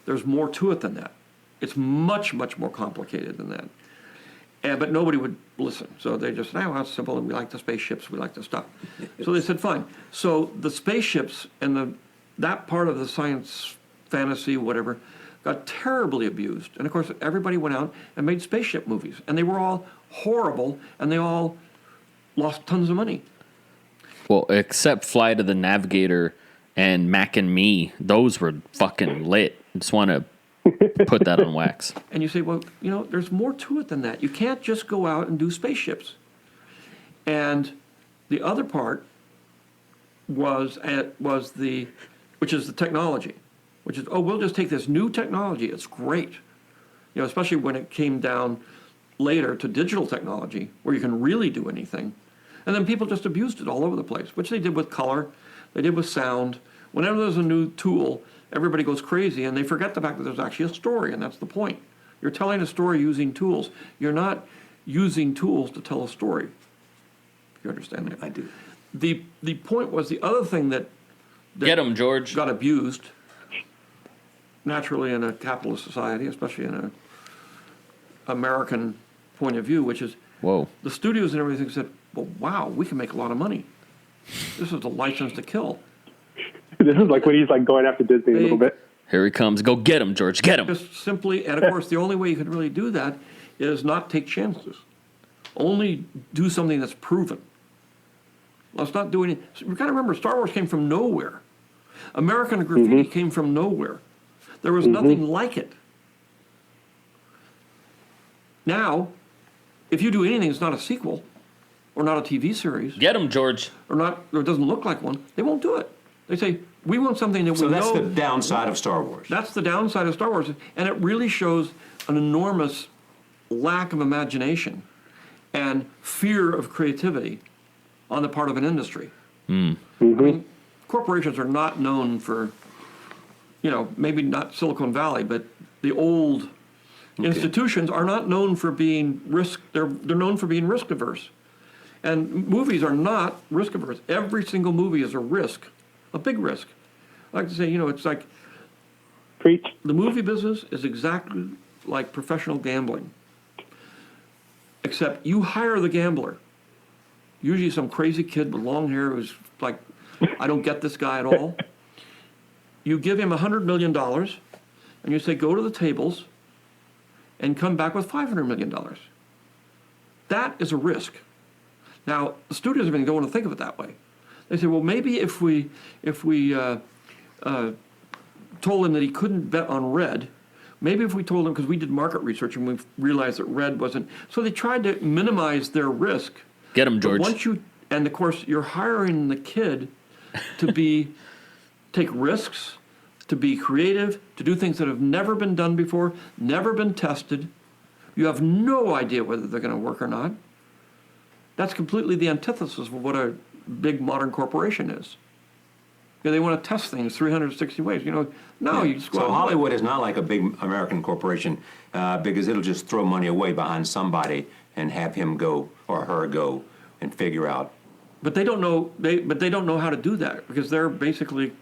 D: There's more to it than that. It's much, much more complicated than that. But nobody would listen. So they just said, "Oh, well, it's simple, and we like the spaceships, we like the stuff." So they said, fine. So the spaceships and that part of the science, fantasy, whatever, got terribly abused. And of course, everybody went out and made spaceship movies. And they were all horrible, and they all lost tons of money.
A: Well, except Flight of the Navigator and Mac and Me, those were fucking lit. Just want to put that on wax.
D: And you say, well, there's more to it than that. You can't just go out and do spaceships. And the other part was which is the technology, which is, we'll just take this new technology. It's great. Especially when it came down later to digital technology where you can really do anything. And then people just abused it all over the place, which they did with color, they did with sound. Whenever there's a new tool, everybody goes crazy and they forget the fact that there's actually a story, and that's the point. You're telling a story using tools. You're not using tools to tell a story. If you understand that.
C: I do.
D: The point was the other thing that
A: Get him, George.
D: got abused, naturally in a capitalist society, especially in an American point of view, which is
A: Whoa.
D: the studios and everything said, well, wow, we can make a lot of money. This is a license to kill.
B: This is like when he's like going after Disney a little bit.
A: Here he comes. Go get him, George. Get him.
D: Just simply, and of course, the only way you can really do that is not take chances. Only do something that's proven. Let's not do any. We've got to remember, Star Wars came from nowhere. American Graffiti came from nowhere. There was nothing like it. Now, if you do anything that's not a sequel, or not a TV series,
A: Get him, George.
D: or it doesn't look like one, they won't do it. They say, we want something that we know.
C: So that's the downside of Star Wars.
D: That's the downside of Star Wars, and it really shows an enormous lack of imagination and fear of creativity on the part of an industry. I mean, corporations are not known for, maybe not Silicon Valley, but the old institutions are not known for being they're known for being risk averse. And movies are not risk averse. Every single movie is a risk, a big risk. I like to say, it's like
B: Preach.
D: the movie business is exactly like professional gambling, except you hire the gambler. Usually some crazy kid with long hair who's like, I don't get this guy at all. You give him $100 million, and you say, go to the tables and come back with $500 million. That is a risk. Now, the studios don't want to think of it that way. They say, well, maybe if we told him that he couldn't bet on red, maybe if we told him, because we did market research and we realized that red wasn't, so they tried to minimize their risk.
A: Get him, George.
D: And of course, you're hiring the kid to take risks, to be creative, to do things that have never been done before, never been tested. You have no idea whether they're going to work or not. That's completely the antithesis of what a big modern corporation is. They want to test things 360 ways. You just go out
C: So
D: and
C: Hollywood is not like a big American corporation because it'll just throw money away behind somebody and have him go or her go and figure out.
D: But they don't know. They don't know how to do that because they're basically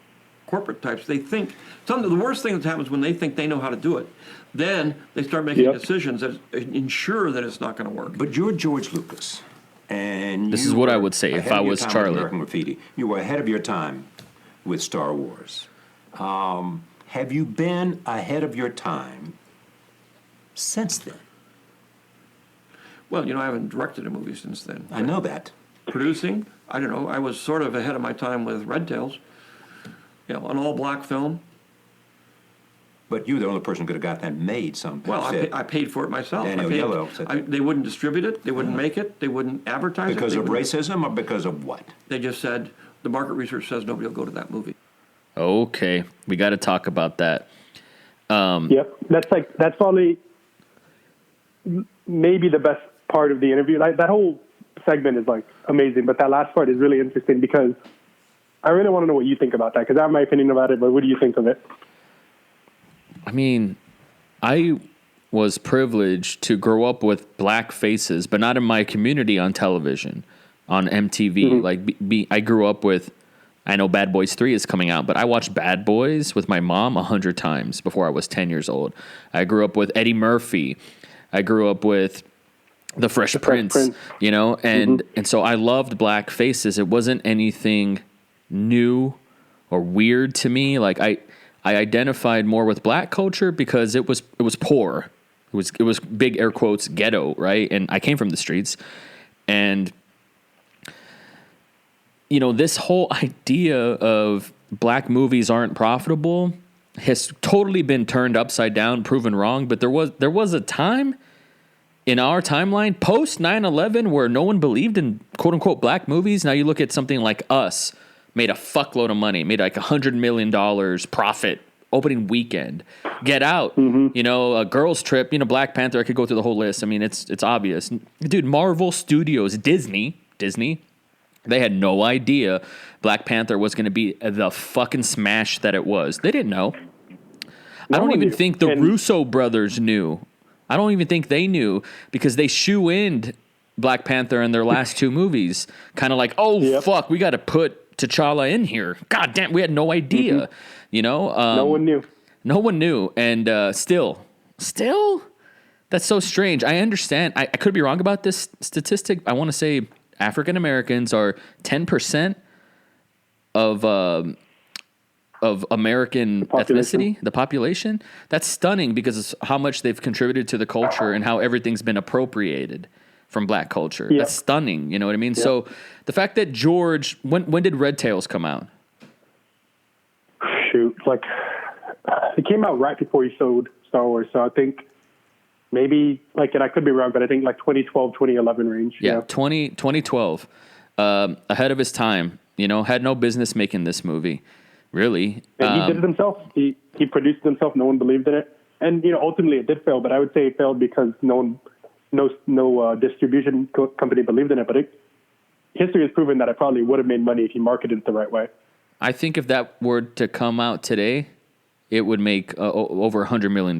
D: corporate types. They think the worst thing that happens when they think they know how to do it. Then they start making decisions that ensure that it's not going to work.
C: But you're George Lucas, and
A: This is what I would say if I was Charlie.
C: American Graffiti. You were ahead of your time with Star Wars. Have you been ahead of your time since then?
D: Well, I haven't directed a movie since then.
C: I know that.
D: Producing, I don't know. I was sort of ahead of my time with Red Tails. An all-black film.
C: But you, the only person who could have got that made something.
D: Well, I paid for it myself.
C: Daniel Yellow said that.
D: They wouldn't distribute it. They wouldn't make it. They wouldn't advertise it.
C: Because of racism or because of what?
D: They just said, the market research says nobody will go to that movie.
A: Okay. We got to talk about that.
B: Yep. That's probably maybe the best part of the interview. Like that whole segment is like amazing, but that last part is really interesting because I really want to know what you think about that because I have my opinion about it, but what do you think of it?
A: I mean, I was privileged to grow up with black faces, but not in my community on television, on MTV. Like, I grew up with, I know Bad Boys 3 is coming out, but I watched Bad Boys with my mom 100 times before I was 10 years old. I grew up with Eddie Murphy. I grew up with The Fresh Prince, and so I loved black faces. It wasn't anything new or weird to me. Like I identified more with black culture because it was poor. It was big air quotes ghetto, right? And I came from the streets, and this whole idea of black movies aren't profitable has totally been turned upside down, proven wrong. But there was a time in our timeline post 9/11 where no one believed in quote unquote black movies. Now you look at something like Us, made a fuckload of money, made like $100 million profit opening weekend. Get Out, a Girls Trip, Black Panther. I could go through the whole list. I mean, it's obvious, dude. Marvel Studios, Disney, they had no idea Black Panther was going to be the fucking smash that it was. They didn't know. I don't even think the Russo brothers knew. I don't even think they knew because they shoe-inned Black Panther in their last two movies. Kind of like, fuck, we got to put T'Challa in here. God damn, we had no idea. No
B: one knew.
A: No one knew. And still, that's so strange. I understand. I could be wrong about this statistic. I want to say African Americans are 10% of American ethnicity, the population. That's stunning because of how much they've contributed to the culture and how everything's been appropriated from black culture. That's stunning. You know what I mean? Yeah. So the fact that George, when did Red Tails come out?
B: Shoot, it came out right before he showed Star Wars. So I think maybe and I could be wrong, but I think 2012, 2011 range.
A: Yeah. 2012, ahead of his time, had no business making this movie. Really?
B: And he did it himself. He produced it himself. No one believed in it. And, ultimately it did fail, but I would say it failed because no distribution company believed in it. But history has proven that it probably would have made money if he marketed it the right way.
A: I think if that were to come out today, it would make over $100 million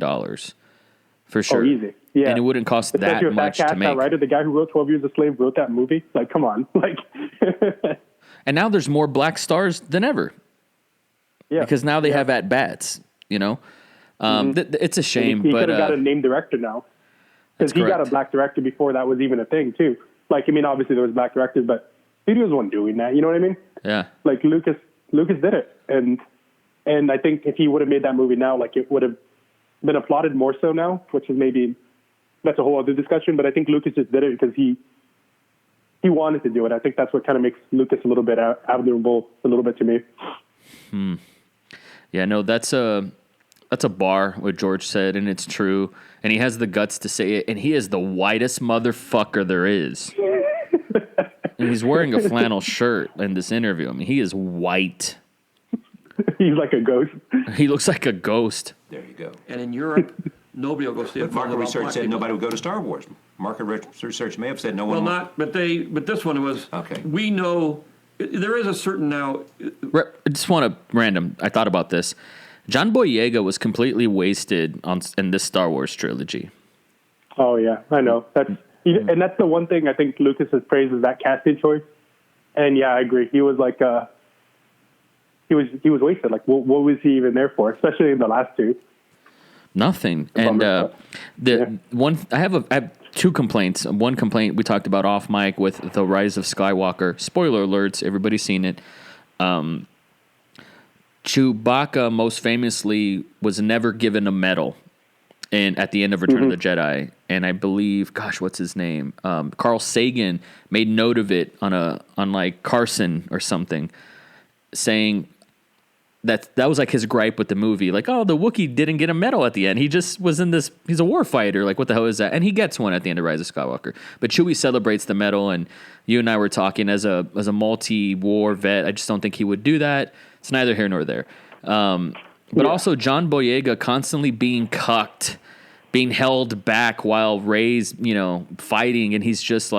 A: for sure.
B: Oh, easy. Yeah.
A: And it wouldn't cost that much to make.
B: Right? The guy who wrote 12 Years a Slave wrote that movie. Come on.
A: And now there's more black stars than ever. Yeah, because now they have at-bats, It's a shame.
B: He could have got a named director now. Because he got a black director before that was even a thing, too. Obviously there was black directors, but studios weren't doing that. You know what I mean?
A: Yeah.
B: Lucas did it. And I think if he would have made that movie now, it would have been applauded more so now, which is that's a whole other discussion. But I think Lucas just did it because he wanted to do it. I think that's what kind of makes Lucas a little bit admirable a little bit to me.
A: Yeah, no, that's a bar, what George said, and it's true. And he has the guts to say it, and he is the whitest motherfucker there is. And he's wearing a flannel shirt in this interview. I mean, he is white.
B: He's like a ghost.
A: He looks like a ghost.
C: There you go.
D: And in Europe, nobody will go see it.
C: Market research said nobody would go to Star Wars. Market research may have said no one.
D: Well, but this one was.
C: Okay.
D: We know. There is a certain now.
A: I just want to random. I thought about this. John Boyega was completely wasted in this Star Wars trilogy.
B: Oh yeah, I know. And that's the one thing I think Lucas has praised is that casting choice. And yeah, I agree. He was he was wasted. What was he even there for? Especially in the last two.
A: Nothing. And I have two complaints. One complaint we talked about off mic with The Rise of Skywalker. Spoiler alerts, everybody's seen it. Chewbacca most famously was never given a medal at the end of Return of the Jedi. And I believe, what's his name? Carl Sagan made note of it on Carson or something, saying that was his gripe with the movie. The Wookiee didn't get a medal at the end. He just was in this, he's a warfighter. What the hell is that? And he gets one at the end of Rise of Skywalker. But Chewie celebrates the medal, and you and I were talking as a multi-war vet, I just don't think he would do that. It's neither here nor there. But also John Boyega constantly being cucked, being held back while Rey's, fighting, and he's just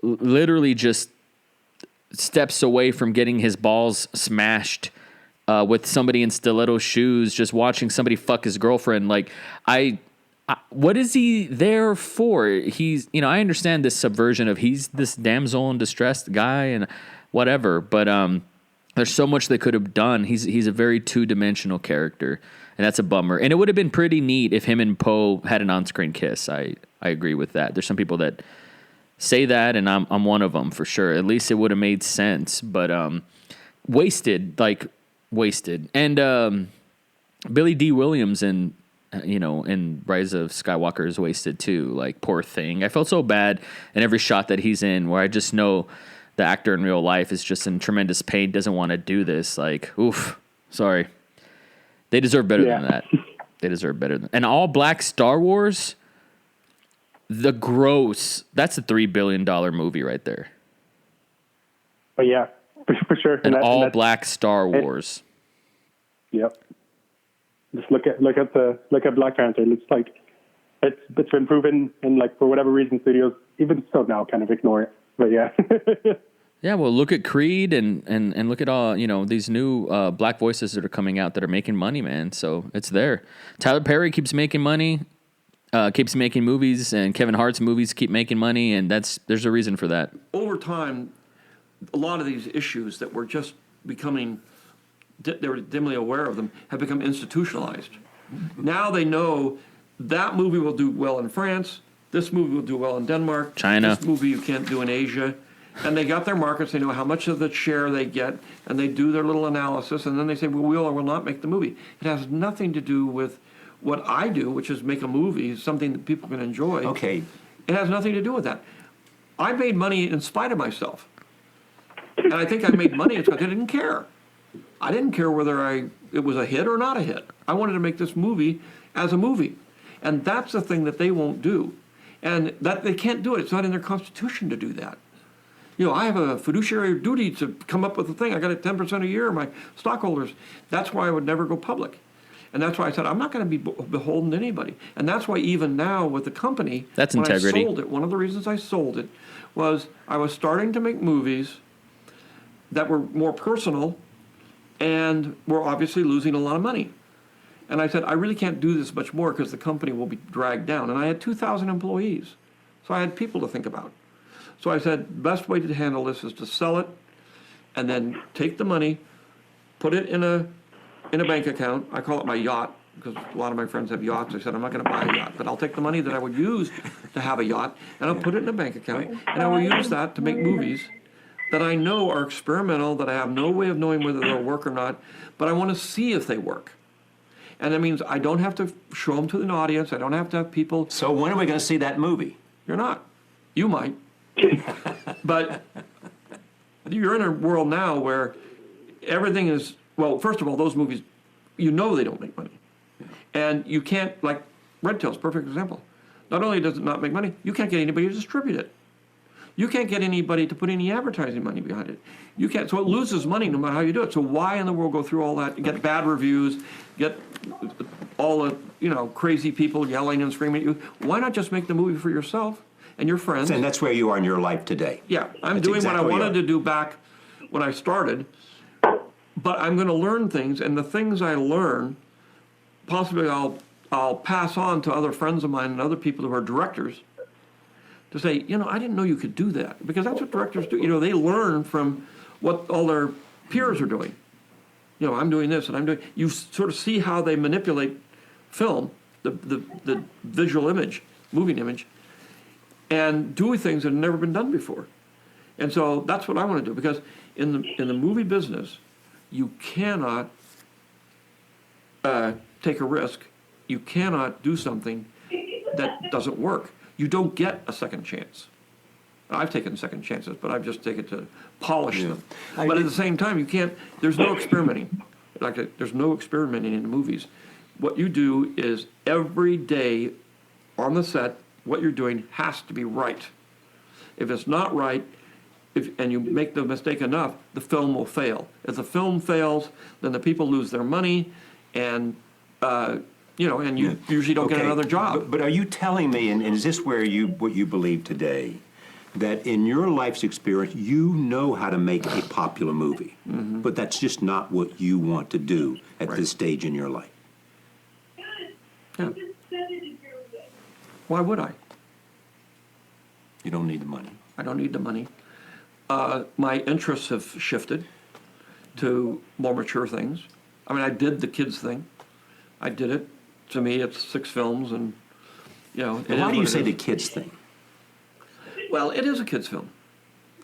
A: literally just steps away from getting his balls smashed with somebody in stiletto shoes, just watching somebody fuck his girlfriend. What is he there for? He's, I understand this subversion of he's this damsel in distress guy and whatever, but there's so much they could have done. He's a very two-dimensional character, and that's a bummer. And it would have been pretty neat if him and Poe had an on-screen kiss. I agree with that. There's some people that say that, and I'm one of them for sure. At least it would have made sense, but wasted. And Billy D. Williams in Rise of Skywalker is wasted too. Poor thing. I felt so bad in every shot that he's in, where I just know the actor in real life is just in tremendous pain, doesn't want to do this. Oof, sorry. They deserve better
B: Yeah.
A: than that. They deserve better than. And all black Star Wars, the gross, that's a $3 billion movie right there.
B: But yeah, for sure.
A: An
B: And
A: all
B: that's-
A: black Star Wars.
B: Yep. Just look at Black Panther. It's like it's been proven, and like for whatever reason, studios even still now kind of ignore it. But yeah.
A: Yeah, well, look at Creed and look at all, these new black voices that are coming out that are making money, man. So it's there. Tyler Perry keeps making money, keeps making movies, and Kevin Hart's movies keep making money, and there's a reason for that.
D: Over time, a lot of these issues that were just becoming, they were dimly aware of them, have become institutionalized. Now they know that movie will do well in France, this movie will do well in Denmark,
A: China.
D: this movie you can't do in Asia. And they got their markets, they know how much of the share they get, and they do their little analysis, and then they say, well, we will or will not make the movie. It has nothing to do with what I do, which is make a movie, something that people can enjoy.
C: Okay.
D: It has nothing to do with that. I made money in spite of myself. And I think I made money because I didn't care. I didn't care whether it was a hit or not a hit. I wanted to make this movie as a movie. And that's the thing that they won't do. And that they can't do it. It's not in their constitution to do that. I have a fiduciary duty to come up with a thing. I got it 10% a year, my stockholders. That's why I would never go public. And that's why I said, I'm not going to be beholden to anybody. And that's why even now with the company,
A: That's
D: when
A: integrity.
D: I sold it, one of the reasons I sold it was I was starting to make movies that were more personal and were obviously losing a lot of money. And I said, I really can't do this much more because the company will be dragged down. And I had 2,000 employees. So I had people to think about. So I said, best way to handle this is to sell it and then take the money, put it in a bank account. I call it my yacht because a lot of my friends have yachts. I said, I'm not going to buy a yacht, but I'll take the money that I would use to have a yacht and I'll put it in a bank account and I will use that to make movies that I know are experimental, that I have no way of knowing whether they'll work or not, but I want to see if they work. And that means I don't have to show them to an audience. I don't have to have people.
C: So when are we going to see that movie?
D: You're not. You might. But you're in a world now where everything is, well, first of all, those movies, they don't make money. And you can't, like Red Tail's perfect example. Not only does it not make money, you can't get anybody to distribute it. You can't get anybody to put any advertising money behind it. You can't, so it loses money no matter how you do it. So why in the world go through all that, get bad reviews, get all the, crazy people yelling and screaming at you? Why not just make the movie for yourself and your friends?
C: And that's where you are in your life today.
D: Yeah, I'm
C: That's
D: doing
C: exactly
D: what I
C: what
D: wanted
C: you
D: to do back when I started, but I'm going to learn things, and the things I learn, possibly I'll pass on to other friends of mine and other people who are directors to say, I didn't know you could do that, because that's what directors do. They learn from what all their peers are doing. I'm doing this, and I'm doing. You sort of see how they manipulate film, the visual image, moving image, and doing things that have never been done before. And so that's what I want to do, because in the movie business, you cannot take a risk. You cannot do something that doesn't work. You don't get a second chance. I've taken second chances, but I've just taken to polish them. But at the same time, you can't. There's no experimenting. There's no experimenting in the movies. What you do is every day on the set, what you're doing has to be right. If it's not right, and you make the mistake enough, the film will fail. If the film fails, then the people lose their money, and and you usually don't get another job.
C: But are you telling me, and is this what you believe today, that in your life's experience, you know how to make a popular movie, but that's just not what you want to do at this stage in your life?
D: Yeah. Why would I?
C: You don't need the money.
D: I don't need the money. My interests have shifted to more mature things. I mean, I did the kids thing. I did it. To me, it's 6 films, and
C: Why do you say the kids thing?
D: Well, it is a kids film.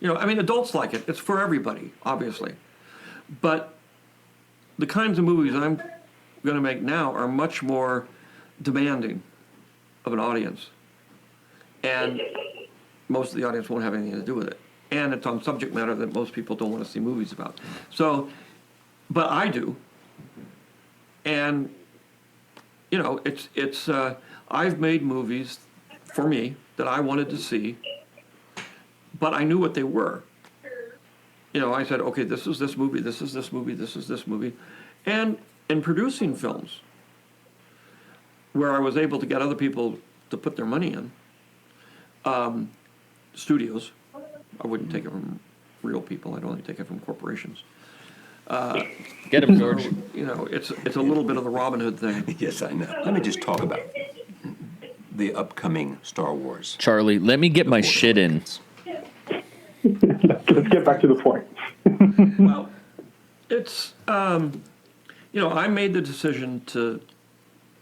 D: Adults like it. It's for everybody, obviously. But the kinds of movies I'm going to make now are much more demanding of an audience, and most of the audience won't have anything to do with it. And it's on subject matter that most people don't want to see movies about. So, but I do. And, you know, it's I've made movies for me that I wanted to see, but I knew what they were. You know, I said, okay, this is this movie, this is this movie, this is this movie. And in producing films, where I was able to get other people to put their money in, studios, I wouldn't take it from real people, I'd only take it from corporations.
A: Get him, George.
D: So, you know, it's a little bit of the Robin Hood thing.
C: Yes, I know. Let me just talk about the upcoming Star Wars.
A: Charlie, let me get my shit in.
B: Let's get back to the point.
D: Well, it's, you know, I made the decision to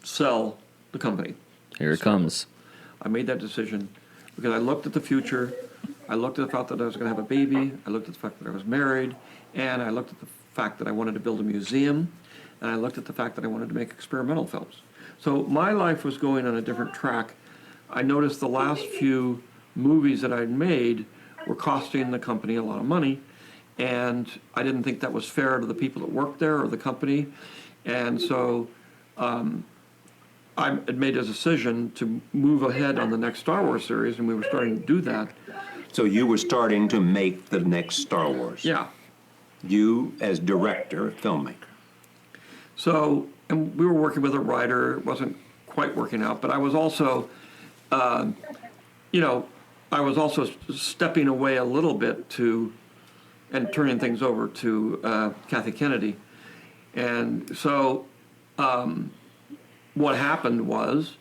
D: sell the company.
A: Here it comes.
D: I made that decision because I looked at the future. I looked at the fact that I was going to have a baby. I looked at the fact that I was married. And I looked at the fact that I wanted to build a museum. And I looked at the fact that I wanted to make experimental films. So my life was going on a different track. I noticed the last few movies that I'd made were costing the company a lot of money. And I didn't think that was fair to the people that worked there or the company. And so I had made a decision to move ahead on the next Star Wars series, and we were starting to do that.
C: So you were starting to make the next Star Wars.
D: Yeah.
C: You as director, filmmaker.
D: So, and we were working with a writer. It wasn't quite working out, but I was also, you know, I was also stepping away a little bit to, and turning things over to Kathy Kennedy. And so what happened was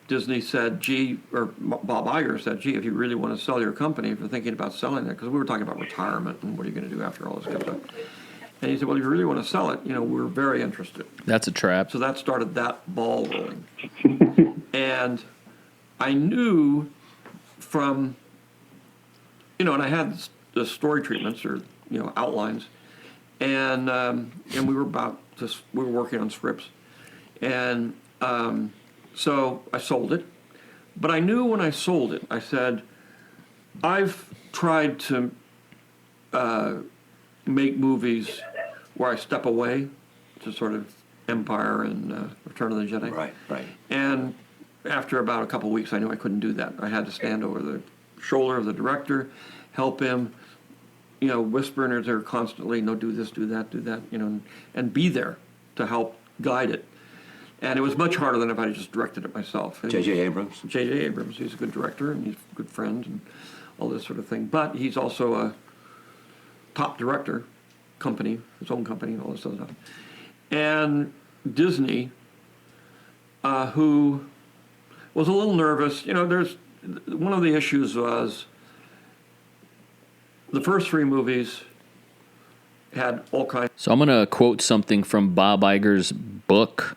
D: Disney said, gee, or Bob Iger said, gee, if you really want to sell your company, if you're thinking about selling it, because we were talking about retirement and what are you going to do after all this kind of stuff. And he said, well, if you really want to sell it, you know, we're very interested.
A: That's a trap.
D: So that started that ball rolling. And I knew from, you know, and I had the story treatments or, you know, outlines, and we were we were working on scripts. And so I sold it. But I knew when I sold it, I said, I've tried to make movies where I step away to sort of Empire and Return of the Jedi.
C: Right, right.
D: And after about a couple of weeks, I knew I couldn't do that. I had to stand over the shoulder of the director, help him, you know, whisper in his ear constantly, no, do this, do that, you know, and be there to help guide it. And it was much harder than if I had just directed it myself.
C: J.J. Abrams?
D: J.J. Abrams, he's a good director and he's a good friend and all this sort of thing. But he's also a top director, company, his own company and all this other stuff. And Disney, who was a little nervous, you know, one of the issues was the first three movies had all kinds.
A: So I'm going to quote something from Bob Iger's book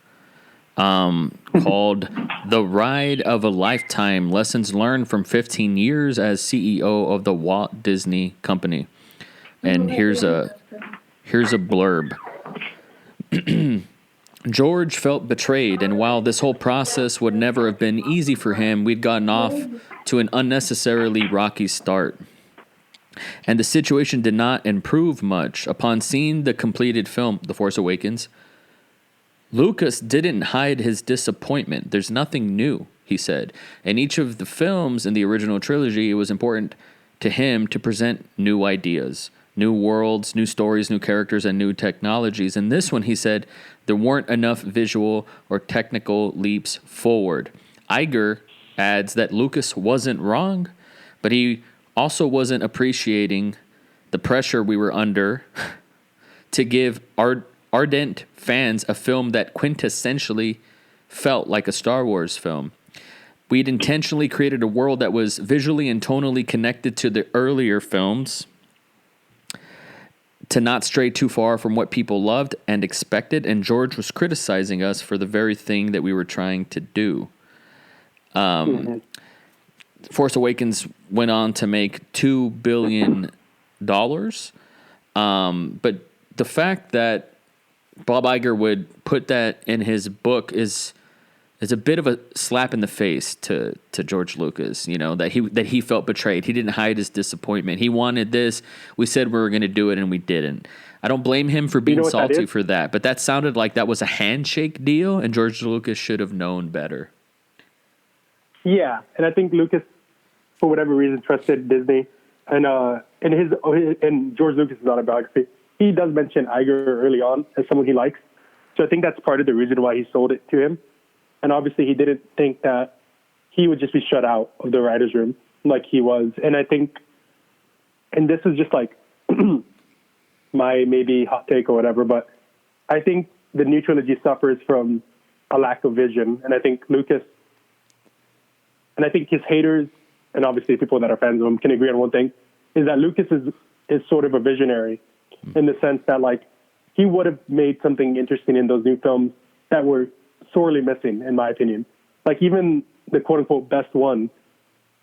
A: called The Ride of a Lifetime, Lessons Learned from 15 Years as CEO of the Walt Disney Company. And here's a blurb. George felt betrayed, and while this whole process would never have been easy for him, we'd gotten off to an unnecessarily rocky start. And the situation did not improve much. Upon seeing the completed film, The Force Awakens, Lucas didn't hide his disappointment. There's nothing new, he said. In each of the films in the original trilogy, it was important to him to present new ideas, new worlds, new stories, new characters, and new technologies. In this one, he said, there weren't enough visual or technical leaps forward. Iger adds that Lucas wasn't wrong, but he also wasn't appreciating the pressure we were under to give ardent fans a film that quintessentially felt like a Star Wars film. We'd intentionally created a world that was visually and tonally connected to the earlier films, to not stray too far from what people loved and expected, and George was criticizing us for the very thing that we were trying to do. Force Awakens went on to make $2 billion, but the fact that Bob Iger would put that in his book is It's a bit of a slap in the face to George Lucas, you know, that he felt betrayed. He didn't hide his disappointment. He wanted this. We said we were going to do it, and we didn't. I don't blame him for being salty for that, but that sounded like that was a handshake deal, and George Lucas should have known better.
B: Yeah, and I think Lucas, for whatever reason, trusted Disney. And in George Lucas's autobiography, he does mention Iger early on as someone he likes. So I think that's part of the reason why he sold it to him. And obviously, he didn't think that he would just be shut out of the writer's room like he was. And I think, and this is just like my maybe hot take or whatever, but I think the new trilogy suffers from a lack of vision. And I think Lucas, and I think his haters, and obviously people that are fans of him, can agree on one thing, is that Lucas is sort of a visionary in the sense that, like, he would have made something interesting in those new films that were sorely missing, in my opinion. Like, even the quote-unquote best one,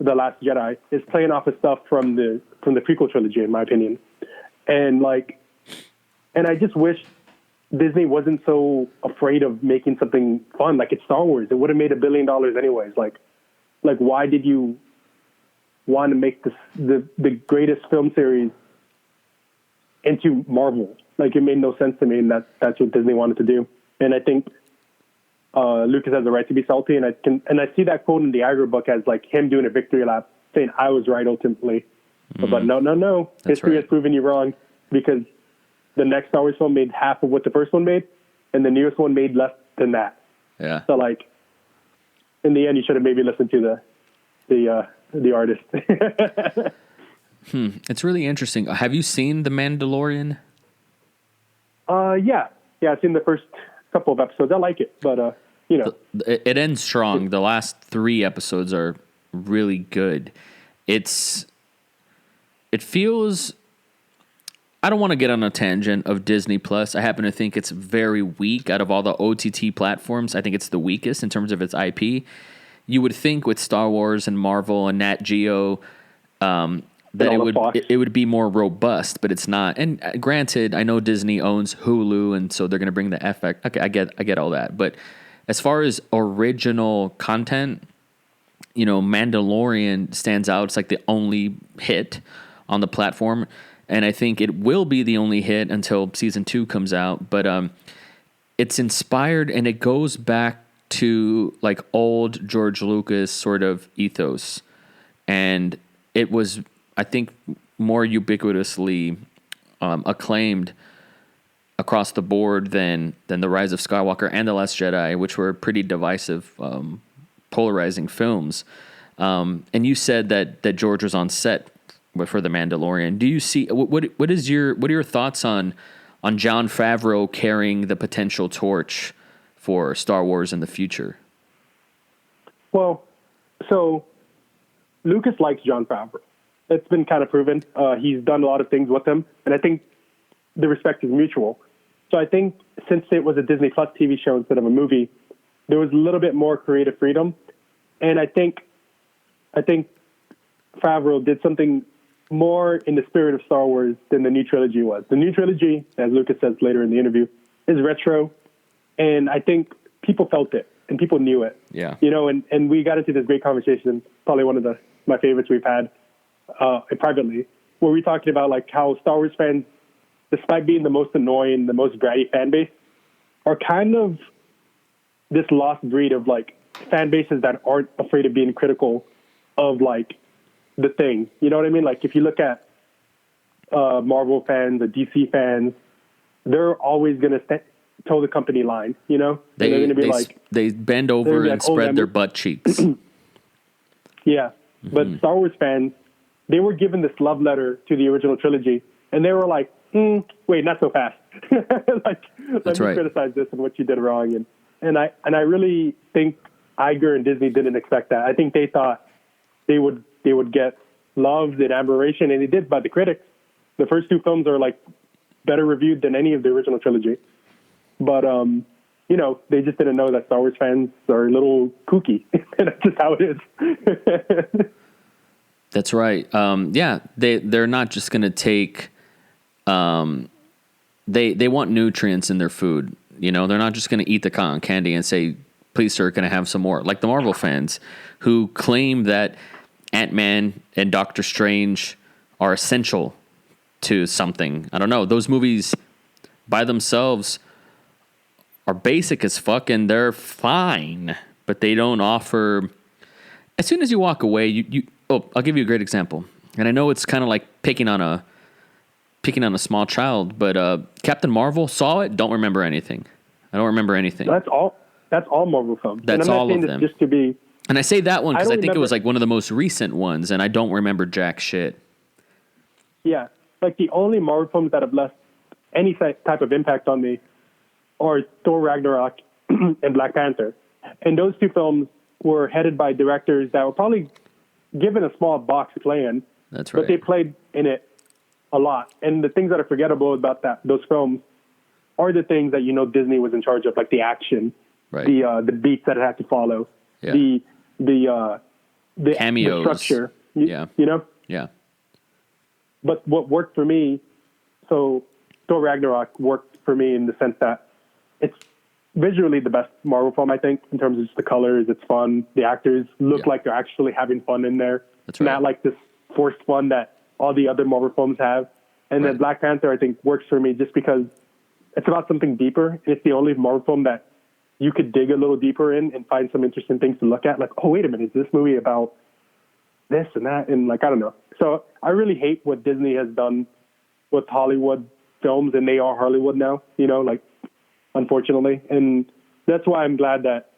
B: The Last Jedi, is playing off of stuff from the prequel trilogy, in my opinion. And I just wish Disney wasn't so afraid of making something fun. Like, it's Star Wars. It would have made $1 billion anyways. Like, why did you want to make this the greatest film series into Marvel? Like, it made no sense to me, and that's what Disney wanted to do. And I think Lucas has the right to be salty, and I see that quote in the Iger book as like him doing a victory lap, saying I was right ultimately. But no, history has proven you wrong, because the next Star Wars film made half of what the first one made, and the newest one made less than that.
A: Yeah.
B: So, like, in the end, you should have maybe listened to the artist.
A: It's really interesting. Have you seen The Mandalorian?
B: Yeah, I've seen the first couple of episodes. I like it, but you know,
A: it ends strong. The last 3 episodes are really good. It feels. I don't want to get on a tangent of Disney Plus. I happen to think it's very weak out of all the OTT platforms. I think it's the weakest in terms of its IP. You would think with Star Wars and Marvel and Nat Geo that it would be more robust, but it's not. And granted, I know Disney owns Hulu, and so they're going to bring the FX. Okay, I get all that. But as far as original content, you know, Mandalorian stands out. It's like the only hit on the platform, and I think it will be the only hit until season 2 comes out. But it's inspired, and it goes back to like old George Lucas sort of ethos, and it was, I think, more ubiquitously acclaimed across the board than The Rise of Skywalker and The Last Jedi, which were pretty divisive, polarizing films. And you said that George was on set for The Mandalorian. Do you see what are your thoughts on Jon Favreau carrying the potential torch for Star Wars in the future?
B: Well, so Lucas likes Jon Favreau. It's been kind of proven. He's done a lot of things with him, and I think the respect is mutual. So I think since it was a Disney Plus TV show instead of a movie, there was a little bit more creative freedom. And I think Favreau did something more in the spirit of Star Wars than the new trilogy was. The new trilogy, as Lucas says later in the interview, is retro, and I think people felt it and people knew it.
A: Yeah.
B: You know, and we got into this great conversation, probably one of my favorites we've had privately, where we talked about like how Star Wars fans, despite being the most annoying, the most bratty fan base, are kind of this lost breed of like fan bases that aren't afraid of being critical of like the thing. You know what I mean? Like if you look at Marvel fans, the DC fans, they're always going to toe the company line, you know?
A: They're going to be they bend over and
B: like,
A: spread their butt cheeks.
B: Yeah. But Star Wars fans, they were given this love letter to the original trilogy, and they were like, wait, not so fast. Let me criticize this and what you did wrong. And I really think Iger and Disney didn't expect that. I think they thought they would get loved and admiration, and they did by the critics. The first 2 films are like better reviewed than any of the original trilogy. But you know, they just didn't know that Star Wars fans are a little kooky. That's just how it is.
A: That's right. Yeah, they're not just going to take. They want nutrients in their food. You know, they're not just going to eat the cotton candy and say, please, sir, can I have some more? Like the Marvel fans who claim that Ant-Man and Doctor Strange are essential to something. I don't know. Those movies by themselves are basic as fuck and they're fine, but they don't offer. As soon as you walk away, I'll give you a great example. And I know it's kind of like picking on a small child, but Captain Marvel, saw it, don't remember anything. I don't remember anything.
B: That's all Marvel films.
A: That's all of them.
B: Just to be.
A: And I say that one because I think
B: remember.
A: it was like one of the most recent ones, and I don't remember jack shit.
B: Yeah, like the only Marvel films that have left any type of impact on me are Thor Ragnarok and Black Panther. And those two films were headed by directors that were probably given a small box to play in.
A: That's right.
B: But they played in it a lot. And the things that are forgettable about those films are the things that, Disney was in charge of, like the action,
A: Right.
B: the beats that it had to follow,
A: Yeah.
B: the
A: Cameos.
B: the structure,
A: Yeah. Yeah.
B: But what worked for me, so Thor Ragnarok worked for me in the sense that it's visually the best Marvel film, I think, in terms of just the colors. It's fun. The actors look like they're actually having fun in there.
A: That's right.
B: Not like this forced fun that all the other Marvel films have. And then Black Panther, I think, works for me just because it's about something deeper. It's the only Marvel film that you could dig a little deeper in and find some interesting things to look at. Like, oh, wait a minute, is this movie about this and that? And like, I don't know. So I really hate what Disney has done with Hollywood films, and they are Hollywood now, unfortunately. And that's why I'm glad that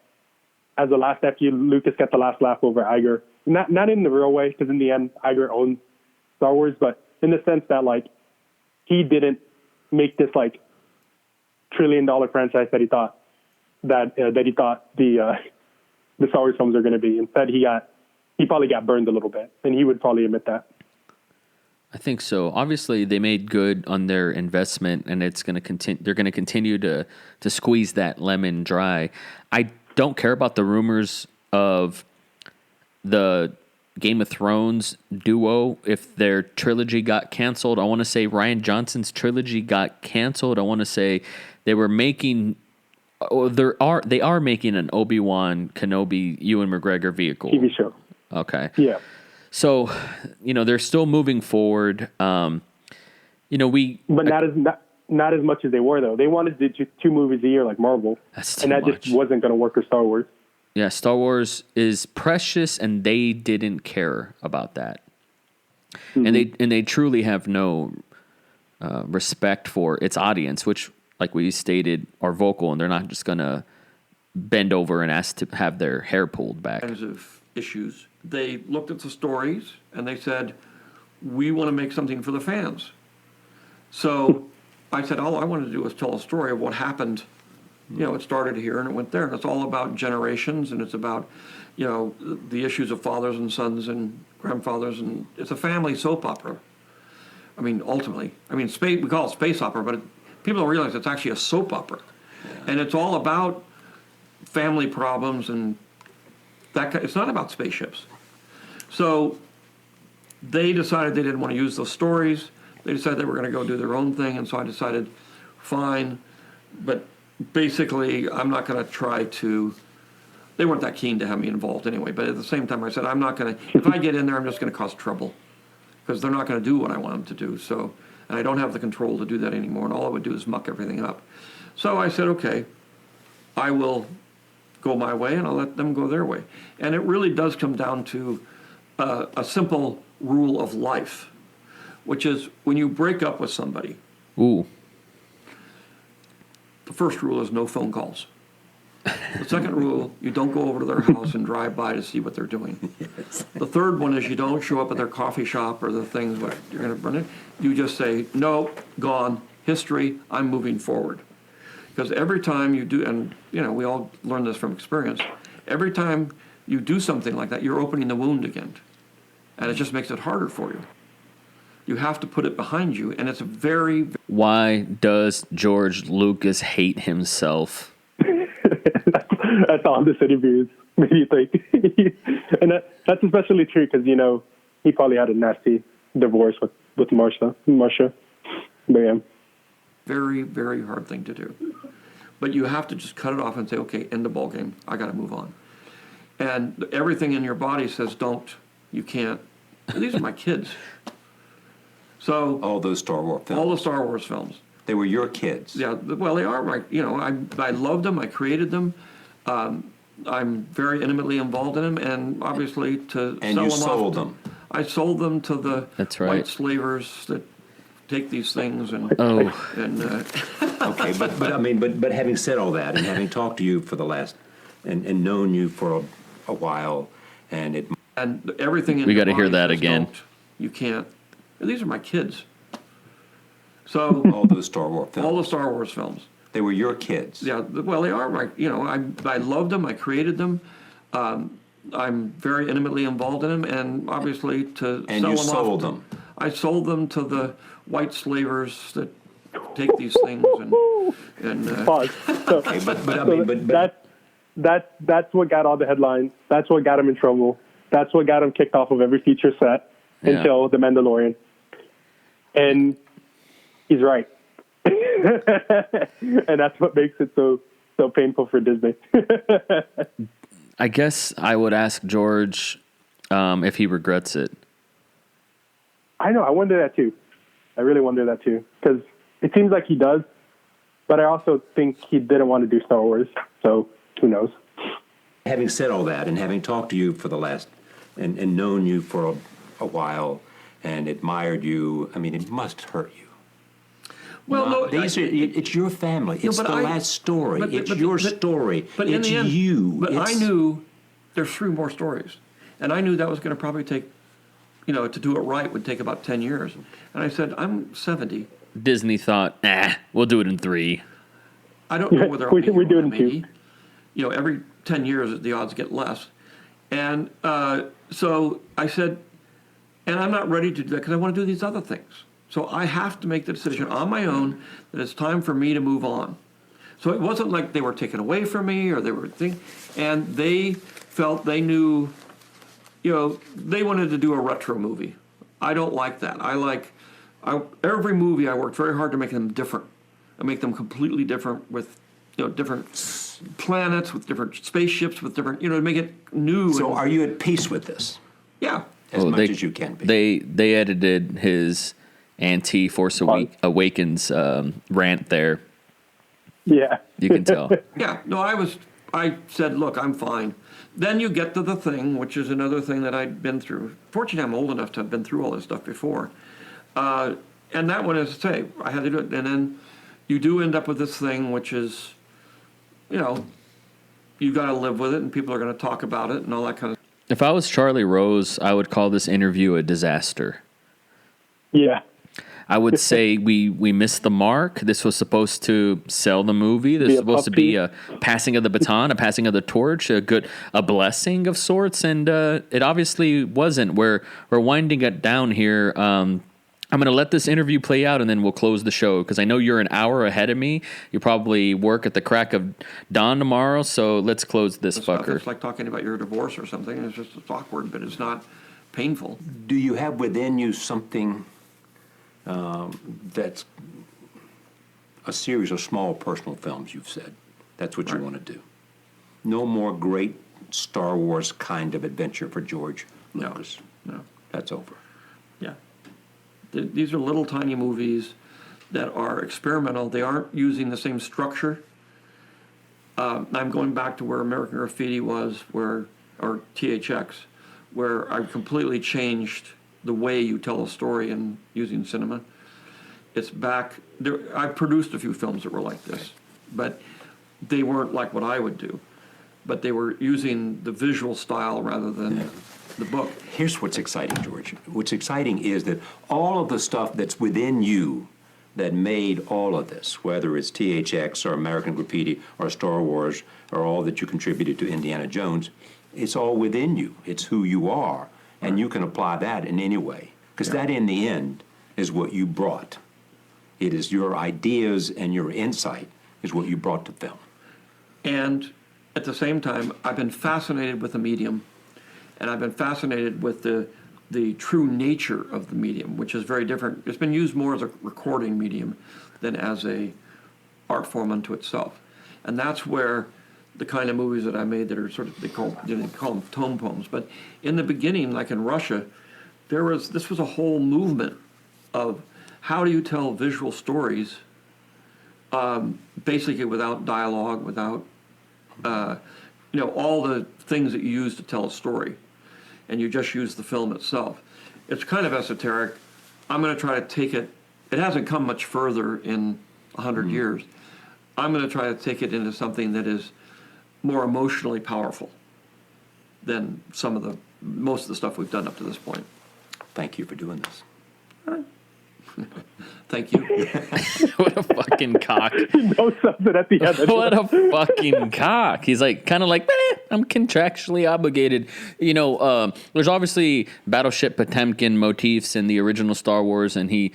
B: as the last FU, Lucas got the last laugh over Iger. Not in the real way, because in the end, Iger owns Star Wars, but in the sense that, like, he didn't make this, like, $1 trillion franchise that he thought the Star Wars films are going to be. Instead, he probably got burned a little bit, and he would probably admit that.
A: I think so. Obviously, they made good on their investment, and it's going to continue. They're going to continue to squeeze that lemon dry. I don't care about the rumors of the Game of Thrones duo. If their trilogy got canceled, I want to say Rian Johnson's trilogy got canceled. I want to say they were making. Oh, they are making an Obi-Wan Kenobi Ewan McGregor vehicle
B: TV show.
A: Okay.
B: Yeah.
A: So, they're still moving forward. But
B: not as much as they were, though. They wanted to do 2 movies a year like Marvel.
A: That's too
B: and that
A: much.
B: just wasn't going to work with Star Wars.
A: Yeah, Star Wars is precious, and they didn't care about that. Mm-hmm. And they truly have no respect for its audience, which, like we stated, are vocal, and they're not just going to bend over and ask to have their hair pulled back.
D: Kinds of issues. They looked at the stories and they said, we want to make something for the fans. So I said, all I wanted to do was tell a story of what happened. It started here and it went there. And it's all about generations, and it's about, the issues of fathers and sons and grandfathers. And it's a family soap opera. I mean, ultimately. We call it space opera, but people don't realize it's actually a soap opera. Yeah. And it's all about family problems and it's not about spaceships. So they decided they didn't want to use those stories. They decided they were going to go do their own thing, and so I decided, fine. But basically, I'm not going to try to. They weren't that keen to have me involved anyway. But at the same time, I said, I'm not going to. If I get in there, I'm just going to cause trouble, because they're not going to do what I want them to do. So, and I don't have the control to do that anymore. And all I would do is muck everything up. So I said, okay, I will go my way, and I'll let them go their way. And it really does come down to a simple rule of life, which is when you break up with somebody.
A: Ooh.
D: The first rule is no phone calls. The second rule, you don't go over to their house and drive by to see what they're doing. Yes. The third one is you don't show up at their coffee shop or the things what you're going to run in. You just say, no, gone, history, I'm moving forward. Because every time you do, and we all learn this from experience, every time you do something like that, you're opening the wound again. And it just makes it harder for you. You have to put it behind you, and it's very...
A: Why does George Lucas hate himself?
B: That's all this interview made you think. And that's especially true because, he probably had a nasty divorce with Marsha. But yeah.
D: Very, very hard thing to do. but you have to just cut it off and say, okay, end the ball game. I got to move on. And everything in your body says, don't, you can't. These are my kids. So
C: All those Star Wars films.
D: all the Star Wars films.
C: They were your kids.
D: Yeah, well, they are my, I loved them, I created them. I'm very intimately involved in them, and obviously to
C: And
D: sell
C: you
D: them
C: sold
D: off,
C: them.
D: I sold them to the
A: That's right.
D: white slavers that take these things and
A: Oh,
D: and
C: Okay, but having said all that, and having talked to you for the last, and known you for a while, and
D: everything in
A: We
D: your
A: gotta hear
D: body
A: that
D: says,
A: again.
D: don't, you can't. These are my kids. So
C: all those Star Wars films.
D: all the Star Wars films.
C: They were your kids.
D: Yeah, well, they are my, I loved them, I created them. I'm very intimately involved in them, and obviously to
C: And
D: sell
C: you
D: them
C: sold
D: off,
C: them.
D: I sold them to the white slavers that take these things and
B: Pause. So,
C: Okay, but I
B: so
C: mean, but
B: that's what got all the headlines. That's what got him in trouble. That's what got him kicked off of every feature set
A: Yeah.
B: until The Mandalorian. And he's right. And that's what makes it so painful for Disney.
A: I guess I would ask George if he regrets it.
B: I know. I wonder that too. I really wonder that too, because it seems like he does, but I also think he didn't want to do Star Wars. So who knows?
C: having said all that, and having talked to you for the last, and known you for a while, and admired you, I mean, it must hurt you.
D: well, no,
C: It's your family. It's
D: but
C: the last story. It's your story.
D: But in
C: It's
D: the end,
C: you.
D: But I
C: It's-
D: knew there's 3 more stories, and I knew that was going to probably take, to do it right would take about 10 years. And I said, I'm 70.
A: Disney thought, we'll do it in 3.
D: I don't know whether I'll
B: We
D: be
B: do
D: here
B: it in
D: when I'm
B: 2.
D: 80. Every 10 years the odds get less. And so I said, and I'm not ready to do that because I want to do these other things. So I have to make the decision on my own that it's time for me to move on. So it wasn't like they were taken away from me or they were and they felt they knew, they wanted to do a retro movie. I don't like that. Every movie I worked very hard to make them different. I make them completely different with, different planets, with different spaceships, with different, to make it new.
C: So are you at peace with this?
D: Yeah.
C: As much as you can be.
A: They edited his anti-Force Awakens rant there.
B: Yeah.
A: You can tell.
D: Yeah, no, I said, look, I'm fine. Then you get to the thing, which is another thing that I'd been through. Fortunately, I'm old enough to have been through all this stuff before. And that one is to say, I had to do it. And then you do end up with this thing, which is, you got to live with it, and people are going to talk about it and all that kind of.
A: If I was Charlie Rose, I would call this interview a disaster.
B: Yeah.
A: I would say we missed the mark. This was supposed to sell the movie. This was supposed to be a passing of the baton, a passing of the torch, a blessing of sorts, and it obviously wasn't. We're winding it down here. I'm going to let this interview play out, and then we'll close the show, because I know you're an hour ahead of me. You probably work at the crack of dawn tomorrow, so let's close this fucker.
D: It's like talking about your divorce or something. It's awkward, but it's not painful.
C: Do you have within you something that's a series of small personal films, you've said? That's what you want to do. No more great Star Wars kind of adventure for George Lucas.
D: No.
C: That's over.
D: Yeah. These are little tiny movies that are experimental. They aren't using the same structure. I'm going back to where American Graffiti was, or THX, where I've completely changed the way you tell a story in using cinema. It's back. I've produced a few films that were like this, but they weren't like what I would do. But they were using the visual style rather than the book.
C: Here's what's exciting, George. What's exciting is that all of the stuff that's within you that made all of this, whether it's THX or American Graffiti or Star Wars or all that you contributed to Indiana Jones, it's all within you. It's who you are. And you can apply that in any way. Because that, in the end, is what you brought. It is your ideas and your insight is what you brought to film.
D: And at the same time, I've been fascinated with the medium, and I've been fascinated with the true nature of the medium, which is very different. It's been used more as a recording medium than as a art form unto itself. And that's where the kind of movies that I made that are sort of, they call them tone poems. But in the beginning, like in Russia, this was a whole movement of how do you tell visual stories, basically without dialogue, without all the things that you use to tell a story, and you just use the film itself. It's kind of esoteric. I'm going to try to take it. It hasn't come much further in 100 years. I'm going to try to take it into something that is more emotionally powerful than most of the stuff we've done up to this point.
C: Thank you for doing this.
D: Thank you.
A: What a fucking cock.
B: No something at the end.
A: What a fucking cock. He's kind of like, I'm contractually obligated. There's obviously Battleship Potemkin motifs in the original Star Wars, and he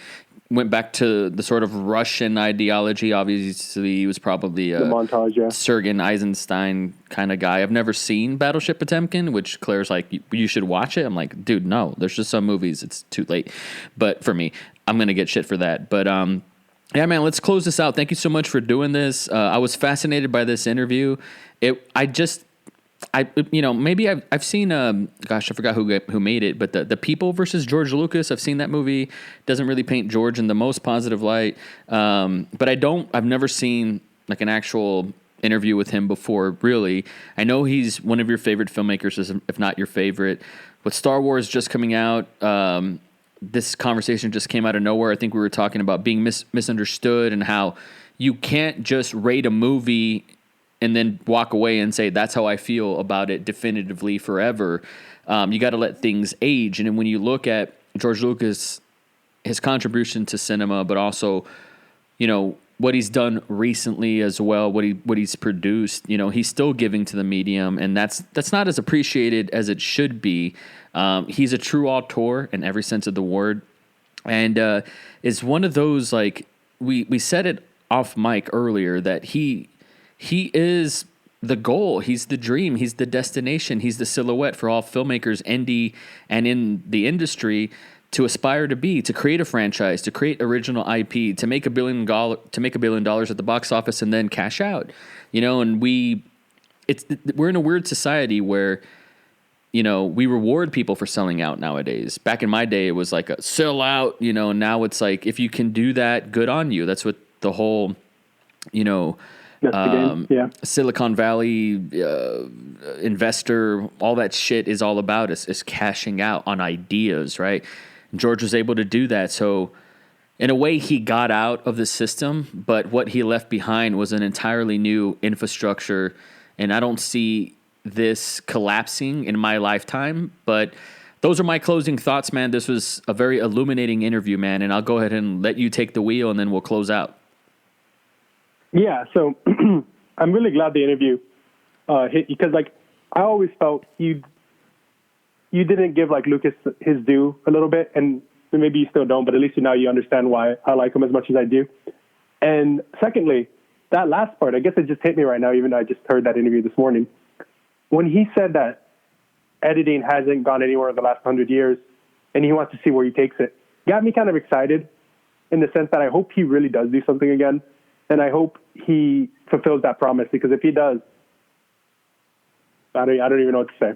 A: went back to the sort of Russian ideology. Obviously, he was probably a
B: the montage, yeah.
A: Sergen Eisenstein kind of guy. I've never seen Battleship Potemkin, which Claire's like, you should watch it. I'm like, dude, no. There's just some movies. It's too late. But for me, I'm going to get shit for that. But yeah, man, let's close this out. Thank you so much for doing this. I was fascinated by this interview. Maybe I've seen, gosh, I forgot who made it, but the People versus George Lucas. I've seen that movie. Doesn't really paint George in the most positive light. But I've never seen like an actual interview with him before, really. I know he's one of your favorite filmmakers, if not your favorite. With Star Wars just coming out, this conversation just came out of nowhere. I think we were talking about being misunderstood and how you can't just rate a movie and then walk away and say, that's how I feel about it definitively forever. You got to let things age. And then when you look at George Lucas, his contribution to cinema, but also, what he's done recently as well, what he's produced, he's still giving to the medium, and that's not as appreciated as it should be. He's a true auteur in every sense of the word, and is one of those, like, we said it off mic earlier, that he is the goal. He's the dream. He's the destination. He's the silhouette for all filmmakers, indie and in the industry, to aspire to be, to create a franchise, to create original IP, to make $1 billion at the box office and then cash out. And we're in a weird society where, we reward people for selling out nowadays. Back in my day, it was like a sell out, now it's like, if you can do that, good on you. That's what the whole, Silicon Valley investor, all that shit is all about is cashing out on ideas, right? And George was able to do that. So in a way, he got out of the system, but what he left behind was an entirely new infrastructure. And I don't see this collapsing in my lifetime, but those are my closing thoughts, man. This was a very illuminating interview, man. And I'll go ahead and let you take the wheel and then we'll close out.
B: Yeah, so I'm really glad the interview hit, because I always felt you didn't give Lucas his due a little bit, and maybe you still don't, but at least now you understand why I like him as much as I do. And secondly, that last part, I guess it just hit me right now, even though I just heard that interview this morning. When he said that editing hasn't gone anywhere in the last 100 years, and he wants to see where he takes it, got me kind of excited in the sense that I hope he really does do something again. And I hope he fulfills that promise, because if he does, I don't even know what to say.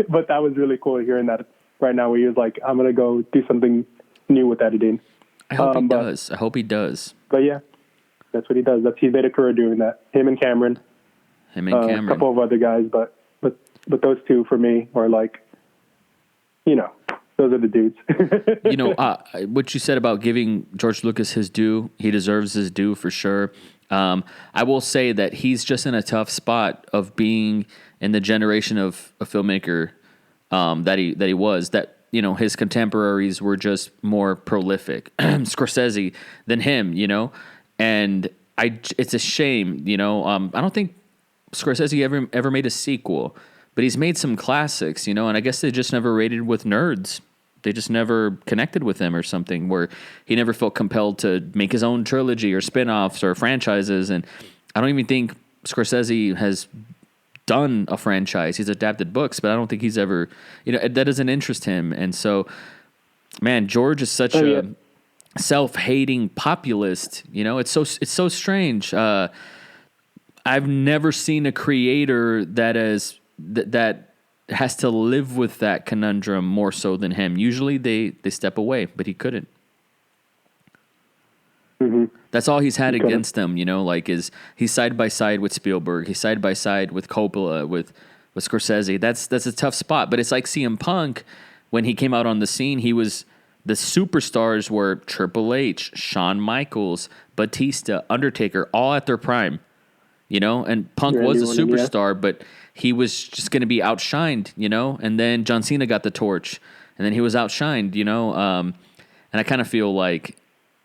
B: But that was really cool hearing that right now, where he was like, I'm going to go do something new with editing.
A: I hope he does. I hope he does.
B: But yeah, that's what he does. He's made a career doing that. Him and Cameron. A couple of other guys, but those two for me are those are the dudes.
A: What you said about giving George Lucas his due, he deserves his due for sure. I will say that he's just in a tough spot of being in the generation of a filmmaker that he was. That his contemporaries were just more prolific, Scorsese than him. And it's a shame. I don't think Scorsese ever made a sequel. But he's made some classics, and I guess they just never rated with nerds. They just never connected with him or something, where he never felt compelled to make his own trilogy or spin-offs or franchises. And I don't even think Scorsese has done a franchise. He's adapted books, but I don't think he's ever, that doesn't interest him. And so, man, George is such a self-hating populist. It's so strange. I've never seen a creator that has to live with that conundrum more so than him. Usually they step away, but he couldn't.
B: Mm-hmm.
A: That's all he's had against him, like he's side by side with Spielberg, he's side by side with Coppola, with Scorsese. That's a tough spot. But it's like CM Punk, when he came out on the scene, the superstars were Triple H, Shawn Michaels, Batista, Undertaker, all at their prime, and Punk was a superstar, but he was just going to be outshined, and then John Cena got the torch, and then he was outshined, and I kind of feel like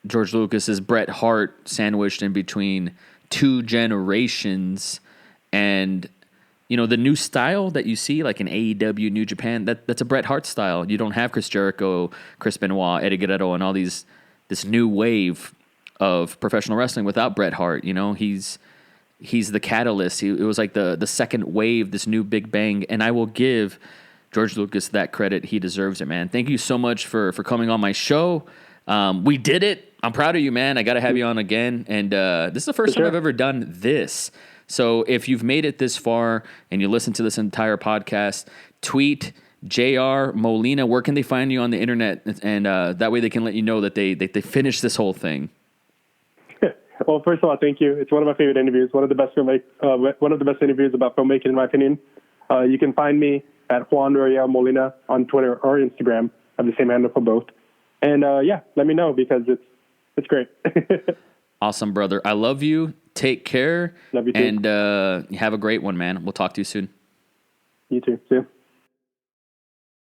A: George Lucas is Bret Hart sandwiched in between two generations, and the new style that you see, like in AEW, New Japan, that's a Bret Hart style. You don't have Chris Jericho, Chris Benoit, Eddie Guerrero, and all this new wave of professional wrestling without Bret Hart. He's the catalyst. It was like the second wave, this new big bang, and I will give George Lucas that credit. He deserves it, man. Thank you so much for coming on my show. We did it. I'm proud of you, man. I got to have you on again. And this is the first time I've ever done this. So if you've made it this far and you listen to this entire podcast, tweet JR Molina. Where can they find you on the internet? And that way they can let you know that they finished this whole thing.
B: Well, first of all, thank you. It's one of my favorite interviews. One of the best interviews about filmmaking, in my opinion. You can find me at Juan Royale Molina on Twitter or Instagram. I have the same handle for both. And let me know, because it's great.
A: Awesome, brother. I love you. Take care.
B: Love you too.
A: And have a great one, man. We'll talk to you soon.
B: You too. See you.